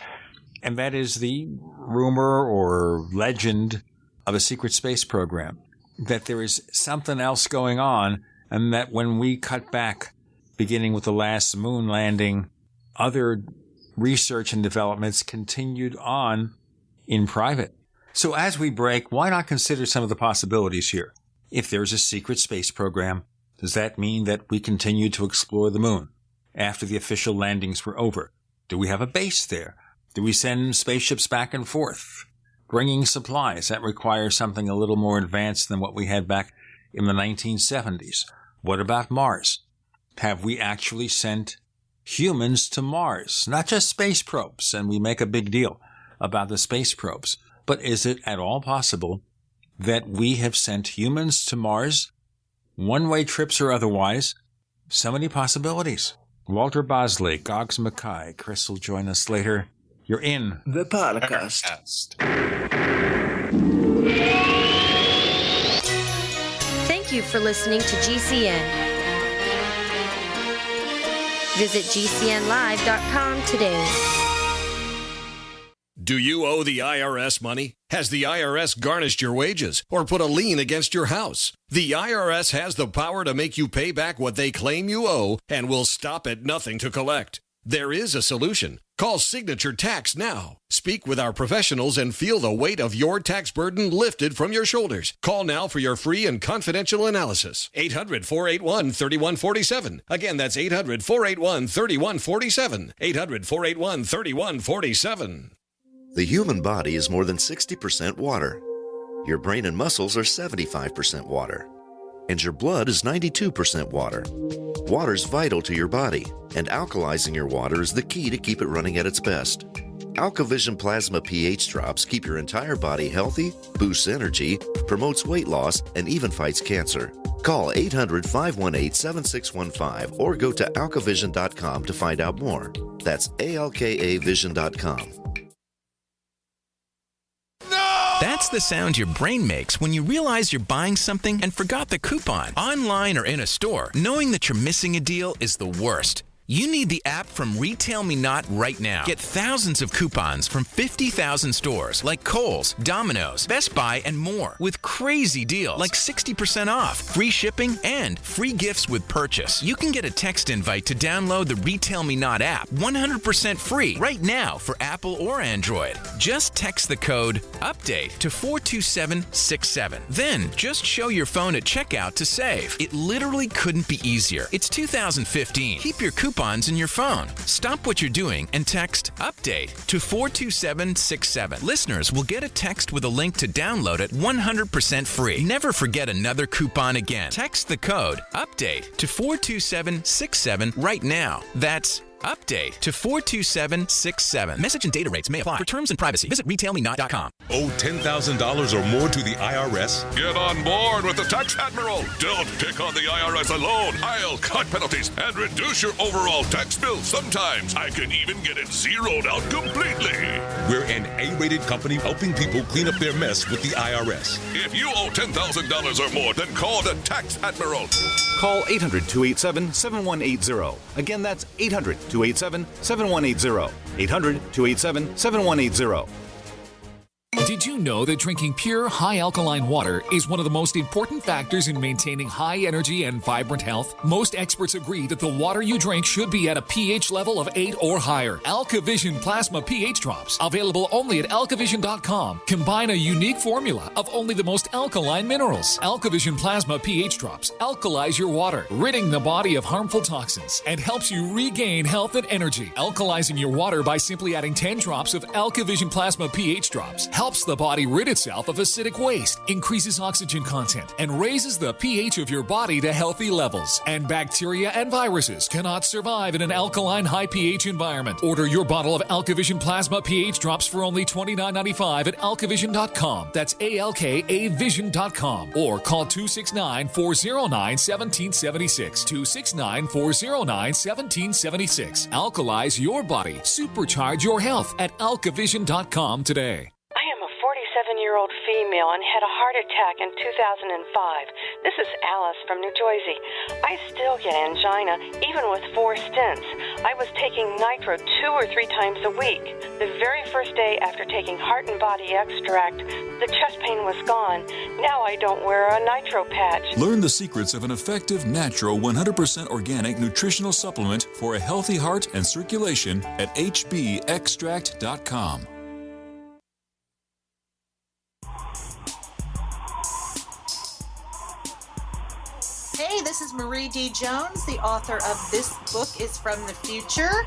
[SPEAKER 2] and that is the rumor or legend of a secret space program, that there is something else going on, and that when we cut back, beginning with the last moon landing, other research and developments continued on in private. So as we break, why not consider some of the possibilities here? If there's a secret space program, does that mean that we continue to explore the moon after the official landings were over? Do we have a base there? Do we send spaceships back and forth, bringing supplies? That requires something a little more advanced than what we had back in the 1970s. What about Mars? Have we actually sent humans to Mars? Not just space probes, and we make a big deal about the space probes, but is it at all possible that we have sent humans to Mars, one-way trips or otherwise? So many possibilities. Walter Bosley, Goggs Mackay. Chris will join us later. You're in
[SPEAKER 3] the Paracast.
[SPEAKER 18] Thank you for listening to GCN. Visit GCNlive.com today.
[SPEAKER 10] Do you owe the IRS money? Has the IRS garnished your wages or put a lien against your house? The IRS has the power to make you pay back what they claim you owe and will stop at nothing to collect. There is a solution. Call Signature Tax now. Speak with our professionals and feel the weight of your tax burden lifted from your shoulders. Call now for your free and confidential analysis. 800-481-3147. Again, that's 800-481-3147. 800-481-3147.
[SPEAKER 9] The human body is more than 60% water. Your brain and muscles are 75% water. And your blood is 92% water. Water's vital to your body, and alkalizing your water is the key to keep it running at its best. AlkaVision Plasma pH drops keep your entire body healthy, boosts energy, promotes weight loss, and even fights cancer. Call 800-518-7615 or go to alkavision.com to find out more. That's ALKAvision.com.
[SPEAKER 16] That's the sound your brain makes when you realize you're buying something and forgot the coupon. Online or in a store, knowing that you're missing a deal is the worst. You need the app from Retail Me Not right now. Get thousands of coupons from 50,000 stores like Kohl's, Domino's, Best Buy, and more with crazy deals like 60% off, free shipping, and free gifts with purchase. You can get a text invite to download the Retail Me Not app 100% free right now for Apple or Android. Just text the code UPDATE to 42767. Then just show your phone at checkout to save. It literally couldn't be easier. It's 2015. Keep your coupons in your phone. Stop what you're doing and text UPDATE to 42767. Listeners will get a text with a link to download it 100% free. Never forget another coupon again. Text the code UPDATE to 42767 right now. That's Update to 42767. Message and data rates may apply. For terms and privacy, visit retailmenot.com.
[SPEAKER 17] Owe $10,000 or more to the IRS?
[SPEAKER 10] Get on board with the Tax Admiral. Don't pick on the IRS alone. I'll cut penalties and reduce your overall tax bill. Sometimes I can even get it zeroed out completely.
[SPEAKER 17] We're an A-rated company helping people clean up their mess with the IRS.
[SPEAKER 10] If you owe $10,000 or more, then call the Tax Admiral.
[SPEAKER 11] Call 800-287-7180. Again, that's 800-287-7180. 800-287-7180.
[SPEAKER 13] Did you know that drinking pure, high alkaline water is one of the most important factors in maintaining high energy and vibrant health? Most experts agree that the water you drink should be at a pH level of 8 or higher. AlkaVision Plasma pH Drops, available only at alkavision.com, combine a unique formula of only the most alkaline minerals. AlkaVision Plasma pH Drops alkalize your water, ridding the body of harmful toxins, and helps you regain health and energy. Alkalizing your water by simply adding 10 drops of AlkaVision Plasma pH Drops helps the body rid itself of acidic waste, increases oxygen content, and raises the pH of your body to healthy levels. And bacteria and viruses cannot survive in an alkaline high pH environment. Order your bottle of AlkaVision Plasma pH Drops for only $29.95 at alkavision.com. That's ALKAvision.com. Or call 269-409-1776. 269-409-1776. Alkalize your body. Supercharge your health at alkavision.com today.
[SPEAKER 14] I am a 47-year-old female and had a heart attack in 2005. This is Alice from New Jersey. I still get angina, even with 4 stents. I was taking nitro 2 or 3 times a week. The very first day after taking Heart and Body Extract, the chest pain was gone. Now I don't wear a nitro patch.
[SPEAKER 12] Learn the secrets of an effective, natural, 100% organic nutritional supplement for a healthy heart and circulation at hbextract.com.
[SPEAKER 24] Hey, this is Marie D. Jones, the author of This Book is from the Future,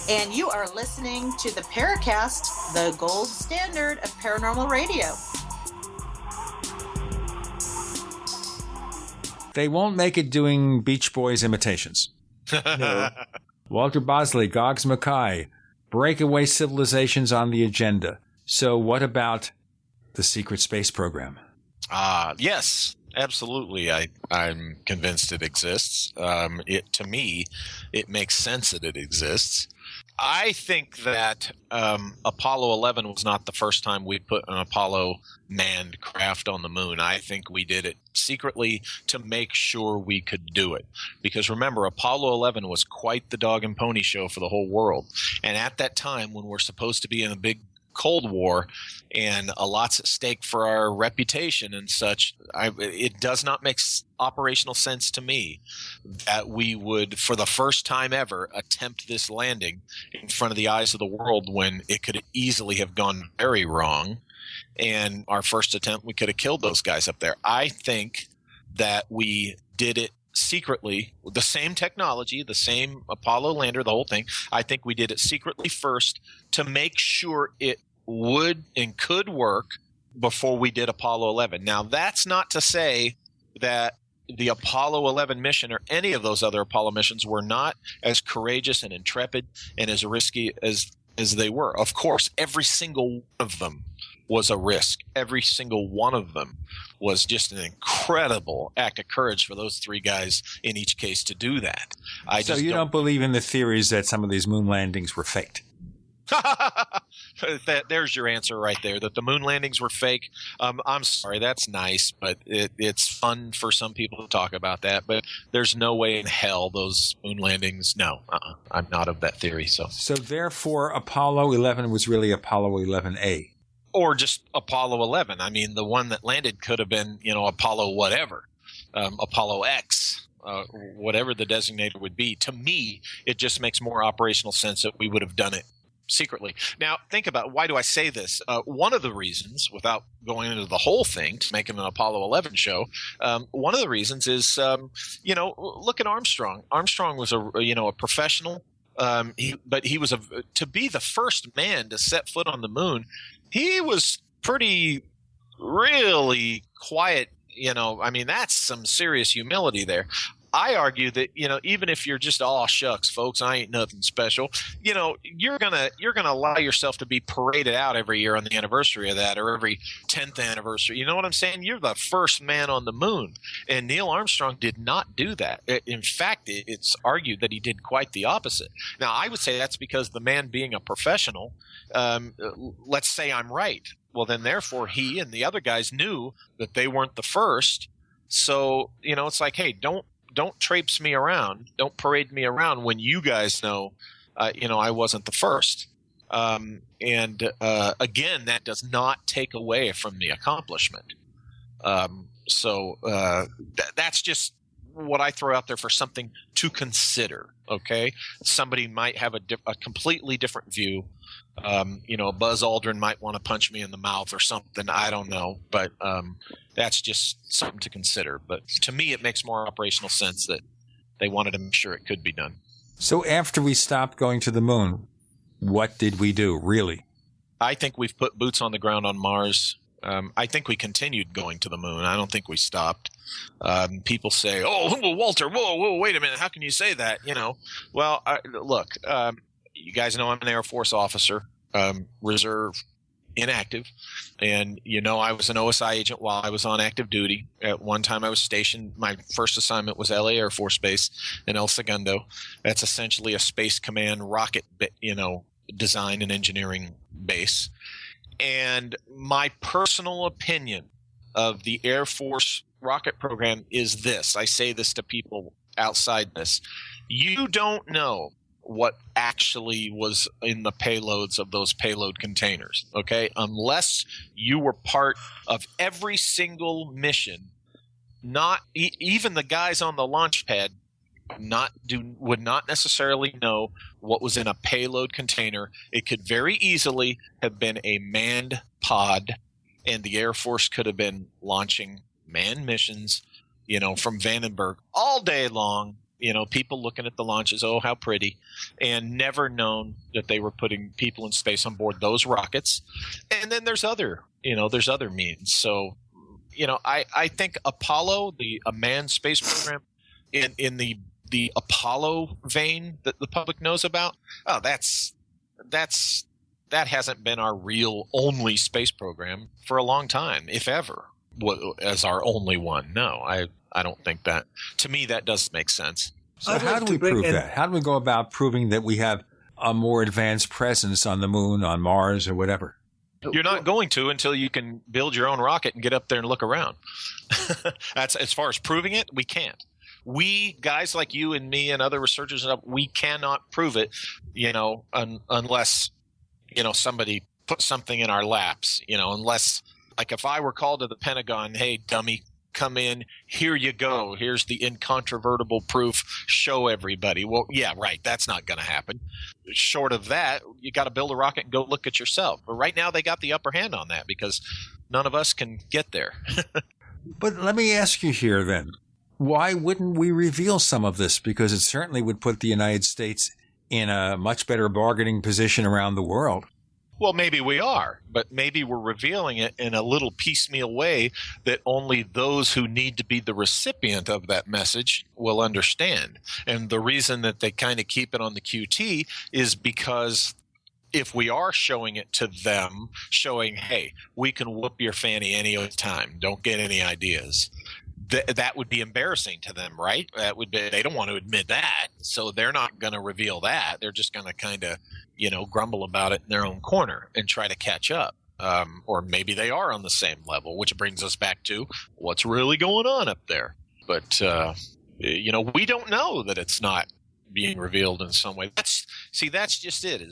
[SPEAKER 24] and you are listening to the Paracast, the gold standard of paranormal radio.
[SPEAKER 2] They won't make it doing Beach Boys imitations. No. Walter Bosley, Goggs Mackay, breakaway civilizations on the agenda. So what about the secret space program?
[SPEAKER 4] Yes. Absolutely, I'm convinced it exists. To me, it makes sense that it exists. I think that Apollo 11 was not the first time we put an Apollo manned craft on the moon. I think we did it secretly to make sure we could do it. Because remember, Apollo 11 was quite the dog and pony show for the whole world. And at that time, when we're supposed to be in a big Cold War and a lot's at stake for our reputation and such, it does not make operational sense to me that we would, for the first time ever, attempt this landing in front of the eyes of the world when it could easily have gone very wrong. And our first attempt, we could have killed those guys up there. I think that we did it secretly, the same technology, the same Apollo lander, the whole thing. I think we did it secretly first to make sure it would and could work before we did Apollo 11. Now, that's not to say that the Apollo 11 mission or any of those other Apollo missions were not as courageous and intrepid and as risky as they were. Of course, every single one of them was a risk. Every single one of them was just an incredible act of courage for those 3 guys in each case to do that.
[SPEAKER 2] So you don't believe in the theories that some of these moon landings were faked?
[SPEAKER 4] There's your answer right there, that the moon landings were fake. I'm sorry, that's nice, but it's fun for some people to talk about that. But there's no way in hell those moon landings, no. I'm not of that theory. So
[SPEAKER 2] therefore, Apollo 11 was really Apollo 11A.
[SPEAKER 4] Or just Apollo 11. I mean, the one that landed could have been, Apollo whatever, Apollo X, whatever the designator would be. To me, it just makes more operational sense that we would have done it secretly. Now, think about, why do I say this? One of the reasons, without going into the whole thing to make it an Apollo 11 show, one of the reasons is, look at Armstrong. Armstrong was a professional, but he was to be the first man to set foot on the moon. He was really quiet, that's some serious humility there. I argue that, even if you're just, oh, shucks, folks, I ain't nothing special, you're gonna allow yourself to be paraded out every year on the anniversary of that, or every 10th anniversary. You know what I'm saying? You're the first man on the moon. And Neil Armstrong did not do that. In fact, it's argued that he did quite the opposite. Now, I would say that's because the man being a professional, let's say I'm right. Well, then therefore he and the other guys knew that they weren't the first. So, it's like, hey, don't traipse me around. Don't parade me around when you guys know, I wasn't the first. Again, that does not take away from the accomplishment. That's just what I throw out there for something to consider. Okay. Somebody might have a completely different view. Buzz Aldrin might want to punch me in the mouth or something. I don't know, but that's just something to consider. But to me, it makes more operational sense that they wanted to make sure it could be done.
[SPEAKER 2] So after we stopped going to the moon, what did we do, really?
[SPEAKER 4] I think we've put boots on the ground on Mars. I think we continued going to the moon. I don't think we stopped. People say, oh, Walter, whoa, wait a minute. How can you say that? Well, look, you guys know I'm an Air Force officer, reserve, inactive. And, I was an OSI agent while I was on active duty. At one time I was stationed, my first assignment was LA Air Force Base in El Segundo. That's essentially a Space Command rocket, design and engineering base. And my personal opinion of the Air Force rocket program is this. I say this to people outside this. You don't know what actually was in the payloads of those payload containers, okay? Unless you were part of every single mission, not even the guys on the launch pad would not necessarily know what was in a payload container. It could very easily have been a manned pod, and the Air Force could have been launching manned missions, from Vandenberg all day long. People looking at the launches, oh, how pretty, and never known that they were putting people in space on board those rockets. And then there's other means. So, I think Apollo, a manned space program, in the Apollo vein that the public knows about, oh, that hasn't been our real only space program for a long time, if ever, as our only one. No, I don't think that. To me, that does make sense.
[SPEAKER 2] So how do we prove that? How do we go about proving that we have a more advanced presence on the moon, on Mars, or whatever?
[SPEAKER 4] You're not going to until you can build your own rocket and get up there and look around. That's as far as proving it, we can't. We, guys like you and me and other researchers, we cannot prove it, unless, somebody puts something in our laps, unless, like if I were called to the Pentagon, hey, dummy, come in, here you go, here's the incontrovertible proof, show everybody. Well, yeah, right, that's not going to happen. Short of that, you got to build a rocket and go look at yourself. But right now they got the upper hand on that because none of us can get there.
[SPEAKER 2] But let me ask you here then, why wouldn't we reveal some of this? Because it certainly would put the United States in a much better bargaining position around the world.
[SPEAKER 4] Well, maybe we are, but maybe we're revealing it in a little piecemeal way that only those who need to be the recipient of that message will understand. And the reason that they kind of keep it on the QT is because if we are showing it to them, showing, hey, we can whoop your fanny any time, don't get any ideas, that would be embarrassing to them, right? That would be, they don't want to admit that, so they're not going to reveal that. They're just going to kind of, grumble about it in their own corner and try to catch up. Or maybe they are on the same level, which brings us back to what's really going on up there. But, we don't know that it's not being revealed in some way. That's just it,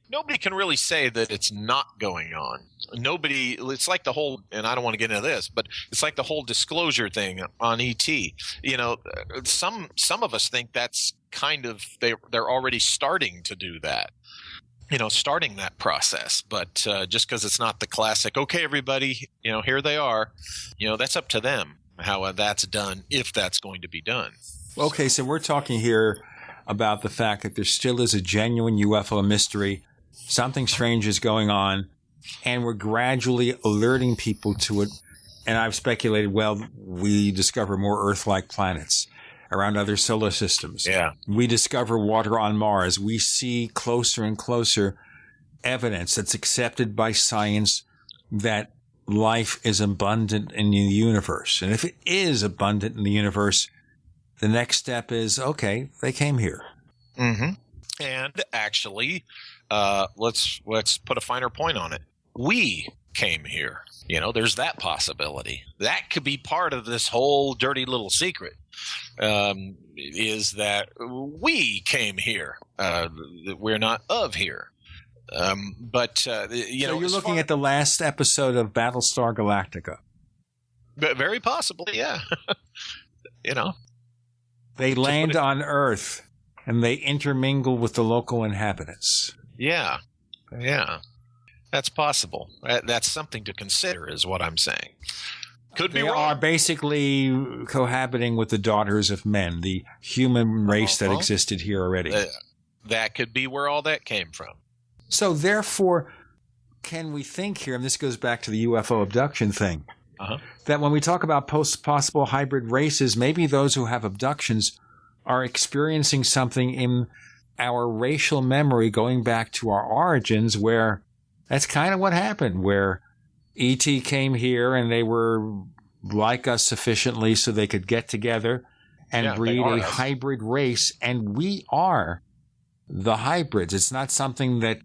[SPEAKER 4] nobody can really say that it's not going on. It's like the whole, and I don't want to get into this, but it's like the whole disclosure thing on ET. Some of us think that's kind of, they're already starting to do that, starting that process. But just because it's not the classic, okay, everybody, here they are, that's up to them how that's done, if that's going to be done.
[SPEAKER 2] Okay, so we're talking here about the fact that there still is a genuine UFO mystery. Something strange is going on, and we're gradually alerting people to it. And I've speculated, well, we discover more Earth-like planets around other solar systems.
[SPEAKER 4] Yeah.
[SPEAKER 2] We discover water on Mars. We see closer and closer evidence that's accepted by science that life is abundant in the universe. And if it is abundant in the universe, the next step is, okay, they came here.
[SPEAKER 4] Mm-hmm. And actually, let's put a finer point on it. We came here. You know, there's that possibility. That could be part of this whole dirty little secret, is that we came here. We're not of here. So
[SPEAKER 2] you're looking at the last episode of Battlestar Galactica.
[SPEAKER 4] Very possibly, yeah. You know,
[SPEAKER 2] they land on Earth and they intermingle with the local inhabitants.
[SPEAKER 4] Yeah. That's possible. That's something to consider, is what I'm saying. Could be wrong.
[SPEAKER 2] They are basically cohabiting with the daughters of men, the human race that existed here already.
[SPEAKER 4] That could be where all that came from.
[SPEAKER 2] So therefore, can we think here, and this goes back to the UFO abduction thing, that when we talk about possible hybrid races, maybe those who have abductions are experiencing something in our racial memory going back to our origins, where that's kind of what happened, where E.T. came here and they were like us sufficiently so they could get together and breed a hybrid race. And we are the hybrids. It's not something that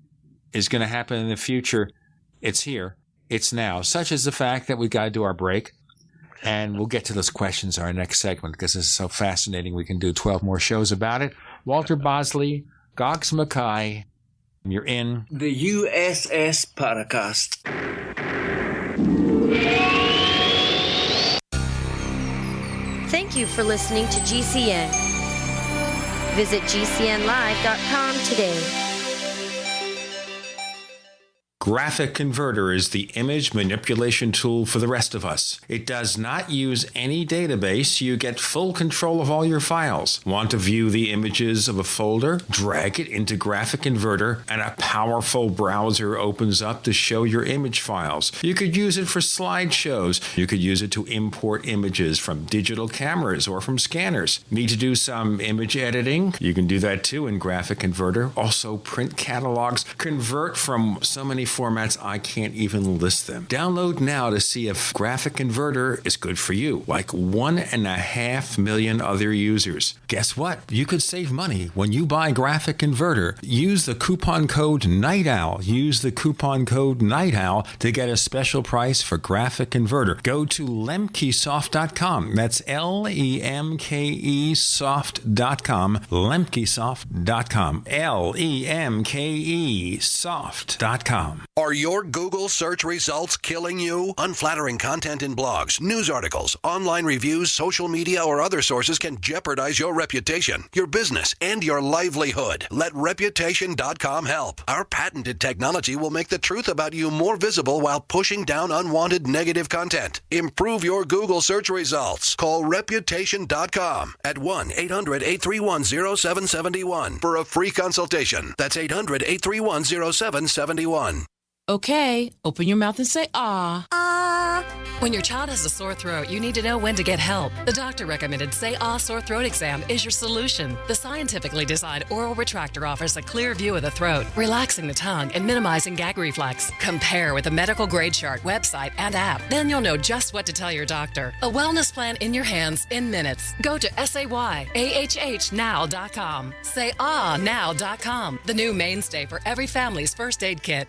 [SPEAKER 2] is going to happen in the future. It's here. It's now. Such is the fact that we've got to do our break. And we'll get to those questions in our next segment because this is so fascinating. We can do 12 more shows about it. Walter Bosley, Goggs Mackay, you're in
[SPEAKER 3] the USS Paracast.
[SPEAKER 18] Thank you for listening to GCN. Visit GCNlive.com today.
[SPEAKER 2] Graphic Converter is the image manipulation tool for the rest of us. It does not use any database. You get full control of all your files. Want to view the images of a folder? Drag it into Graphic Converter and a powerful browser opens up to show your image files. You could use it for slideshows. You could use it to import images from digital cameras or from scanners. Need to do some image editing? You can do that too in Graphic Converter. Also print catalogs. Convert from so many formats I can't even list them. Download now to see if Graphic Converter is good for you, like 1.5 million other users. Guess what? You could save money when you buy Graphic Converter. Use the coupon code NIGHTOWL. Use the coupon code NIGHTOWL to get a special price for Graphic Converter. Go to lemkesoft.com. That's LEMKE soft.com. lemkesoft.com. LEMKE soft.com.
[SPEAKER 10] Are your Google search results killing you? Unflattering content in blogs, news articles, online reviews, social media, or other sources can jeopardize your reputation, your business, and your livelihood. Let Reputation.com help. Our patented technology will make the truth about you more visible while pushing down unwanted negative content. Improve your Google search results. Call Reputation.com at 1-800-831-0771 for a free consultation. That's 800-831-0771.
[SPEAKER 5] Okay, open your mouth and say ah.
[SPEAKER 15] Ah. When your child has a sore throat, you need to know when to get help. The doctor recommended Say Ah Sore Throat Exam is your solution. The scientifically designed oral retractor offers a clear view of the throat, relaxing the tongue and minimizing gag reflex. Compare with a medical grade chart, website, and app. Then you'll know just what to tell your doctor. A wellness plan in your hands in minutes. Go to SayAHHnow.com. SayAhNow.com, the new mainstay for every family's first aid kit.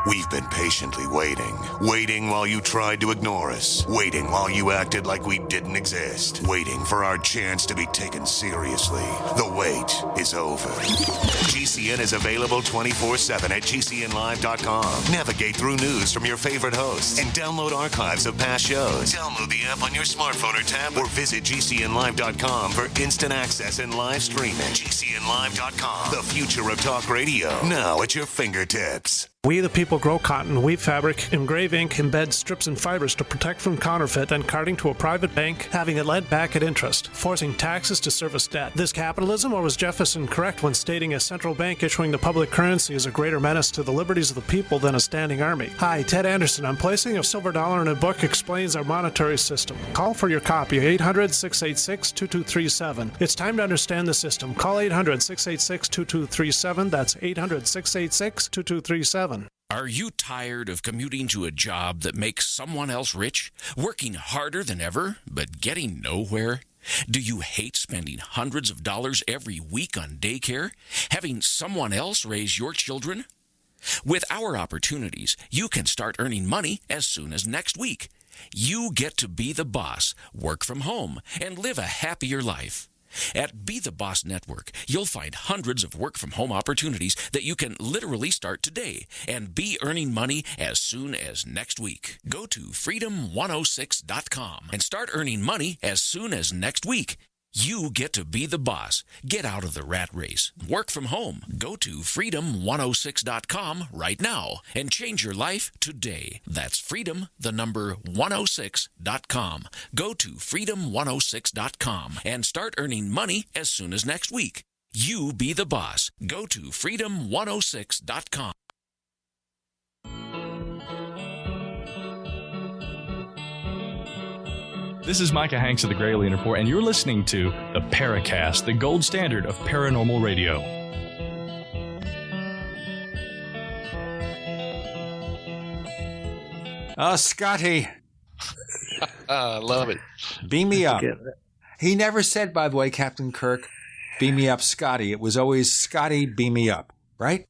[SPEAKER 21] We've been patiently waiting while you tried to ignore us, waiting while you acted like we didn't exist, waiting for our chance to be taken seriously. The wait is over. GCN is available 24/7 at GCNlive.com. Navigate through news from your favorite hosts and download archives of past shows. Download the app on your smartphone or tablet or visit GCNlive.com for instant access and live streaming. GCNlive.com, the future of talk radio, now at your fingertips.
[SPEAKER 6] We the people grow cotton, weave fabric, engrave ink, embed strips and fibers to protect from counterfeit, then carting to a private bank, having it led back at interest, forcing taxes to service debt. This capitalism, or was Jefferson correct when stating a central bank issuing the public currency is a greater menace to the liberties of the people than a standing army? Hi, Ted Anderson. I'm placing a silver dollar in a book explains our monetary system. Call for your copy, 800-686-2237. It's time to understand the system. Call 800-686-2237. That's 800-686-2237.
[SPEAKER 11] Are you tired of commuting to a job that makes someone else rich? Working harder than ever, but getting nowhere? Do you hate spending hundreds of dollars every week on daycare? Having someone else raise your children? With our opportunities, you can start earning money as soon as next week. You get to be the boss, work from home, and live a happier life. At Be the Boss Network, you'll find hundreds of work-from-home opportunities that you can literally start today and be earning money as soon as next week. Go to freedom106.com and start earning money as soon as next week. You get to be the boss. Get out of the rat race. Work from home. Go to freedom106.com right now and change your life today. That's freedom106.com. Go to freedom106.com and start earning money as soon as next week. You be the boss. Go to freedom106.com.
[SPEAKER 19] This is Micah Hanks of the Gralien Report, and you're listening to the Paracast, the gold standard of paranormal radio.
[SPEAKER 2] Scotty.
[SPEAKER 4] I love it.
[SPEAKER 2] Beam me up. He never said, by the way, Captain Kirk, beam me up, Scotty. It was always Scotty, beam me up, right?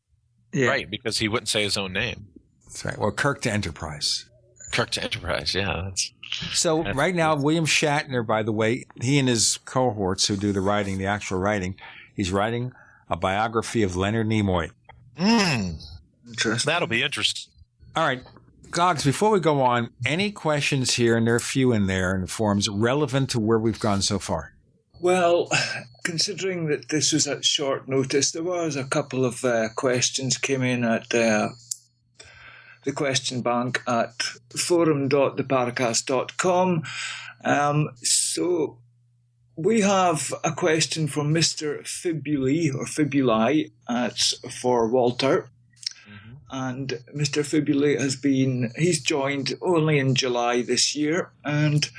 [SPEAKER 4] Yeah. Right, because he wouldn't say his own name.
[SPEAKER 2] That's right. Well, Kirk to Enterprise.
[SPEAKER 4] Kirk to Enterprise, yeah.
[SPEAKER 2] So right now, William Shatner, by the way, he and his cohorts who do the writing, the actual writing, he's writing a biography of Leonard Nimoy.
[SPEAKER 4] Interesting. That'll be interesting.
[SPEAKER 2] All right. Goggs, before we go on, any questions here, and there are a few in there in the forums, relevant to where we've gone so far?
[SPEAKER 3] Well, considering that this was at short notice, there was a couple of questions came in at the question bank at forum.theparacast.com. So we have a question from Mr. Fibuli for Walter. Mm-hmm. And Mr. Fibuli he's joined only in July this year, and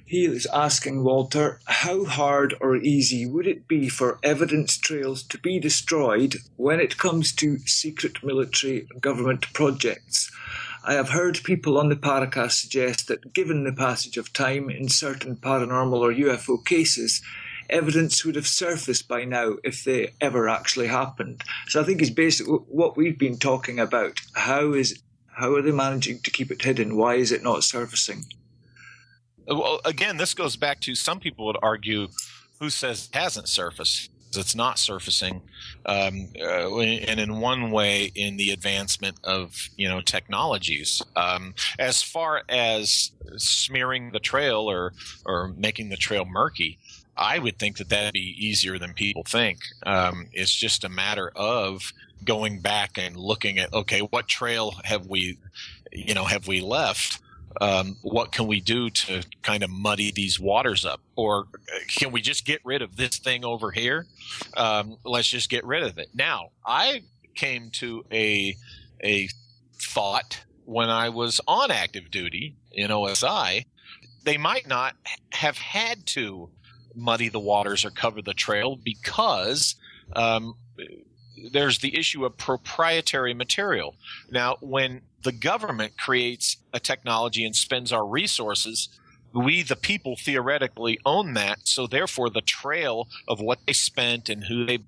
[SPEAKER 3] he is asking Walter, how hard or easy would it be for evidence trails to be destroyed when it comes to secret military government projects? I have heard people on the Paracast suggest that given the passage of time in certain paranormal or UFO cases, evidence would have surfaced by now if they ever actually happened. So I think it's basically what we've been talking about. How are they managing to keep it hidden? Why is it not surfacing?
[SPEAKER 4] Well, again, this goes back to some people would argue who says it hasn't surfaced. It's not surfacing, and in one way, in the advancement of technologies. As far as smearing the trail or making the trail murky, I would think that that'd be easier than people think. It's just a matter of going back and looking at, okay, what trail have we left? What can we do to kind of muddy these waters up? Or can we just get rid of this thing over here? Let's just get rid of it. Now, I came to a thought when I was on active duty in OSI. They might not have had to muddy the waters or cover the trail because there's the issue of proprietary material. Now, when the government creates a technology and spends our resources, we, the people, theoretically own that. So therefore, the trail of what they spent and who they,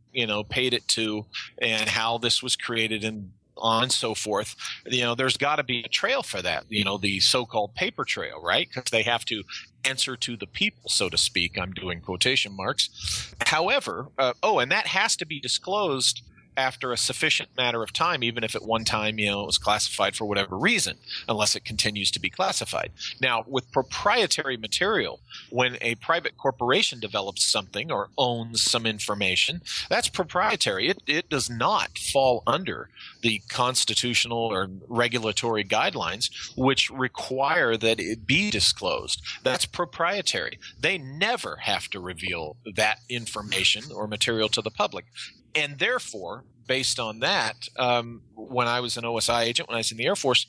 [SPEAKER 4] paid it to and how this was created and on and so forth, there's got to be a trail for that, the so-called paper trail, right? Because they have to answer to the people, so to speak. I'm doing quotation marks. However, and that has to be disclosed after a sufficient matter of time, even if at one time, it was classified for whatever reason, unless it continues to be classified. Now, with proprietary material, when a private corporation develops something or owns some information, that's proprietary. It does not fall under the constitutional or regulatory guidelines which require that it be disclosed. That's proprietary. They never have to reveal that information or material to the public. And therefore, based on that, when I was an OSI agent, when I was in the Air Force,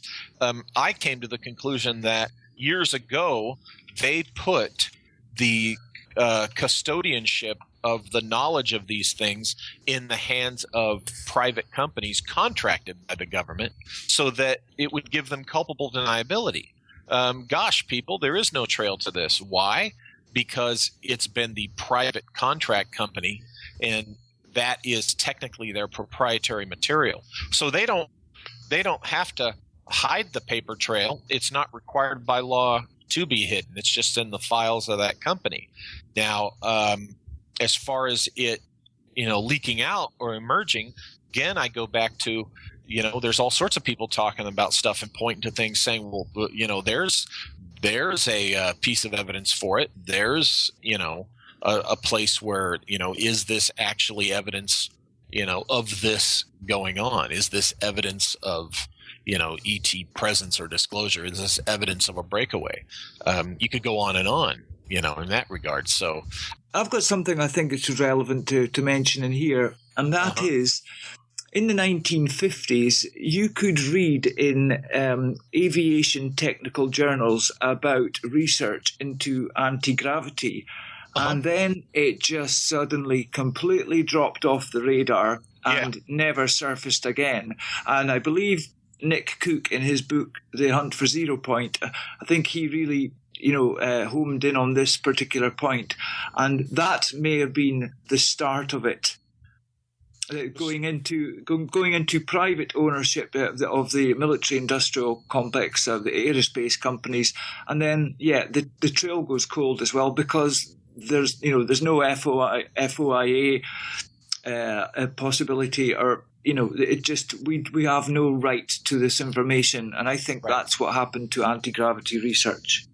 [SPEAKER 4] I came to the conclusion that years ago, they put the custodianship of the knowledge of these things in the hands of private companies contracted by the government so that it would give them culpable deniability. Gosh, people, there is no trail to this. Why? Because it's been the private contract company, and that is technically their proprietary material. So they don't have to hide the paper trail. It's not required by law to be hidden. It's just in the files of that company. Now, as far as it, leaking out or emerging, again, I go back to, there's all sorts of people talking about stuff and pointing to things saying, well, there's a piece of evidence for it. There's, a place where, is this actually evidence, of this going on? Is this evidence of, ET presence or disclosure? Is this evidence of a breakaway? You could go on, in that regard. So
[SPEAKER 3] I've got something I think it's relevant to mention in here, and that is, in the 1950s, you could read in aviation technical journals about research into anti-gravity. And then it just suddenly completely dropped off the radar and never surfaced again. And I believe Nick Cook, in his book, The Hunt for Zero Point, I think he really, homed in on this particular point. And that may have been the start of it. Going into private ownership of the military-industrial complex of the aerospace companies. And then, the trail goes cold as well, because there's no FOIA possibility, or it just we have no right to this information, and I think that's what happened to anti-gravity research.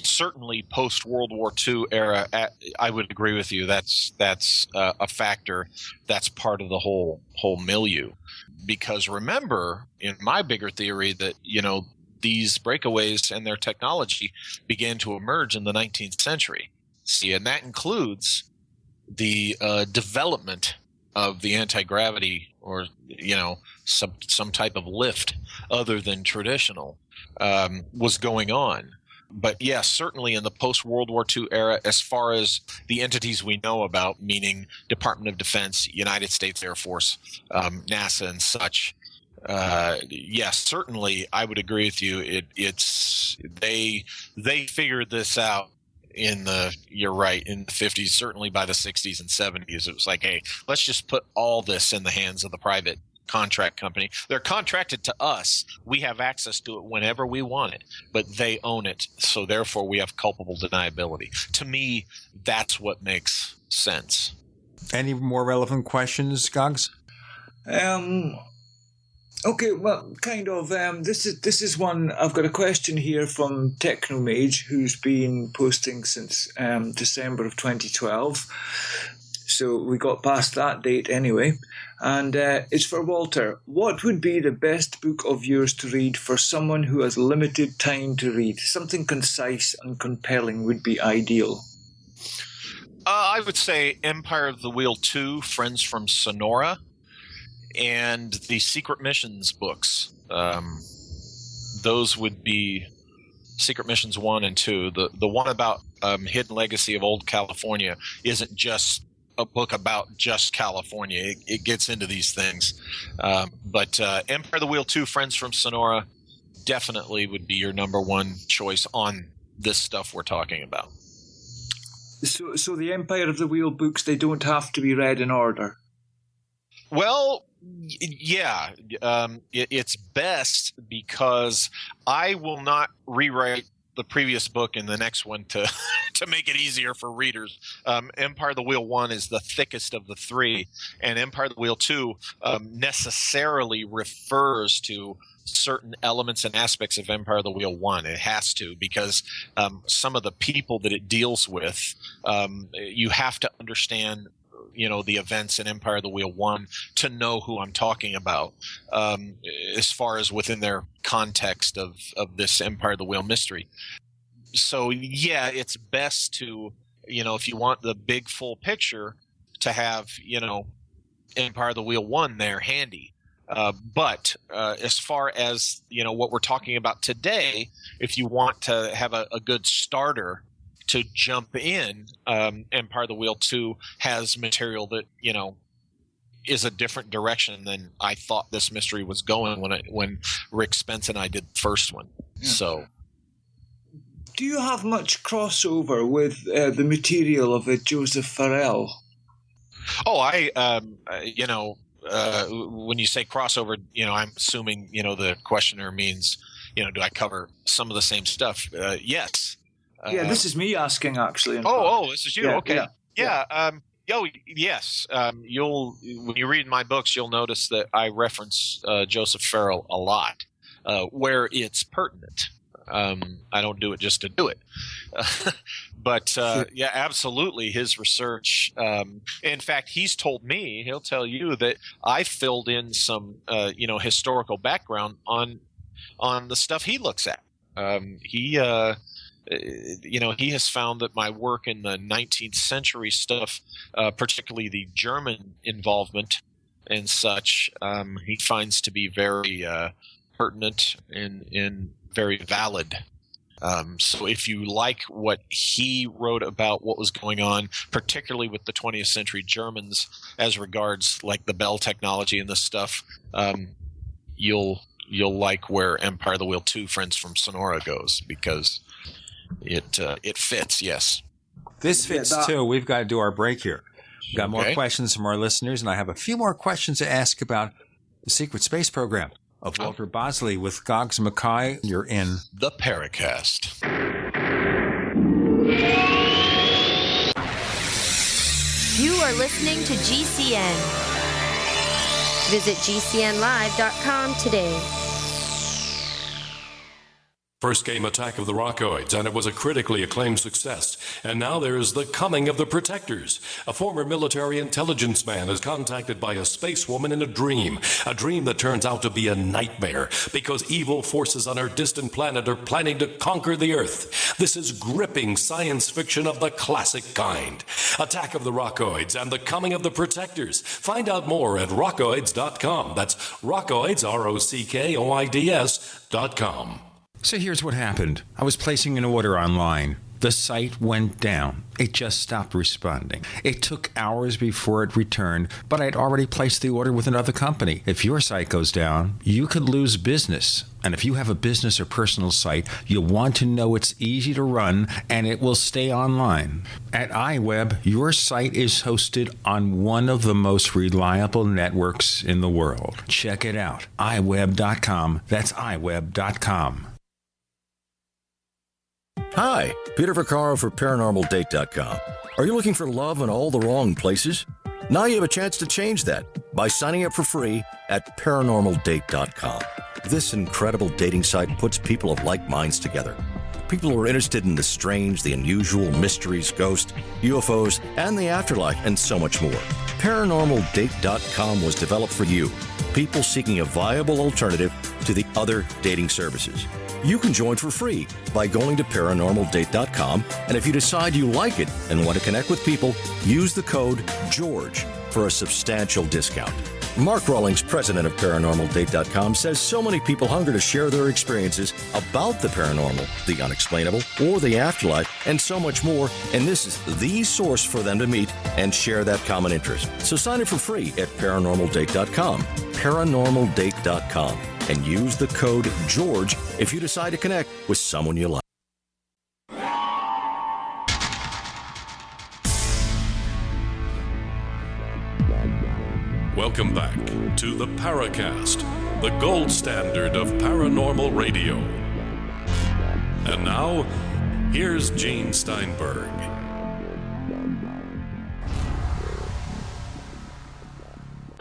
[SPEAKER 4] Certainly post World War II era, I would agree with you. That's a factor. That's part of the whole milieu, because remember, in my bigger theory, that these breakaways and their technology began to emerge in the 19th century. See, and that includes the development of the anti-gravity, or some type of lift other than traditional was going on. But yes, certainly in the post-World War II era, as far as the entities we know about, meaning Department of Defense, United States Air Force, NASA and such, yes, certainly I would agree with you. They figured this out you're right, in the 50s, certainly by the 60s and 70s. It was like, hey, let's just put all this in the hands of the private contract company. They're contracted to us. We have access to it whenever we want it, but they own it. So therefore we have culpable deniability. To me, that's what makes sense.
[SPEAKER 2] Any more relevant questions, Goggs?
[SPEAKER 3] Okay, well, kind of. This is one. I've got a question here from Technomage, who's been posting since December of 2012. So we got past that date anyway. And it's for Walter. What would be the best book of yours to read for someone who has limited time to read? Something concise and compelling would be ideal.
[SPEAKER 4] I would say Empire of the Wheel 2, Friends from Sonora, and the Secret Missions books. Those would be Secret Missions 1 and 2. The one about Hidden Legacy of Old California isn't just a book about just California. It gets into these things. But Empire of the Wheel 2, Friends from Sonora, definitely would be your number one choice on this stuff we're talking about.
[SPEAKER 3] So the Empire of the Wheel books, they don't have to be read in order?
[SPEAKER 4] Well, yeah, it's best because I will not rewrite the previous book and the next one to to make it easier for readers. Empire of the Wheel 1 is the thickest of the three, and Empire of the Wheel 2 necessarily refers to certain elements and aspects of Empire of the Wheel 1. It has to, because some of the people that it deals with, you have to understand the events in Empire of the Wheel 1 to know who I'm talking about, as far as within their context of this Empire of the Wheel mystery. So yeah, it's best to, if you want the big full picture, to have, Empire of the Wheel 1 there handy. But as far as, what we're talking about today, if you want to have a good starter to jump in, Empire of the Wheel 2 has material that, is a different direction than I thought this mystery was going when Rick Spence and I did the first one.
[SPEAKER 3] Yeah.
[SPEAKER 4] So,
[SPEAKER 3] do you have much crossover with the material of Joseph Farrell?
[SPEAKER 4] Oh, when you say crossover, I'm assuming, the questioner means, do I cover some of the same stuff? Yes.
[SPEAKER 3] Yeah, this is me asking, actually.
[SPEAKER 4] This is you.
[SPEAKER 3] Yeah,
[SPEAKER 4] okay.
[SPEAKER 3] Yeah.
[SPEAKER 4] Yes. When you read my books, you'll notice that I reference Joseph Farrell a lot, where it's pertinent. I don't do it just to do it. But yeah, absolutely. His research. In fact, he's told me, he'll tell you that I filled in some, historical background on the stuff he looks at. He has found that my work in the 19th century stuff, particularly the German involvement and such, he finds to be very pertinent and very valid. So if you like what he wrote about what was going on, particularly with the 20th century Germans as regards like the Bell technology and this stuff, you'll like where Empire of the Wheel 2 Friends from Sonora goes, because it fits. Yes,
[SPEAKER 2] this fits too. We've got to do our break here. We've got more questions from our listeners, and I have a few more questions to ask about the secret space program of Walter Bosley with Goggs Mackay. You're in
[SPEAKER 4] the Paracast.
[SPEAKER 18] You are listening to GCN. Visit GCNlive.com today.
[SPEAKER 1] First came Attack of the Rockoids, and it was a critically acclaimed success. And now there is The Coming of the Protectors. A former military intelligence man is contacted by a space woman in a dream that turns out to be a nightmare because evil forces on her distant planet are planning to conquer the Earth. This is gripping science fiction of the classic kind. Attack of the Rockoids and The Coming of the Protectors. Find out more at rockoids.com. That's Rockoids, ROCKOIDS.com.
[SPEAKER 2] So here's what happened. I was placing an order online. The site went down. It just stopped responding. It took hours before it returned, but I'd already placed the order with another company. If your site goes down, you could lose business. And if you have a business or personal site, you want to know it's easy to run and it will stay online. At iWeb, your site is hosted on one of the most reliable networks in the world. Check it out. iWeb.com. That's iWeb.com.
[SPEAKER 7] Hi, Peter Vaccaro for ParanormalDate.com. Are you looking for love in all the wrong places? Now you have a chance to change that by signing up for free at ParanormalDate.com. This incredible dating site puts people of like minds together. People who are interested in the strange, the unusual, mysteries, ghosts, UFOs, and the afterlife, and so much more. ParanormalDate.com was developed for you, people seeking a viable alternative to the other dating services. You can join for free by going to ParanormalDate.com, and if you decide you like it and want to connect with people, use the code GEORGE for a substantial discount. Mark Rawlings, president of ParanormalDate.com, says so many people hunger to share their experiences about the paranormal, the unexplainable, or the afterlife, and so much more, and this is the source for them to meet and share that common interest. So sign up for free at ParanormalDate.com, ParanormalDate.com, and use the code GEORGE if you decide to connect with someone you like.
[SPEAKER 1] Welcome back to the Paracast, the gold standard of paranormal radio. And now, here's Gene Steinberg.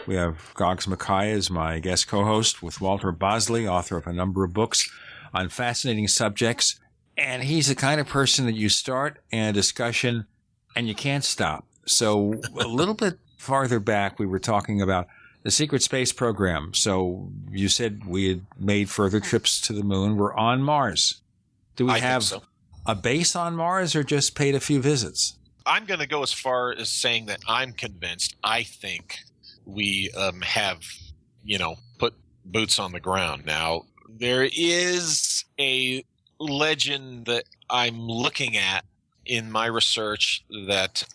[SPEAKER 2] We have Goggs Mackay as my guest co-host with Walter Bosley, author of a number of books on fascinating subjects. And he's the kind of person that you start a discussion and you can't stop. So a little bit farther back, we were talking about the secret space program. So you said we had made further trips to the moon. We're on Mars. Do we have a base on Mars or just paid a few visits?
[SPEAKER 4] I'm going to go as far as saying that I'm convinced. I think we have, put boots on the ground. Now, there is a legend that I'm looking at in my research that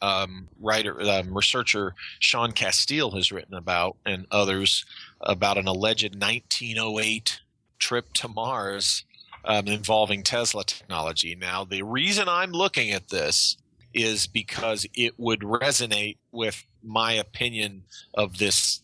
[SPEAKER 4] researcher Sean Castile has written about, and others, about an alleged 1908 trip to Mars involving Tesla technology. Now, the reason I'm looking at this is because it would resonate with my opinion of this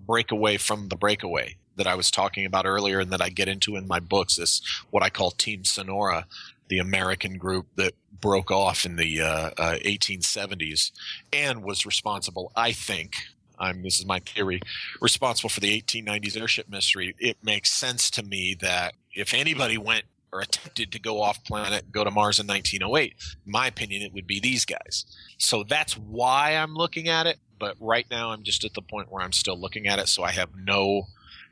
[SPEAKER 4] breakaway from the breakaway that I was talking about earlier and that I get into in my books, this what I call Team Sonora, the American group that broke off in the 1870s and was responsible, I think, this is my theory, responsible for the 1890s airship mystery. It makes sense to me that if anybody went or attempted to go off planet, go to Mars in 1908, in my opinion, it would be these guys. So that's why I'm looking at it. But right now I'm just at the point where I'm still looking at it. So I have no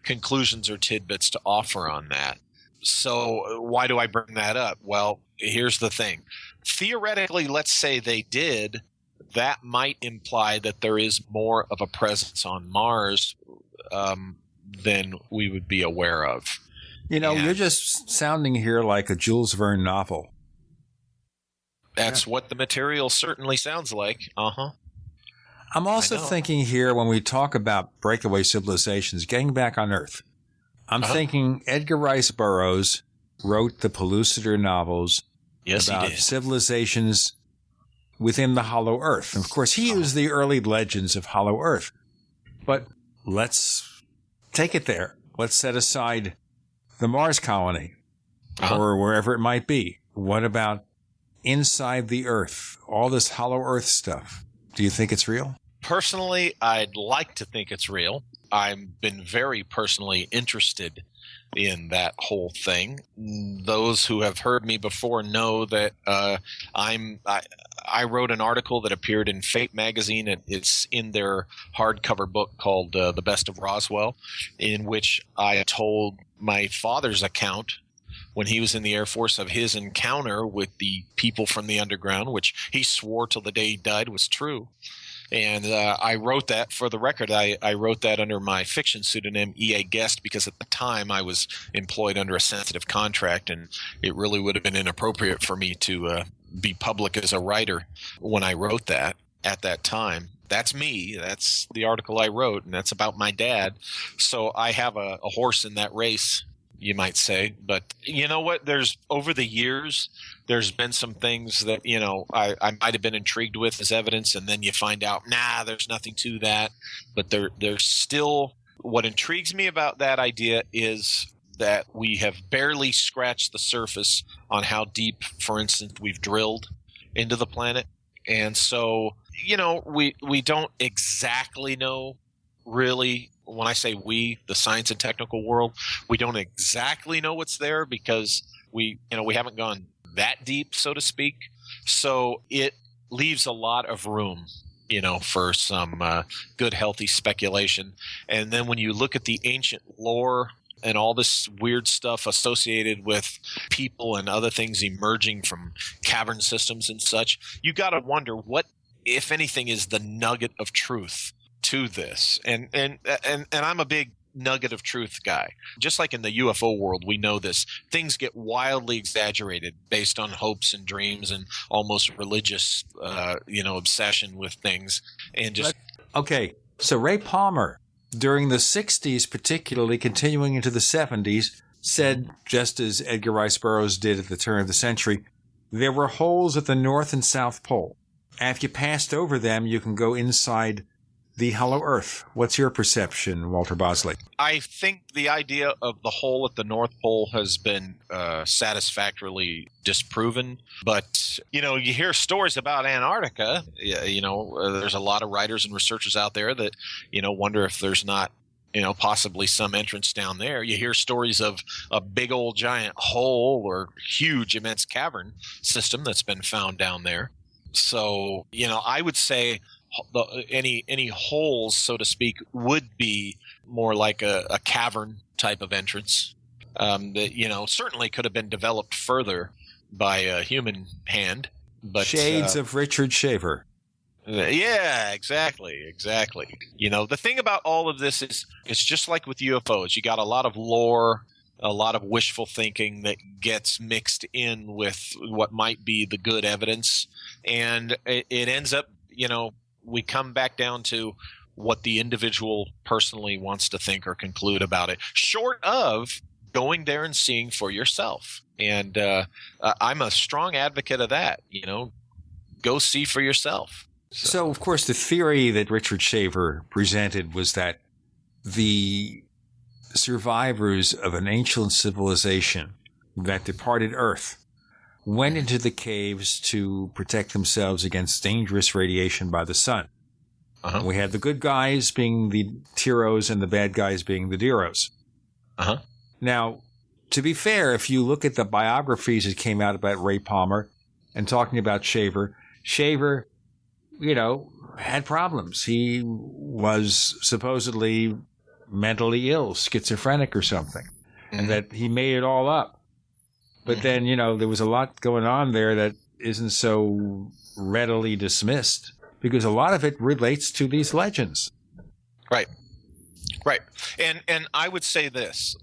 [SPEAKER 4] conclusions or tidbits to offer on that. So why do I bring that up? Well, here's the thing. Theoretically, let's say they did, that might imply that there is more of a presence on Mars than we would be aware of.
[SPEAKER 2] You're just sounding here like a Jules Verne novel.
[SPEAKER 4] That's what the material certainly sounds like. Uh-huh.
[SPEAKER 2] I'm also thinking here when we talk about breakaway civilizations, getting back on Earth, I'm thinking Edgar Rice Burroughs wrote the Pellucidar novels about civilizations within the Hollow Earth. And of course, he used the early legends of Hollow Earth. But let's take it there. Let's set aside the Mars colony or wherever it might be. What about inside the Earth? All this Hollow Earth stuff. Do you think it's real?
[SPEAKER 4] Personally, I'd like to think it's real. I've been very personally interested in that whole thing. Those who have heard me before know that I wrote an article that appeared in Fate magazine, and it's in their hardcover book called The Best of Roswell, in which I told my father's account when he was in the Air Force of his encounter with the people from the underground, which he swore till the day he died was true. And I wrote that, for the record, I wrote that under my fiction pseudonym E.A. Guest, because at the time I was employed under a sensitive contract, and it really would have been inappropriate for me to be public as a writer when I wrote that at that time. That's me. That's the article I wrote, and that's about my dad. So I have a horse in that race, you might say. But you know what? Over the years, there's been some things that, I might have been intrigued with as evidence, and then you find out, there's nothing to that. But there's still, what intrigues me about that idea is that we have barely scratched the surface on how deep, for instance, we've drilled into the planet. And so, we don't exactly know, really. When I say we, the science and technical world, we don't exactly know what's there because we haven't gone that deep, so to speak. So it leaves a lot of room, for some good, healthy speculation. And then when you look at the ancient lore and all this weird stuff associated with people and other things emerging from cavern systems and such, you got to wonder what, if anything, is the nugget of truth to this. And I'm a big nugget of truth guy. Just like in the UFO world, we know this. Things get wildly exaggerated based on hopes and dreams and almost religious, obsession with things. And just
[SPEAKER 2] okay. So Ray Palmer, during the 60s, particularly continuing into the 70s, said, just as Edgar Rice Burroughs did at the turn of the century, there were holes at the North and South Pole. And if you passed over them, you can go inside the hollow earth. What's your perception, Walter Bosley?
[SPEAKER 4] I think the idea of the hole at the North Pole has been satisfactorily disproven. But, you hear stories about Antarctica. There's a lot of writers and researchers out there that, wonder if there's not, possibly some entrance down there. You hear stories of a big old giant hole or huge immense cavern system that's been found down there. So, I would say any holes, so to speak, would be more like a cavern type of entrance that, certainly could have been developed further by a human hand. But
[SPEAKER 2] Shades of Richard Shaver.
[SPEAKER 4] Yeah, exactly. The thing about all of this is it's just like with UFOs. You got a lot of lore, a lot of wishful thinking that gets mixed in with what might be the good evidence. And it ends up, we come back down to what the individual personally wants to think or conclude about it, short of going there and seeing for yourself. And I'm a strong advocate of that, go see for yourself.
[SPEAKER 2] So, of course, the theory that Richard Shaver presented was that the survivors of an ancient civilization that departed Earth went into the caves to protect themselves against dangerous radiation by the sun. Uh-huh. We had the good guys being the Tiros and the bad guys being the Diros.
[SPEAKER 4] Uh-huh.
[SPEAKER 2] Now, to be fair, if you look at the biographies that came out about Ray Palmer and talking about Shaver, had problems. He was supposedly mentally ill, schizophrenic or something, and that he made it all up. But then, there was a lot going on there that isn't so readily dismissed because a lot of it relates to these legends.
[SPEAKER 4] Right. And I would say this.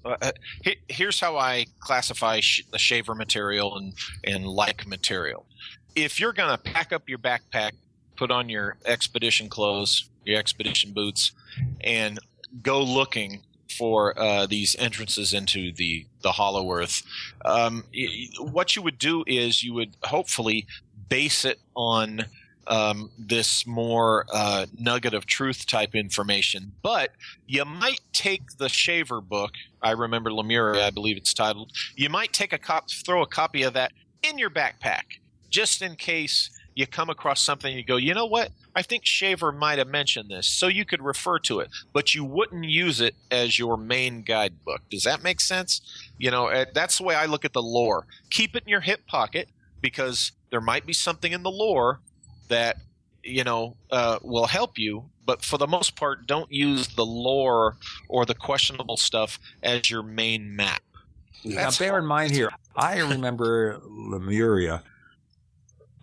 [SPEAKER 4] Here's how I classify the Shaver material and like material. If you're going to pack up your backpack, put on your expedition clothes, your expedition boots, and go looking for these entrances into the hollow earth, what you would do is you would hopefully base it on this more nugget of truth type information. But you might take the Shaver book, I remember Lemuria, I believe it's titled, you might take throw a copy of that in your backpack, just in case you come across something and you go, you know what? I think Shaver might have mentioned this, so you could refer to it, but you wouldn't use it as your main guidebook. Does that make sense? That's the way I look at the lore. Keep it in your hip pocket because there might be something in the lore that, will help you, but for the most part, don't use the lore or the questionable stuff as your main map.
[SPEAKER 2] Now, bear in mind here, I remember Lemuria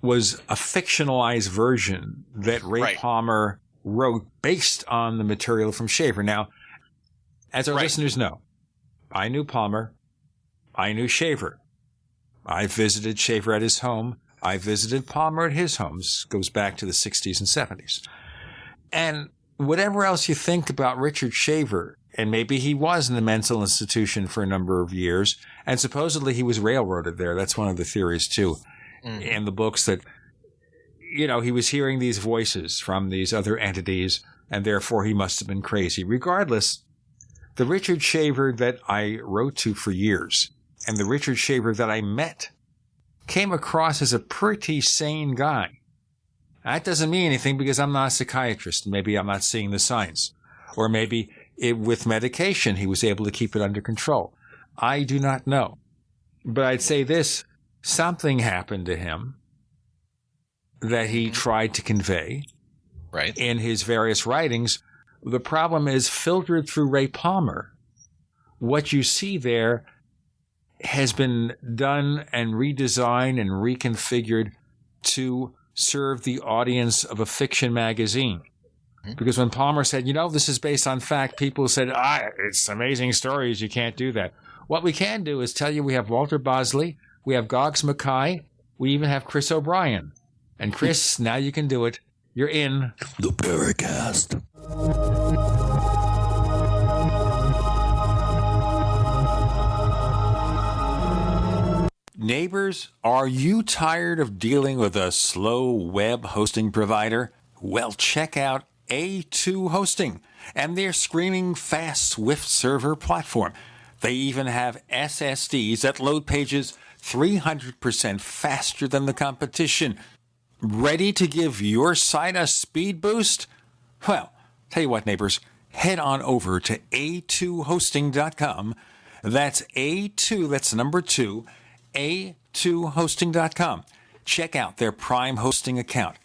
[SPEAKER 2] was a fictionalized version that Ray Palmer wrote based on the material from Shaver. Now, as our listeners know, I knew Palmer. I knew Shaver. I visited Shaver at his home. I visited Palmer at his home. This goes back to the 60s and 70s. And whatever else you think about Richard Shaver, and maybe he was in the mental institution for a number of years, and supposedly he was railroaded there. That's one of the theories, too. In the books that, he was hearing these voices from these other entities, and therefore he must have been crazy. Regardless, the Richard Shaver that I wrote to for years and the Richard Shaver that I met came across as a pretty sane guy. That doesn't mean anything because I'm not a psychiatrist. Maybe I'm not seeing the signs. Or maybe with medication he was able to keep it under control. I do not know. But I'd say this. Something happened to him that he tried to convey in his various writings. The problem is filtered through Ray Palmer. What you see there has been done and redesigned and reconfigured to serve the audience of a fiction magazine. Because when Palmer said, this is based on fact, people said, it's amazing stories. You can't do that. What we can do is tell you we have Walter Bosley. We have Goggs Mackay. We even have Chris O'Brien. And Chris, now you can do it. You're in the Paracast. Neighbors, are you tired of dealing with a slow web hosting provider? Well, check out A2 Hosting and their screaming fast Swift server platform. They even have SSDs that load pages 300% faster than the competition. Ready to give your site a speed boost? Well, tell you what, neighbors, head on over to a2hosting.com. That's A2, that's number 2, a2hosting.com. Check out their Prime hosting account.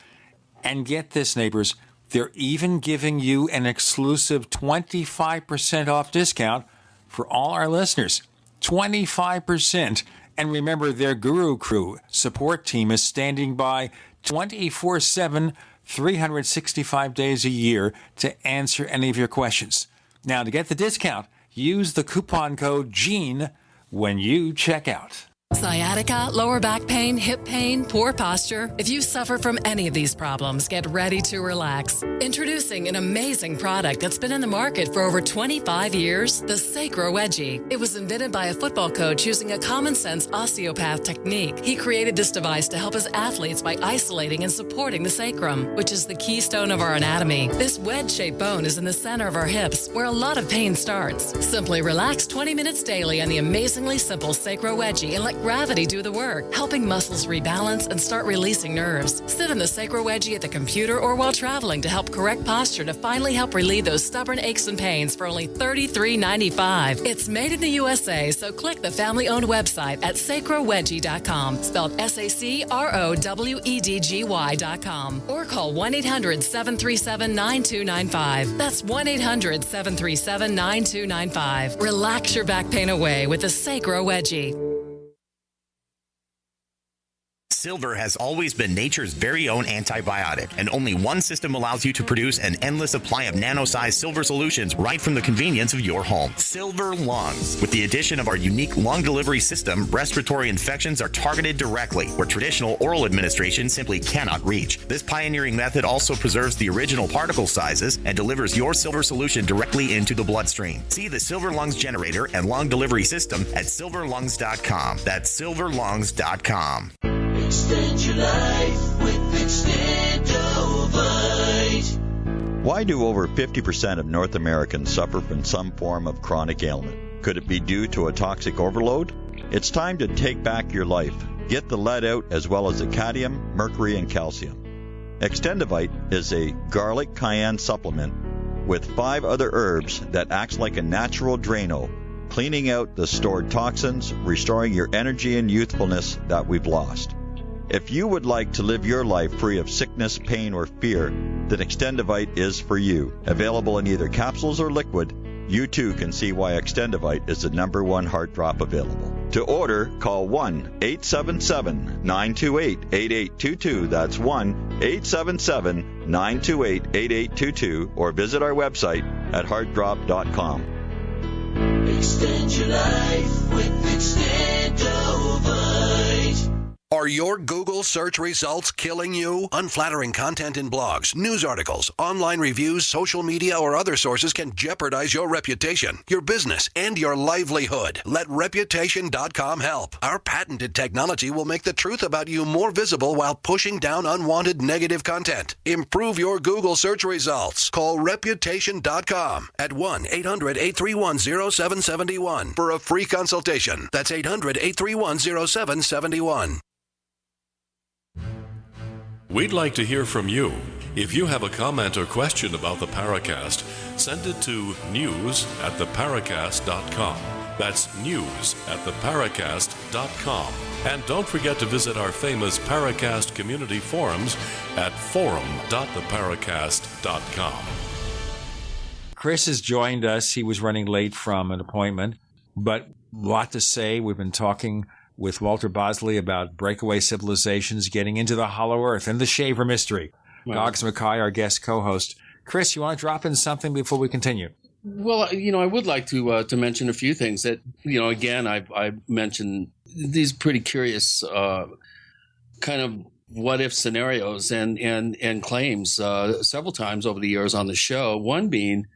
[SPEAKER 2] And get this, neighbors, they're even giving you an exclusive 25% off discount for all our listeners. 25%. And remember, their Guru Crew support team is standing by 24/7, 365 days a year to answer any of your questions. Now, to get the discount, use the coupon code GENE when you check out.
[SPEAKER 15] Sciatica, lower back pain, hip pain, poor posture. If you suffer from any of these problems, get ready to relax. Introducing an amazing product that's been in the market for over 25 years, the Sacro Wedgie. It was invented by a football coach using a common sense osteopath technique. He created this device to help his athletes by isolating and supporting the sacrum, which is the keystone of our anatomy. This wedge-shaped bone is in the center of our hips, where a lot of pain starts. Simply relax 20 minutes daily on the amazingly simple Sacro Wedgie and let gravity do the work, helping muscles rebalance and start releasing nerves. Sit in the Sacro Wedgie at the computer or while traveling to help correct posture to finally help relieve those stubborn aches and pains for only $33.95. It's made in the USA, so click the family-owned website at sacrowedgie.com, spelled SACROWEDGY.com, or call 1-800-737-9295. That's 1-800-737-9295. Relax your back pain away with the Sacro Wedgie.
[SPEAKER 8] Silver has always been nature's very own antibiotic, and only one system allows you to produce an endless supply of nano-sized silver solutions right from the convenience of your home. Silver Lungs. With the addition of our unique lung delivery system, respiratory infections are targeted directly, where traditional oral administration simply cannot reach. This pioneering method also preserves the original particle sizes and delivers your silver solution directly into the bloodstream. See the Silver Lungs generator and lung delivery system at silverlungs.com. That's silverlungs.com.
[SPEAKER 20] Extend your life with Extendovite.
[SPEAKER 22] Why do over 50% of North Americans suffer from some form of chronic ailment? Could it be due to a toxic overload? It's time to take back your life. Get the lead out as well as the cadmium, mercury, and calcium. Extendovite is a garlic cayenne supplement with 5 other herbs that acts like a natural Drano, cleaning out the stored toxins, restoring your energy and youthfulness that we've lost. If you would like to live your life free of sickness, pain, or fear, then Extendovite is for you. Available in either capsules or liquid, you too can see why Extendovite is the #1 heart drop available. To order, call 1-877-928-8822. That's 1-877-928-8822, or visit our website at heartdrop.com.
[SPEAKER 20] Extend your life with Extendovite.
[SPEAKER 10] Are your Google search results killing you? Unflattering content in blogs, news articles, online reviews, social media, or other sources can jeopardize your reputation, your business, and your livelihood. Let Reputation.com help. Our patented technology will make the truth about you more visible while pushing down unwanted negative content. Improve your Google search results. Call Reputation.com at 1-800-831-0771 for a free consultation. That's 800-831-0771.
[SPEAKER 1] We'd like to hear from you. If you have a comment or question about the Paracast, send it to news@theparacast.com. That's news@theparacast.com. And don't forget to visit our famous Paracast community forums at forum.theparacast.com.
[SPEAKER 2] Chris has joined us. He was running late from an appointment, but a lot to say. We've been talking with Walter Bosley about breakaway civilizations, getting into the Hollow Earth, and the Shaver mystery. Goggs Mackay, our guest co-host. Chris, you want to drop in something before we continue?
[SPEAKER 23] Well, I would like to mention a few things that, again, I mentioned these pretty curious kind of what-if scenarios and claims several times over the years on the show, one being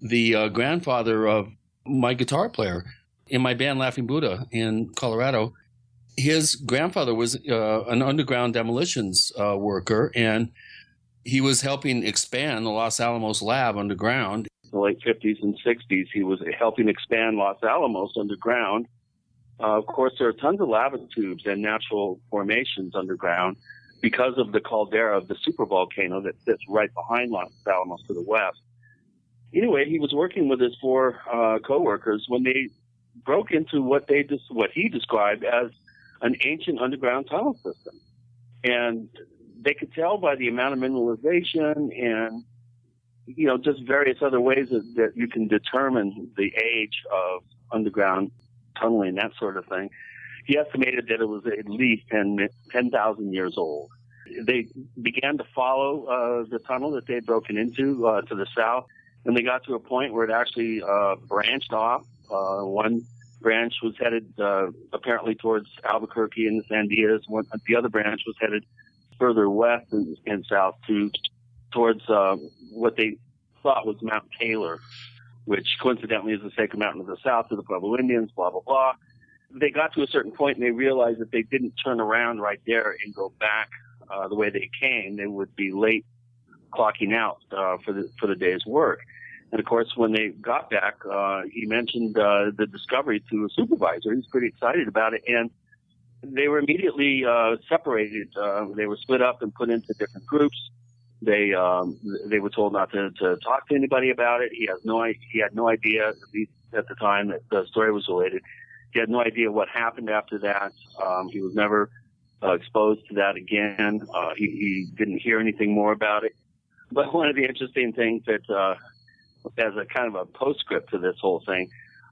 [SPEAKER 23] the grandfather of my guitar player in my band Laughing Buddha in Colorado. His grandfather was an underground demolitions worker, and he was helping expand the Los Alamos lab underground.
[SPEAKER 9] In the late 50s and 60s, he was helping expand Los Alamos underground. Of course, there are tons of lava tubes and natural formations underground because of the caldera of the supervolcano that sits right behind Los Alamos to the west. Anyway, he was working with his four co-workers when they broke into what he described as an ancient underground tunnel system. And they could tell by the amount of mineralization and, just various other ways that you can determine the age of underground tunneling, that sort of thing. He estimated that it was at least 10,000 years old. They began to follow the tunnel that they had broken into to the south, and they got to a point where it actually branched off. One branch was headed apparently towards Albuquerque and the Sandias. The other branch was headed further west and south towards what they thought was Mount Taylor, which coincidentally is the sacred mountain of the south to the Pueblo Indians, blah, blah, blah. They got to a certain point and they realized that they didn't turn around right there and go back the way they came. They would be late clocking out for the day's work. And of course, when they got back, he mentioned the discovery to a supervisor. He was pretty excited about it. And they were immediately separated. They were split up and put into different groups. They were told not to talk to anybody about it. He had no idea, at least at the time that the story was related. He had no idea what happened after that. He was never exposed to that again. He didn't hear anything more about it. But one of the interesting things that, as a kind of a postscript to this whole thing,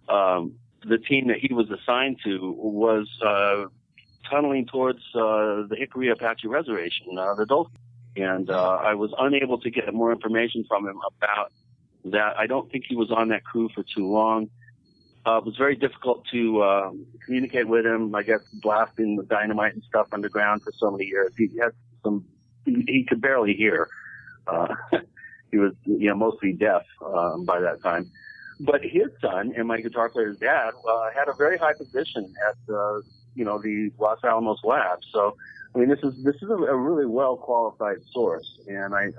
[SPEAKER 9] the team that he was assigned to was tunneling towards the Hickory Apache Reservation, the Dolphin. And I was unable to get more information from him about that. I don't think he was on that crew for too long. It was very difficult to communicate with him, I guess, blasting the dynamite and stuff underground for so many years. He could barely hear. He was, mostly deaf by that time. But his son and my guitar player's dad had a very high position at the Los Alamos lab. So, I mean, this is a really well qualified source, and I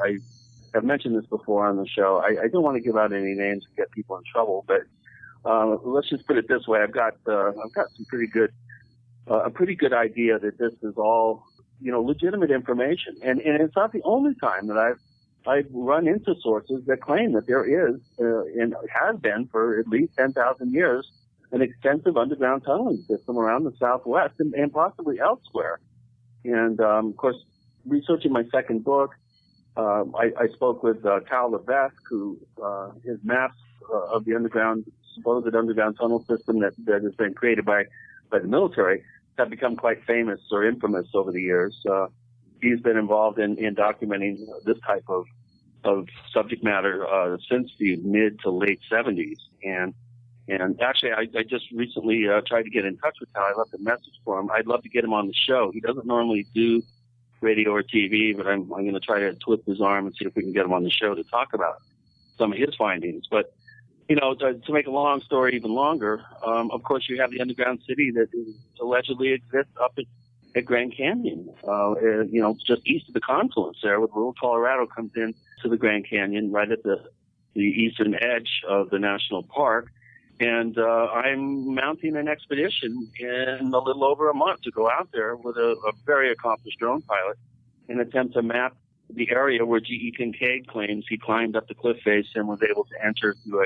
[SPEAKER 9] have mentioned this before on the show. I don't want to give out any names and get people in trouble, but let's just put it this way: I've got some pretty good idea that this is all legitimate information, and it's not the only time that I've run into sources that claim that there is and has been for at least 10,000 years an extensive underground tunneling system around the Southwest and possibly elsewhere. And, of course, researching my second book, I spoke with Kyle Levesque, who his maps of the supposed underground tunnel system that has been created by the military have become quite famous or infamous over the years. He's been involved in documenting this type of subject matter since the mid to late 70s. And actually, I just recently tried to get in touch with him. I left a message for him. I'd love to get him on the show. He doesn't normally do radio or TV, but I'm going to try to twist his arm and see if we can get him on the show to talk about some of his findings. But, to make a long story even longer, of course, you have the underground city that allegedly exists up at Grand Canyon, just east of the confluence there, with rural Colorado comes in to the Grand Canyon right at the eastern edge of the national park. And I'm mounting an expedition in a little over a month to go out there with a very accomplished drone pilot and attempt to map the area where G.E. Kincaid claims he climbed up the cliff face and was able to enter through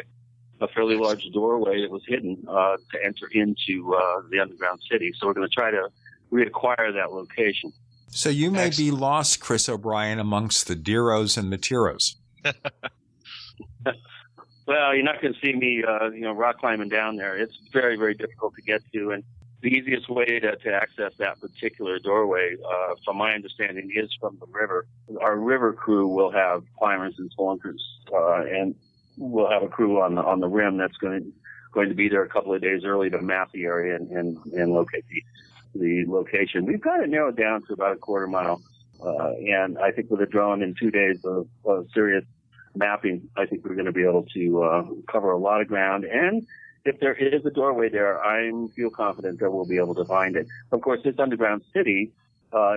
[SPEAKER 9] a fairly large doorway that was hidden to enter into the underground city. So we're going to try to reacquire that location.
[SPEAKER 2] So you may be lost, Chris O'Brien, amongst the Deeros and the Tiros.
[SPEAKER 9] Well, you're not going to see me, rock climbing down there. It's very, very difficult to get to, and the easiest way to access that particular doorway, from my understanding, is from the river. Our river crew will have climbers and spelunkers, and we'll have a crew on the rim that's going to be there a couple of days early to map the area and locate the location. We've got it narrowed down to about a quarter mile, and I think with a drone in 2 days of serious mapping, I think we're going to be able to cover a lot of ground. And if there is a doorway there, I feel confident that we'll be able to find it. Of course, this underground city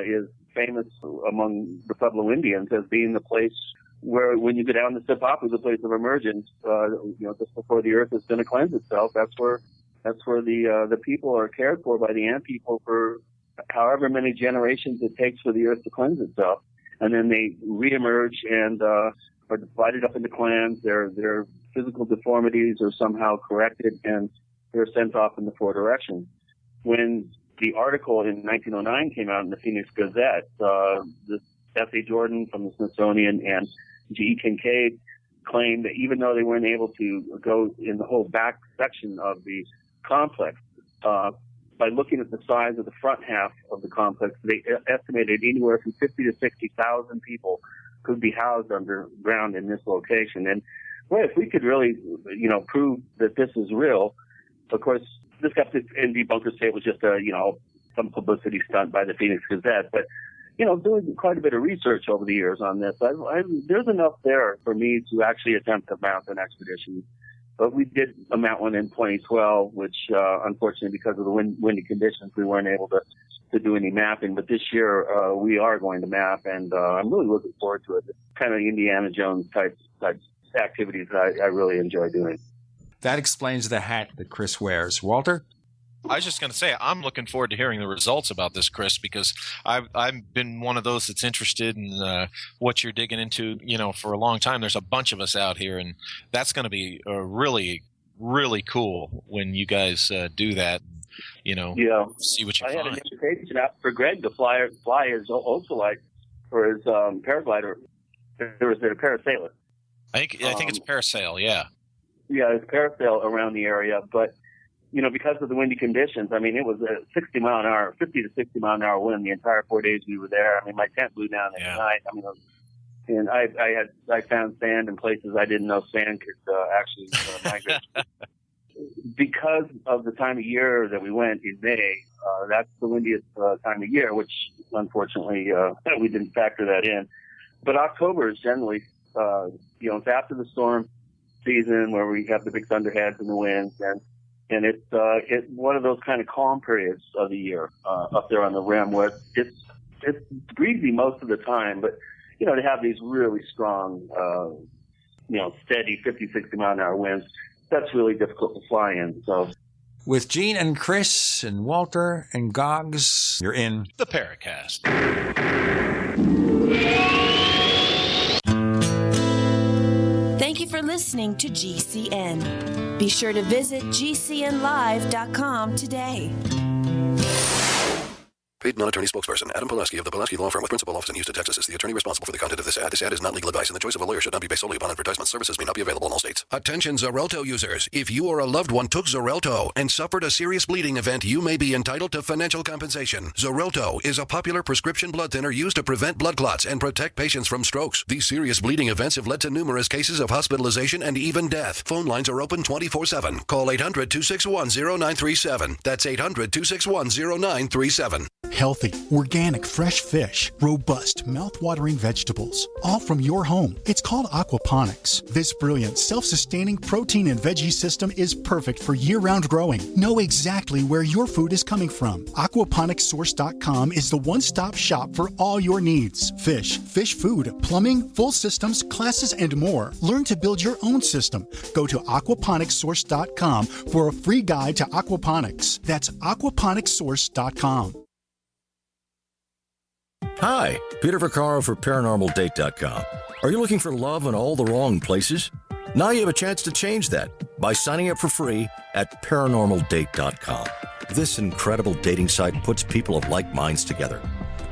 [SPEAKER 9] is famous among the Pueblo Indians as being the place where, when you go down to Sipapu, the place of emergence, just before the earth is going to cleanse itself, that's where the people are cared for by the ant people for however many generations it takes for the earth to cleanse itself. And then they reemerge and are divided up into clans. Their physical deformities are somehow corrected, and they're sent off in the 4 directions. When the article in 1909 came out in the Phoenix Gazette, this F.A. Jordan from the Smithsonian and G.E. Kincaid claimed that even though they weren't able to go in the whole back section of the complex, by looking at the size of the front half of the complex, they estimated anywhere from 50 to 60,000 people could be housed underground in this location. And well, if we could really, prove that this is real, of course, this got to debunkers say it was just some publicity stunt by the Phoenix Gazette. But, doing quite a bit of research over the years on this, there's enough there for me to actually attempt to mount an expedition. But we did mount one in 2012, which, unfortunately, because of the windy conditions, we weren't able to do any mapping. But this year, we are going to map, and I'm really looking forward to it. It's kind of Indiana Jones type activities that I really enjoy doing.
[SPEAKER 2] That explains the hat that Chris wears. Walter?
[SPEAKER 4] I was just going to say, I'm looking forward to hearing the results about this, Chris, because I've been one of those that's interested in what you're digging into, for a long time. There's a bunch of us out here, and that's going to be really, really cool when you guys do that. See what you find.
[SPEAKER 9] I had an invitation out for Greg to fly his ultralight for his paraglider. There was a parasailer.
[SPEAKER 4] I think it's parasail, yeah.
[SPEAKER 9] Yeah, it's parasail around the area, but because of the windy conditions, it was a 50 to 60 mile an hour wind the entire 4 days we were there. My tent blew down at night. And I found sand in places I didn't know sand could actually migrate. Because of the time of year that we went in May, that's the windiest time of year, which unfortunately we didn't factor that in. But October is generally, it's after the storm season where we have the big thunderheads and the winds, and it's one of those kind of calm periods of the year up there on the rim where it's breezy most of the time, but to have these really strong, steady 50, 60 mile an hour winds, that's really difficult to fly in. So,
[SPEAKER 2] with Gene and Chris and Walter and Goggs, you're in
[SPEAKER 4] the Paracast.
[SPEAKER 13] Thank you for listening to GCN. Be sure to visit GCNlive.com today.
[SPEAKER 10] Paid non-attorney spokesperson Adam Pulaski of the Pulaski Law Firm with principal office in Houston, Texas is the attorney responsible for the content of this ad. This ad is not legal advice, and the choice of a lawyer should not be based solely upon advertisement. Services may not be available in all states. Attention Xarelto users. If you or a loved one took Xarelto and suffered a serious bleeding event, you may be entitled to financial compensation. Xarelto is a popular prescription blood thinner used to prevent blood clots and protect patients from strokes. These serious bleeding events have led to numerous cases of hospitalization and even death. Phone lines are open 24/7. Call 800-261-0937. That's 800-261-0937.
[SPEAKER 14] Healthy, organic, fresh fish, robust, mouth-watering vegetables, all from your home. It's called aquaponics. This brilliant, self-sustaining protein and veggie system is perfect for year-round growing. Know exactly where your food is coming from. Aquaponicssource.com is the one-stop shop for all your needs. Fish, fish food, plumbing, full systems, classes, and more. Learn to build your own system. Go to aquaponicssource.com for a free guide to aquaponics. That's aquaponicssource.com.
[SPEAKER 7] Hi, Peter Vaccaro for ParanormalDate.com. Are you looking for love in all the wrong places? Now you have a chance to change that by signing up for free at ParanormalDate.com. This incredible dating site puts people of like minds together.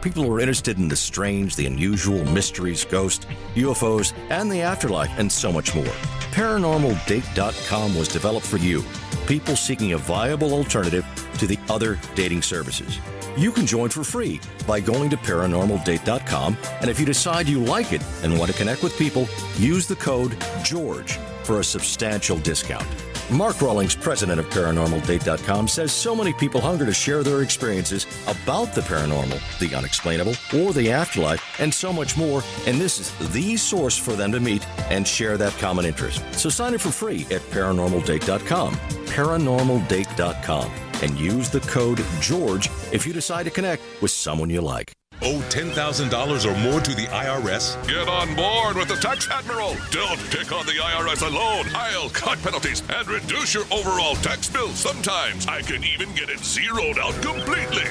[SPEAKER 7] People who are interested in the strange, the unusual, mysteries, ghosts, UFOs, and the afterlife, and so much more. ParanormalDate.com was developed for you, people seeking a viable alternative to the other dating services. You can join for free by going to ParanormalDate.com, and if you decide you like it and want to connect with people, use the code GEORGE for a substantial discount. Mark Rawlings, president of ParanormalDate.com, says so many people hunger to share their experiences about the paranormal, the unexplainable, or the afterlife, and so much more, and this is the source for them to meet and share that common interest. So sign up for free at ParanormalDate.com, ParanormalDate.com, and use the code GEORGE if you decide to connect with someone you like.
[SPEAKER 12] Owe $10,000 or more to the IRS?
[SPEAKER 16] Get on board with the Tax Admiral. Don't pick on the IRS alone. I'll cut penalties and reduce your overall tax bill. Sometimes I can even get it zeroed out completely.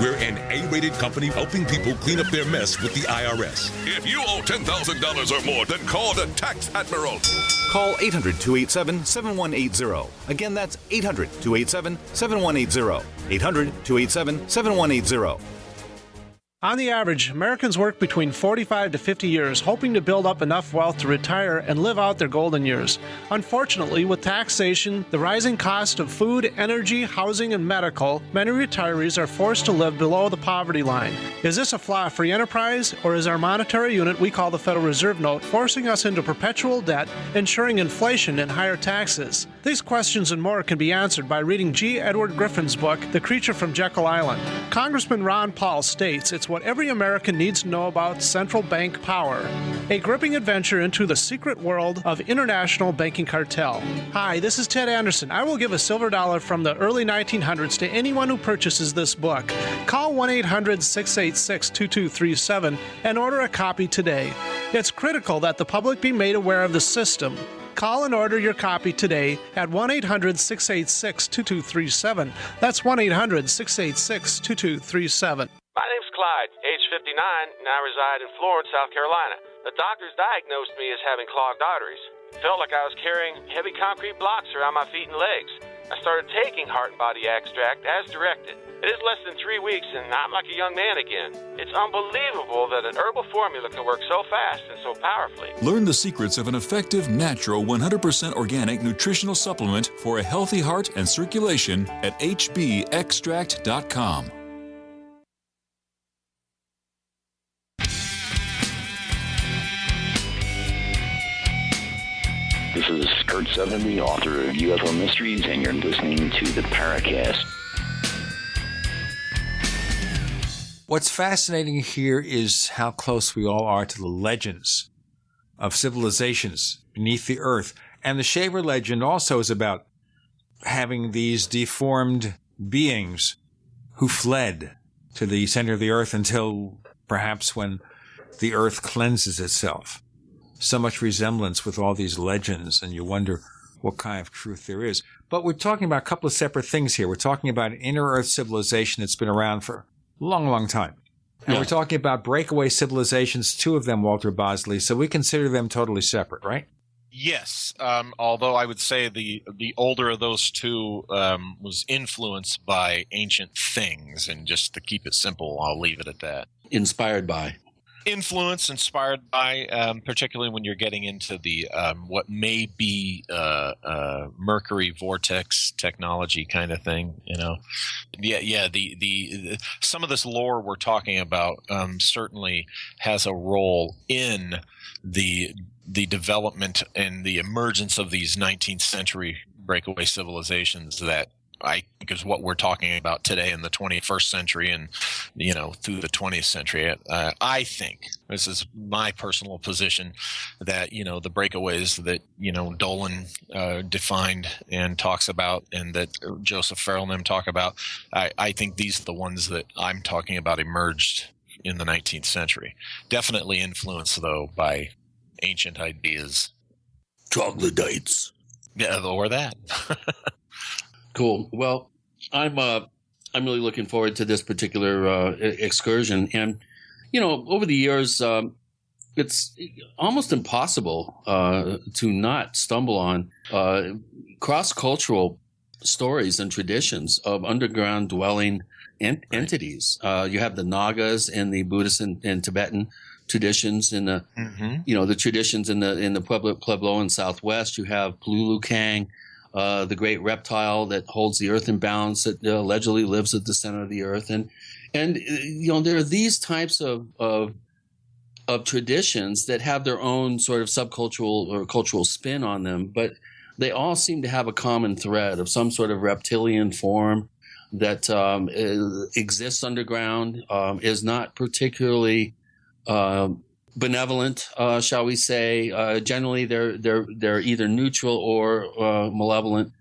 [SPEAKER 12] We're an A-rated company helping people clean up their mess with the IRS.
[SPEAKER 16] If you owe $10,000 or more, then call the Tax Admiral.
[SPEAKER 17] Call 800-287-7180. Again, that's 800-287-7180. 800-287-7180.
[SPEAKER 6] On the average, Americans work between 45 to 50 years, hoping to build up enough wealth to retire and live out their golden years. Unfortunately, with taxation, the rising cost of food, energy, housing, and medical, many retirees are forced to live below the poverty line. Is this a flaw free enterprise, or is our monetary unit we call the Federal Reserve Note forcing us into perpetual debt, ensuring inflation and higher taxes? These questions and more can be answered by reading G. Edward Griffin's book, The Creature from Jekyll Island. Congressman Ron Paul states it's what every American needs to know about central bank power. A gripping adventure into the secret world of international banking cartel. Hi, this is Ted Anderson. I will give a silver dollar from the early 1900s to anyone who purchases this book. Call 1-800-686-2237 and order a copy today. It's critical that the public be made aware of the system. Call and order your copy today at 1-800-686-2237. That's 1-800-686-2237.
[SPEAKER 24] My name's Clyde, age 59, and I reside in Florence, South Carolina. The doctors diagnosed me as having clogged arteries. Felt like I was carrying heavy concrete blocks around my feet and legs. I started taking Heart and Body Extract as directed. It is less than 3 weeks, and I'm like a young man again. It's unbelievable that an herbal formula can work so fast and so powerfully.
[SPEAKER 25] Learn the secrets of an effective, natural, 100% organic nutritional supplement for a healthy heart and circulation at hbextract.com.
[SPEAKER 26] This is Kurt Sutherland, the author of UFO Mysteries, and you're listening to the Paracast.
[SPEAKER 2] What's fascinating here is how close we all are to the legends of civilizations beneath the earth. And the Shaver legend also is about having these deformed beings who fled to the center of the earth until perhaps when the earth cleanses itself. So much resemblance with all these legends, and you wonder what kind of truth there is. But we're talking about a couple of separate things here. We're talking about an inner-earth civilization that's been around for a long, long time. And we're talking about breakaway civilizations, two of them, Walter Bosley, so we consider them totally separate, right?
[SPEAKER 4] Yes, although I would say the older of those two was influenced by ancient things, and just to keep it simple, I'll leave it at that.
[SPEAKER 23] Inspired by,
[SPEAKER 4] particularly when you're getting into the what may be Mercury vortex technology kind of thing, you know. The some of this lore we're talking about certainly has a role in the development and the emergence of these 19th century breakaway civilizations that I think is what we're talking about today in the 21st century and, you know, through the 20th century. I think, this is my personal position, that, you know, the breakaways that, you know, Dolan defined and talks about, and that Joseph Farrell and them talk about, I think these are the ones that I'm talking about emerged in the 19th century. Definitely influenced, though, by ancient ideas.
[SPEAKER 23] Troglodytes.
[SPEAKER 4] Yeah, or that.
[SPEAKER 23] Cool. Well, I'm really looking forward to this particular excursion, and you know, over the years, it's almost impossible to not stumble on cross-cultural stories and traditions of underground dwelling entities. You have the Nagas and the Buddhist and Tibetan traditions, in the you know, the traditions in the Puebloan Southwest. You have Pululukang, the great reptile that holds the earth in balance, that allegedly lives at the center of the earth, and you know, there are these types of traditions that have their own sort of subcultural or cultural spin on them, but they all seem to have a common thread of some sort of reptilian form that exists underground, is not particularly benevolent, shall we say. Generally, they're either neutral or malevolent,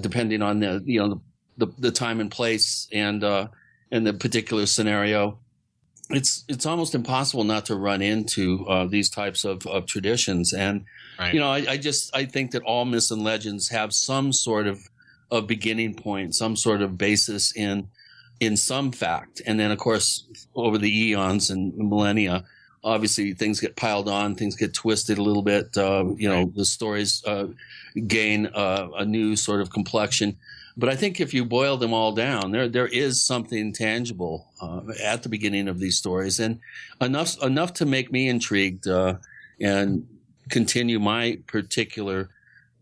[SPEAKER 23] depending on the time and place and the particular scenario. it's almost impossible not to run into these types of traditions. And,
[SPEAKER 4] Right.
[SPEAKER 23] I think that all myths and legends have some sort of beginning point, some sort of basis in some fact. And then, of course, over the eons and millennia, obviously things get piled on, things get twisted a little bit. The stories gain a new sort of complexion. But I think if you boil them all down, there is something tangible at the beginning of these stories, and enough to make me intrigued and continue my particular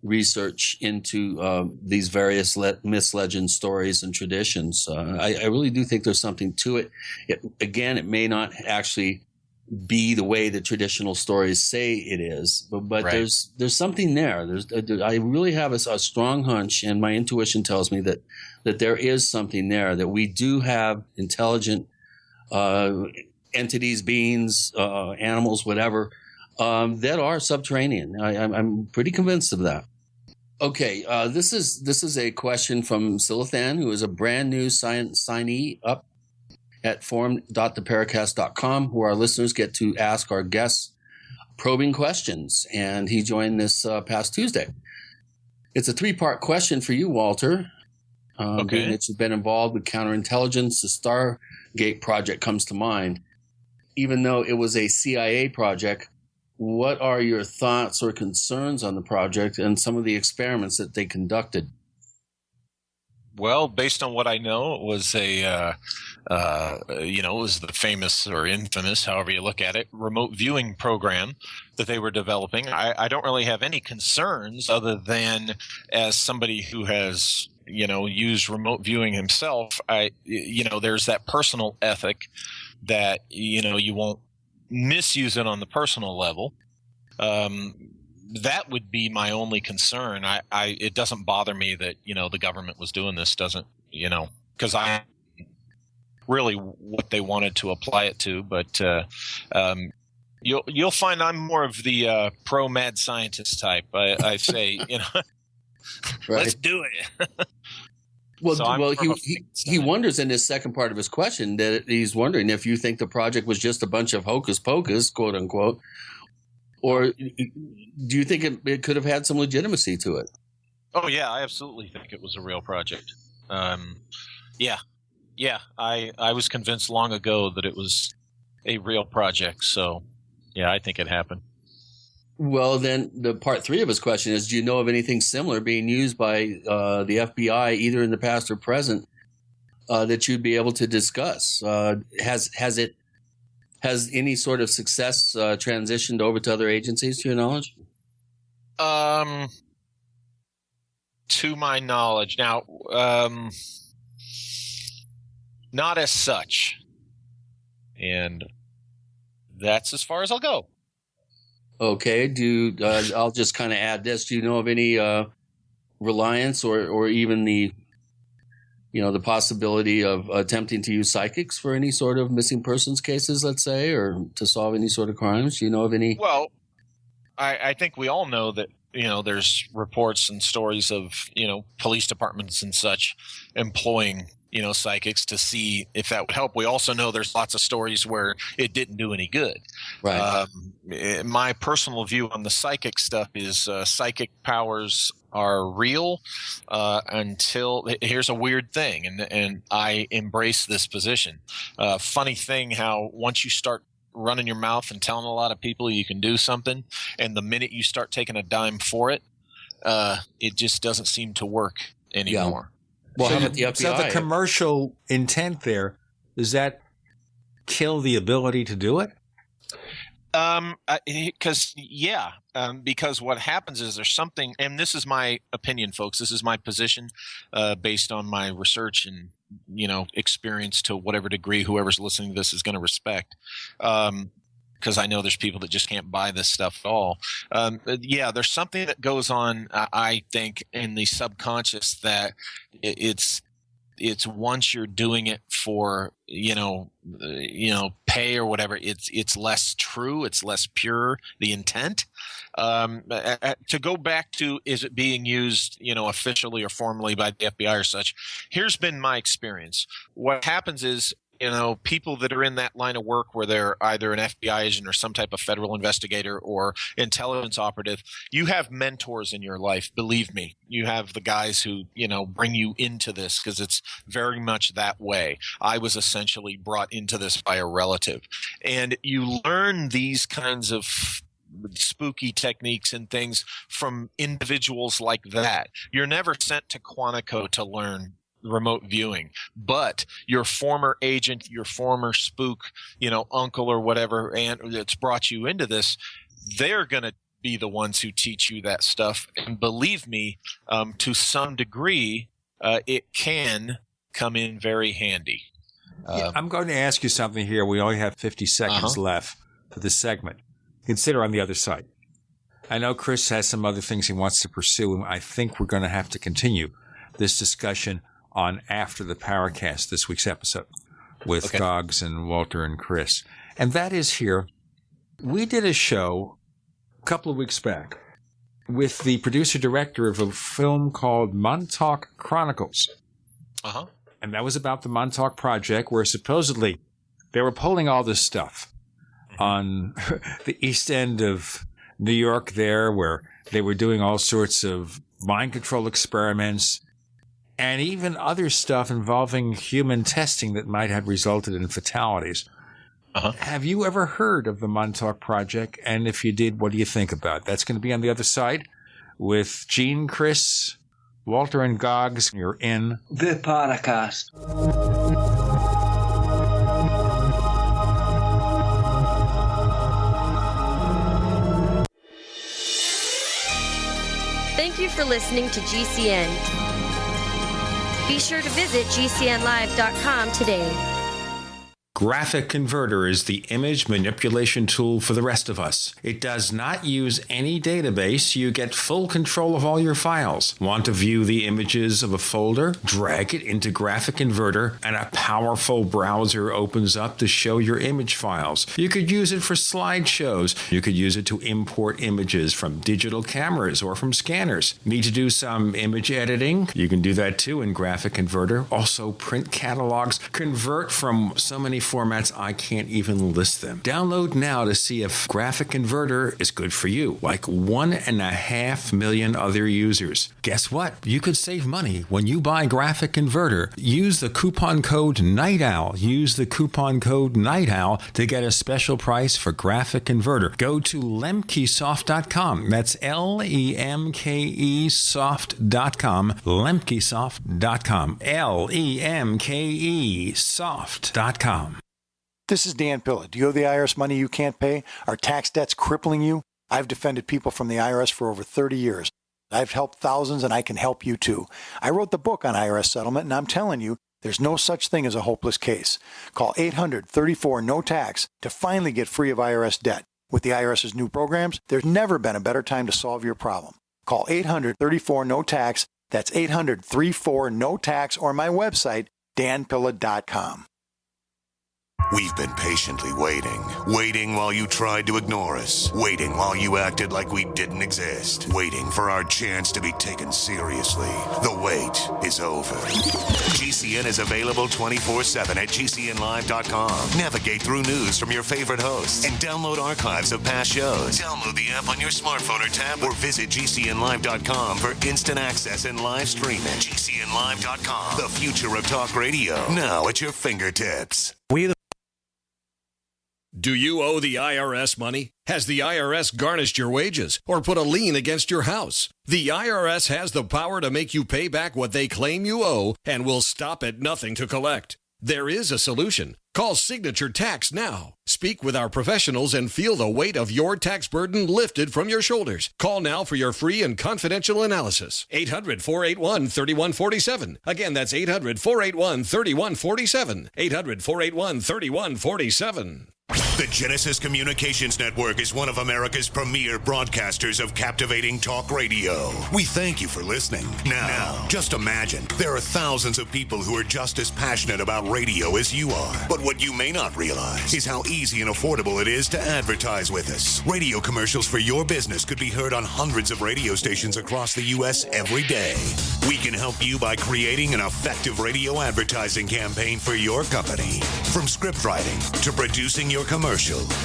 [SPEAKER 23] research into these various myths, legends, stories, and traditions. I really do think there's something to it. It may not actually be the way the traditional stories say it is, but
[SPEAKER 4] Right.
[SPEAKER 23] there's something there. I really have a strong hunch, and my intuition tells me that there is something there, that we do have intelligent entities, beings, animals, whatever, that are subterranean. I'm pretty convinced of that. Okay, this is a question from Silithan, who is a brand new signee up at forum.theparacast.com, where our listeners get to ask our guests probing questions. And he joined this past Tuesday. It's a 3-part question for you, Walter. Being that you've been involved with counterintelligence, the Stargate project comes to mind. Even though it was a CIA project, what are your thoughts or concerns on the project and some of the experiments that they conducted?
[SPEAKER 4] Well, based on what I know, it was it was the famous or infamous, however you look at it, remote viewing program that they were developing. I don't really have any concerns other than, as somebody who has, used remote viewing himself, there's that personal ethic that, you won't misuse it on the personal level. That would be my only concern. It doesn't bother me that, the government was doing this, because I really what they wanted to apply it to. But you'll find I'm more of the pro mad scientist type. I say, let's do it.
[SPEAKER 23] Well, he wonders in his second part of his question that he's wondering if you think the project was just a bunch of hocus pocus, quote unquote, or do you think it could have had some legitimacy to it?
[SPEAKER 4] Oh, yeah, I absolutely think it was a real project. Yeah, I was convinced long ago that it was a real project. So, yeah, I think it happened.
[SPEAKER 23] Well, then the part 3 of his question is, do you know of anything similar being used by the FBI, either in the past or present, that you'd be able to discuss? Has any sort of success transitioned over to other agencies, to your knowledge?
[SPEAKER 4] To my knowledge. Now, not as such. And that's as far as I'll go.
[SPEAKER 23] Okay. I'll just kind of add this. Do you know of any reliance or even the possibility of attempting to use psychics for any sort of missing persons cases, let's say, or to solve any sort of crimes? Do you know of any?
[SPEAKER 4] Well, I think we all know that, there's reports and stories of, police departments and such employing, psychics to see if that would help. We also know there's lots of stories where it didn't do any good.
[SPEAKER 23] Right.
[SPEAKER 4] My personal view on the psychic stuff is psychic powers are real until – here's a weird thing, and I embrace this position. Funny thing how once you start running your mouth and telling a lot of people you can do something, and the minute you start taking a dime for it, it just doesn't seem to work anymore.
[SPEAKER 23] Yeah. Well, how about the FBI?
[SPEAKER 2] So the commercial intent there, does that kill the ability to do it?
[SPEAKER 4] Because what happens is there's something, and this is my opinion, folks. This is my position, based on my research and experience to whatever degree whoever's listening to this is going to respect. Because I know there's people that just can't buy this stuff at all. There's something that goes on, I think, in the subconscious that it's once you're doing it for pay or whatever, it's less true, it's less pure, the intent. To go back to, is it being used officially or formally by the FBI or such? Here's been my experience. What happens is people that are in that line of work where they're either an FBI agent or some type of federal investigator or intelligence operative, you have mentors in your life. Believe me, you have the guys who, bring you into this, because it's very much that way. I was essentially brought into this by a relative. And you learn these kinds of spooky techniques and things from individuals like that. You're never sent to Quantico to learn remote viewing, but your former agent, your former spook, uncle or whatever, aunt that's brought you into this, they're going to be the ones who teach you that stuff. And believe me, to some degree, it can come in very handy.
[SPEAKER 2] I'm going to ask you something here. We only have 50 seconds left for this segment. Consider on the other side. I know Chris has some other things he wants to pursue, and I think we're going to have to continue this discussion on after the Paracast, this week's episode, with Goggs and Walter and Chris. And that is here. We did a show a couple of weeks back with the producer-director of a film called Montauk Chronicles. And that was about the Montauk Project, where supposedly they were pulling all this stuff on the east end of New York there, where they were doing all sorts of mind control experiments and even other stuff involving human testing that might have resulted in fatalities. Have you ever heard of the Montauk Project? And if you did, what do you think about it? That's going to be on the other side with Gene, Chris, Walter, and Goggs. You're in
[SPEAKER 3] the Paracast.
[SPEAKER 18] Thank you for listening to GCN. Be sure to visit GCNlive.com today.
[SPEAKER 5] Graphic Converter is the image manipulation tool for the rest of us. It does not use any database. You get full control of all your files. Want to view the images of a folder? Drag it into Graphic Converter and a powerful browser opens up to show your image files. You could use it for slideshows. You could use it to import images from digital cameras or from scanners. Need to do some image editing? You can do that too in Graphic Converter. Also print catalogs. Convert from so many formats I can't even list them. Download now to see if Graphic Converter is good for you, like 1.5 million other users. Guess what? You could save money when you buy Graphic Converter. Use the coupon code Night Owl. Use the coupon code Night Owl to get a special price for Graphic Converter. Go to lemkesoft.com. That's LEMKEsoft.com. lemkesoft.com. LEMKEsoft.com.
[SPEAKER 11] This is Dan Pilla. Do you owe the IRS money you can't pay? Are tax debts crippling you? I've defended people from the IRS for over 30 years. I've helped thousands, and I can help you too. I wrote the book on IRS settlement, and I'm telling you, there's no such thing as a hopeless case. Call 800-34-NO-TAX to finally get free of IRS debt. With the IRS's new programs, there's never been a better time to solve your problem. Call 800-34-NO-TAX. That's 800-34-NO-TAX, or my website, danpilla.com.
[SPEAKER 17] We've been patiently waiting while you tried to ignore us, waiting while you acted like we didn't exist, waiting for our chance to be taken seriously. The wait is over. GCN is available 24/7 at GCNlive.com. Navigate through news from your favorite hosts and download archives of past shows. Download the app on your smartphone or tablet or visit GCNlive.com for instant access and live streaming. GCNlive.com, the future of talk radio, now at your fingertips.
[SPEAKER 19] Do you owe the IRS money? Has the IRS garnished your wages or put a lien against your house? The IRS has the power to make you pay back what they claim you owe and will stop at nothing to collect. There is a solution. Call Signature Tax now. Speak with our professionals and feel the weight of your tax burden lifted from your shoulders. Call now for your free and confidential analysis. 800-481-3147. Again, that's 800-481-3147. 800-481-3147.
[SPEAKER 17] The Genesis Communications Network is one of America's premier broadcasters of captivating talk radio. We thank you for listening. Now, just imagine there are thousands of people who are just as passionate about radio as you are. But what you may not realize is how easy and affordable it is to advertise with us. Radio commercials for your business could be heard on hundreds of radio stations across the U.S. every day. We can help you by creating an effective radio advertising campaign for your company. From script writing to producing your commercial,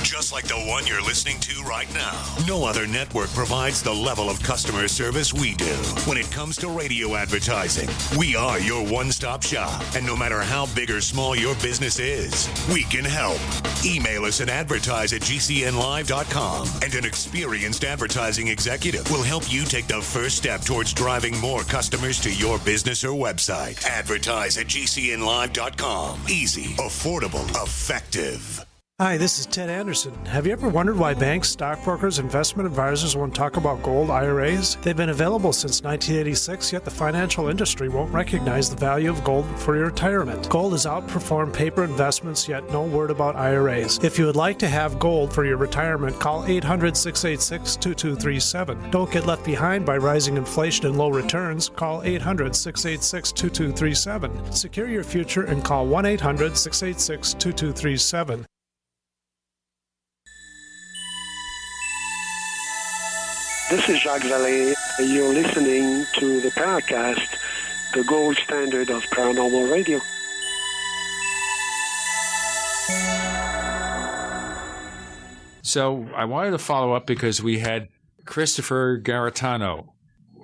[SPEAKER 17] just like the one you're listening to right now. No other network provides the level of customer service we do. When it comes to radio advertising, we are your one-stop shop. And no matter how big or small your business is, we can help. Email us at advertise@gcnlive.com, and an experienced advertising executive will help you take the first step towards driving more customers to your business or website. Advertise@gcnlive.com. Easy, affordable, effective.
[SPEAKER 6] Hi, this is Ted Anderson. Have you ever wondered why banks, stockbrokers, investment advisors won't talk about gold IRAs? They've been available since 1986, yet the financial industry won't recognize the value of gold for your retirement. Gold has outperformed paper investments, yet no word about IRAs. If you would like to have gold for your retirement, call 800-686-2237. Don't get left behind by rising inflation and low returns. Call 800-686-2237. Secure your future and call 1-800-686-2237.
[SPEAKER 3] This is Jacques Vallée. You're listening to the Paracast, the gold standard of paranormal radio.
[SPEAKER 2] So I wanted to follow up because we had Christopher Garetano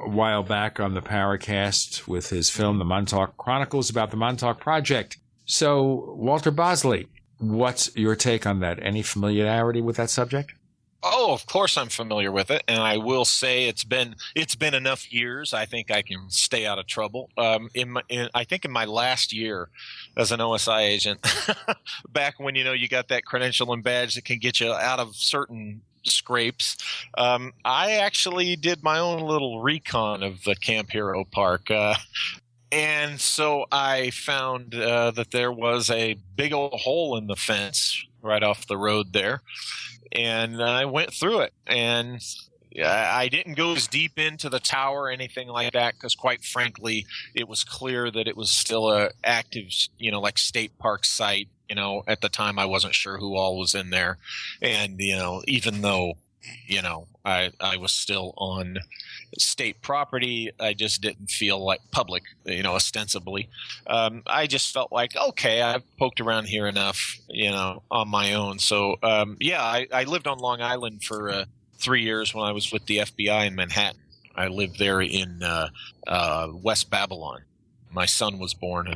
[SPEAKER 2] a while back on the Paracast with his film, The Montauk Chronicles, about the Montauk Project. So, Walter Bosley, what's your take on that? Any familiarity with that subject?
[SPEAKER 4] Oh, of course I'm familiar with it, and I will say it's been enough years. I think I can stay out of trouble. I think in my last year as an OSI agent, back when you got that credential and badge that can get you out of certain scrapes, I actually did my own little recon of the Camp Hero Park. And so I found that there was a big old hole in the fence right off the road there. And I went through it, and I didn't go as deep into the tower or anything like that because, quite frankly, it was clear that it was still a active, like state park site. At the time, I wasn't sure who all was in there, and even though I was still on state property, I just didn't feel like public, ostensibly. I just felt like, okay, I've poked around here enough, on my own. So, I lived on Long Island for 3 years when I was with the FBI in Manhattan. I lived there in West Babylon. My son was born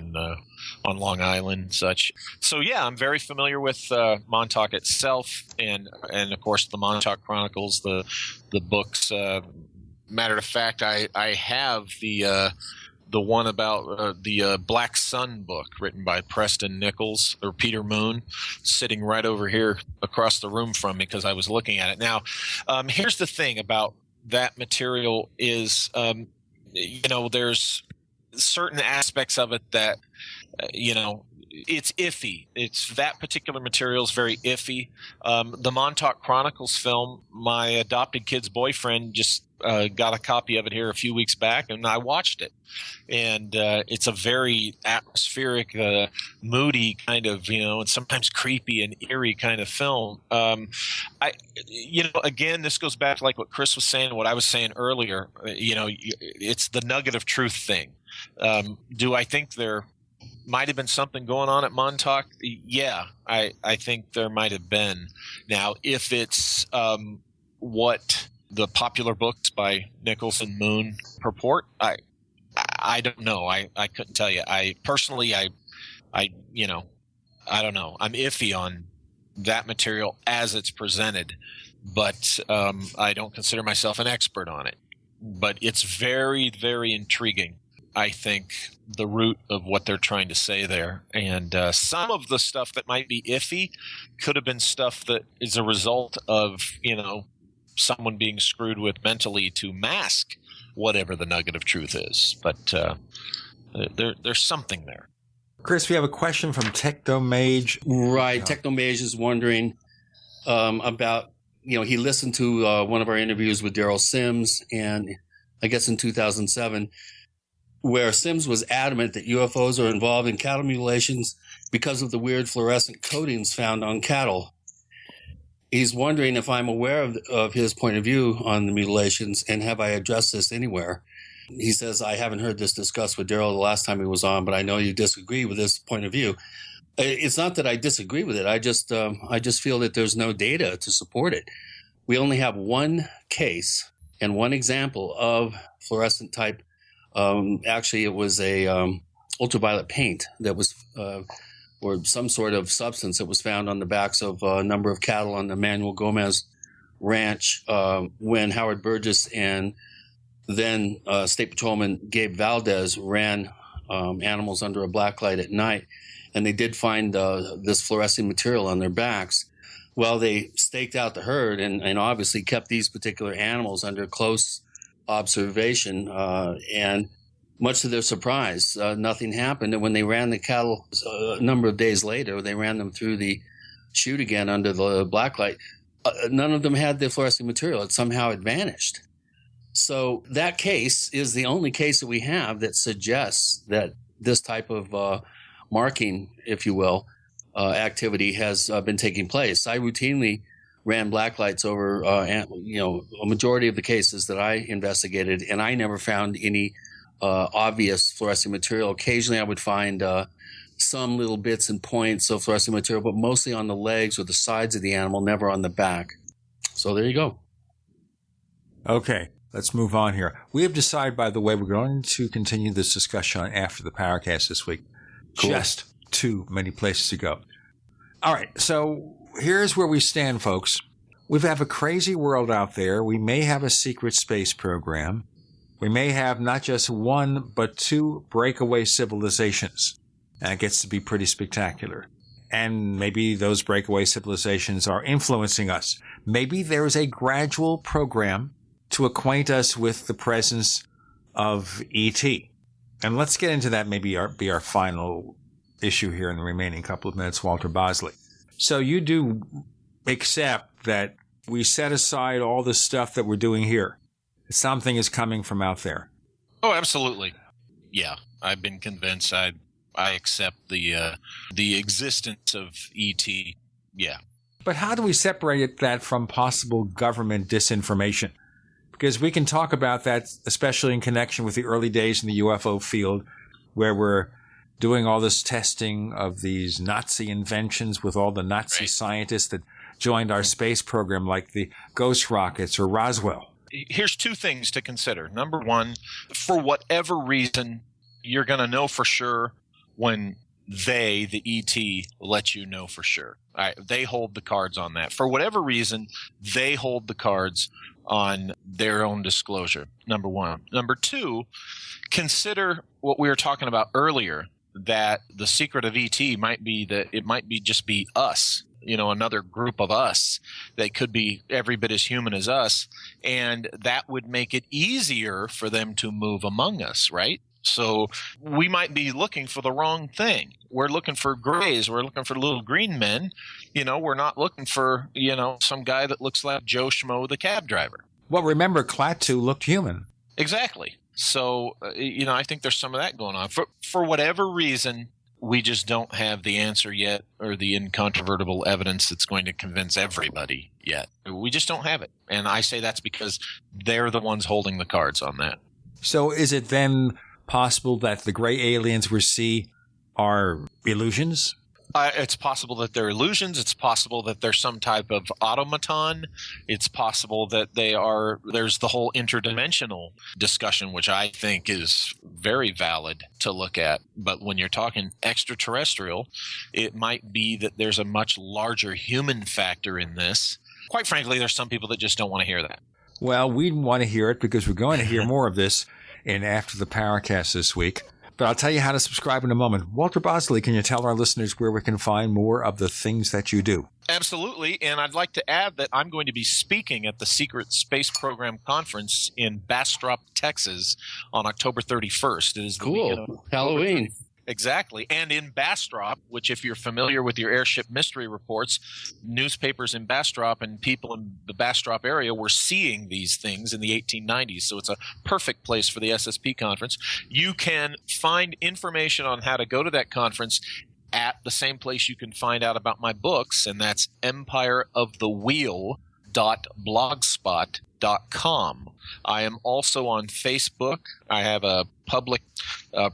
[SPEAKER 4] on Long Island and such. So, yeah, I'm very familiar with Montauk itself and of course, the Montauk Chronicles, the books. Matter of fact, I have the one about the Black Sun book written by Preston Nichols or Peter Moon, sitting right over here across the room from me because I was looking at it. Now, here's the thing about that material is, there's certain aspects of it that, it's iffy. That particular material is very iffy. The Montauk Chronicles film, my adopted kid's boyfriend just got a copy of it here a few weeks back, and I watched it. And it's a very atmospheric, moody kind of, and sometimes creepy and eerie kind of film. Again, this goes back to like what Chris was saying, what I was saying earlier. It's the nugget of truth thing. Do I think there might have been something going on at Montauk? Yeah, I think there might have been. Now, if it's what the popular books by Nichols and Moon purport, I don't know. I couldn't tell you. I personally, I don't know. I'm iffy on that material as it's presented, but I don't consider myself an expert on it. But it's very, very intriguing, I think, the root of what they're trying to say there. And some of the stuff that might be iffy could have been stuff that is a result of, someone being screwed with mentally to mask whatever the nugget of truth is. But there's something there.
[SPEAKER 2] Chris, we have a question from Technomage.
[SPEAKER 23] Right. Technomage is wondering, about, he listened to one of our interviews with Daryl Sims, and I guess in 2007, where Sims was adamant that UFOs are involved in cattle mutilations because of the weird fluorescent coatings found on cattle. He's wondering if I'm aware of his point of view on the mutilations, and have I addressed this anywhere. He says, I haven't heard this discussed with Daryl the last time he was on, but I know you disagree with this point of view. It's not that I disagree with it. I just feel that there's no data to support it. We only have one case and one example of fluorescent type. Actually, it was a ultraviolet paint that was, or some sort of substance that was found on the backs of a number of cattle on the Manuel Gomez ranch when Howard Burgess and then State Patrolman Gabe Valdez ran animals under a black light at night, and they did find this fluorescent material on their backs. Well, they staked out the herd and obviously kept these particular animals under close observation, and much to their surprise, nothing happened. And when they ran the cattle a number of days later, they ran them through the chute again under the black light. None of them had the fluorescent material. It somehow had vanished. So that case is the only case that we have that suggests that this type of marking, if you will, activity has been taking place. I routinely ran black lights over, a majority of the cases that I investigated, and I never found any obvious fluorescent material. Occasionally I would find some little bits and points of fluorescent material, but mostly on the legs or the sides of the animal, never on the back. So there you go.
[SPEAKER 2] Okay. Let's move on here. We have decided, by the way, we're going to continue this discussion after the Paracast this week. Cool. Just too many places to go. All right. So here's where we stand, folks. We have a crazy world out there. We may have a secret space program. We may have not just one, but two breakaway civilizations. And it gets to be pretty spectacular. And maybe those breakaway civilizations are influencing us. Maybe there is a gradual program to acquaint us with the presence of E.T. And let's get into that, maybe be our final issue here in the remaining couple of minutes, Walter Bosley. So you do accept that we set aside all the stuff that we're doing here. Something is coming from out there.
[SPEAKER 4] Oh, absolutely. Yeah, I've been convinced. I accept the existence of E.T. Yeah.
[SPEAKER 2] But how do we separate that from possible government disinformation? Because we can talk about that, especially in connection with the early days in the UFO field, where we're doing all this testing of these Nazi inventions with all the Nazi scientists that joined our space program, like the Ghost rockets or Roswell.
[SPEAKER 4] Here's two things to consider. Number one, for whatever reason, you're going to know for sure when they, the ET, let you know for sure. All right, they hold the cards on that. For whatever reason, they hold the cards on their own disclosure, number one. Number two, consider what we were talking about earlier, that the secret of ET might be that it might be just be us, another group of us that could be every bit as human as us, and that would make it easier for them to move among us, right? So we might be looking for the wrong thing. We're looking for grays. We're looking for little green men. We're not looking for, some guy that looks like Joe Schmo, the cab driver.
[SPEAKER 2] Well, remember, Klaatu looked human.
[SPEAKER 4] Exactly. So, I think there's some of that going on. For whatever reason, we just don't have the answer yet, or the incontrovertible evidence that's going to convince everybody yet. We just don't have it. And I say that's because they're the ones holding the cards on that.
[SPEAKER 2] So is it then possible that the gray aliens we see are illusions?
[SPEAKER 4] It's possible that they're illusions. It's possible that they're some type of automaton. It's possible that there's the whole interdimensional discussion, which I think is very valid to look at. But when you're talking extraterrestrial, it might be that there's a much larger human factor in this. Quite frankly, there's some people that just don't want to hear that.
[SPEAKER 2] Well, we want to hear it because we're going to hear more of this in After the Paracast this week. But I'll tell you how to subscribe in a moment. Walter Bosley, can you tell our listeners where we can find more of the things that you do?
[SPEAKER 4] Absolutely. And I'd like to add that I'm going to be speaking at the Secret Space Program Conference in Bastrop, Texas on October 31st. It is the
[SPEAKER 23] cool. Halloween.
[SPEAKER 4] Exactly. And in Bastrop, which if you're familiar with your airship mystery reports, newspapers in Bastrop and people in the Bastrop area were seeing these things in the 1890s. So it's a perfect place for the SSP conference. You can find information on how to go to that conference at the same place you can find out about my books, and that's empireofthewheel.blogspot.com. I am also on Facebook. I have a public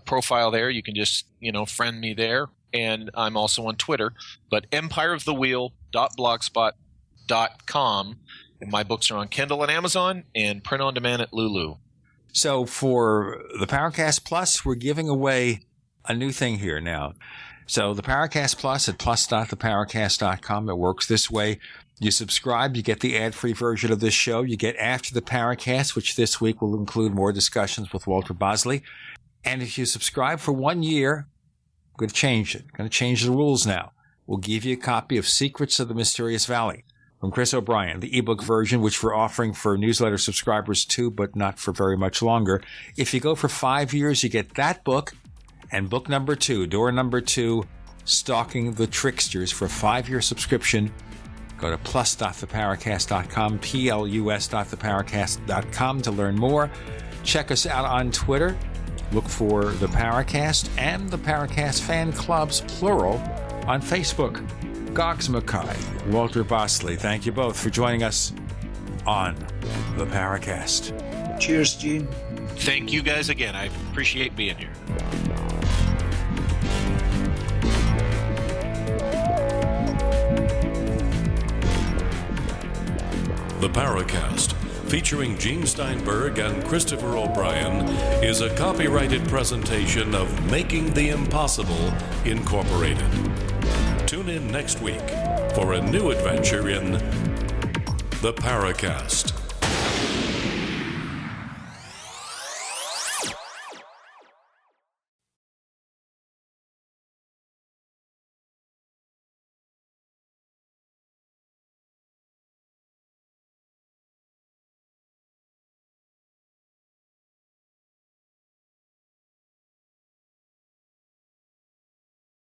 [SPEAKER 4] profile there. You can just, friend me there. And I'm also on Twitter. But empireofthewheel.blogspot.com. And my books are on Kindle and Amazon and print on demand at Lulu.
[SPEAKER 2] So for the Paracast Plus, we're giving away a new thing here now. So the Paracast Plus at plus.theparacast.com. It works this way. You subscribe, you get the ad-free version of this show. You get After the Paracast, which this week will include more discussions with Walter Bosley. And if you subscribe for 1 year, I'm going to change it. I'm going to change the rules now. We'll give you a copy of Secrets of the Mysterious Valley from Chris O'Brien, the ebook version, which we're offering for newsletter subscribers too, but not for very much longer. If you go for 5 years, you get that book and book number 2, door number 2, Stalking the Tricksters, for a 5-year subscription. Go to plus.theparacast.com, plus.theparacast.com to learn more. Check us out on Twitter. Look for the Paracast and the Paracast fan clubs, plural, on Facebook. Goggs Mackay, Walter Bosley, thank you both for joining us on the Paracast.
[SPEAKER 1] Cheers, Gene.
[SPEAKER 4] Thank you guys again. I appreciate being here.
[SPEAKER 8] The Paracast, featuring Gene Steinberg and Christopher O'Brien, is a copyrighted presentation of Making the Impossible, Incorporated. Tune in next week for a new adventure in The Paracast.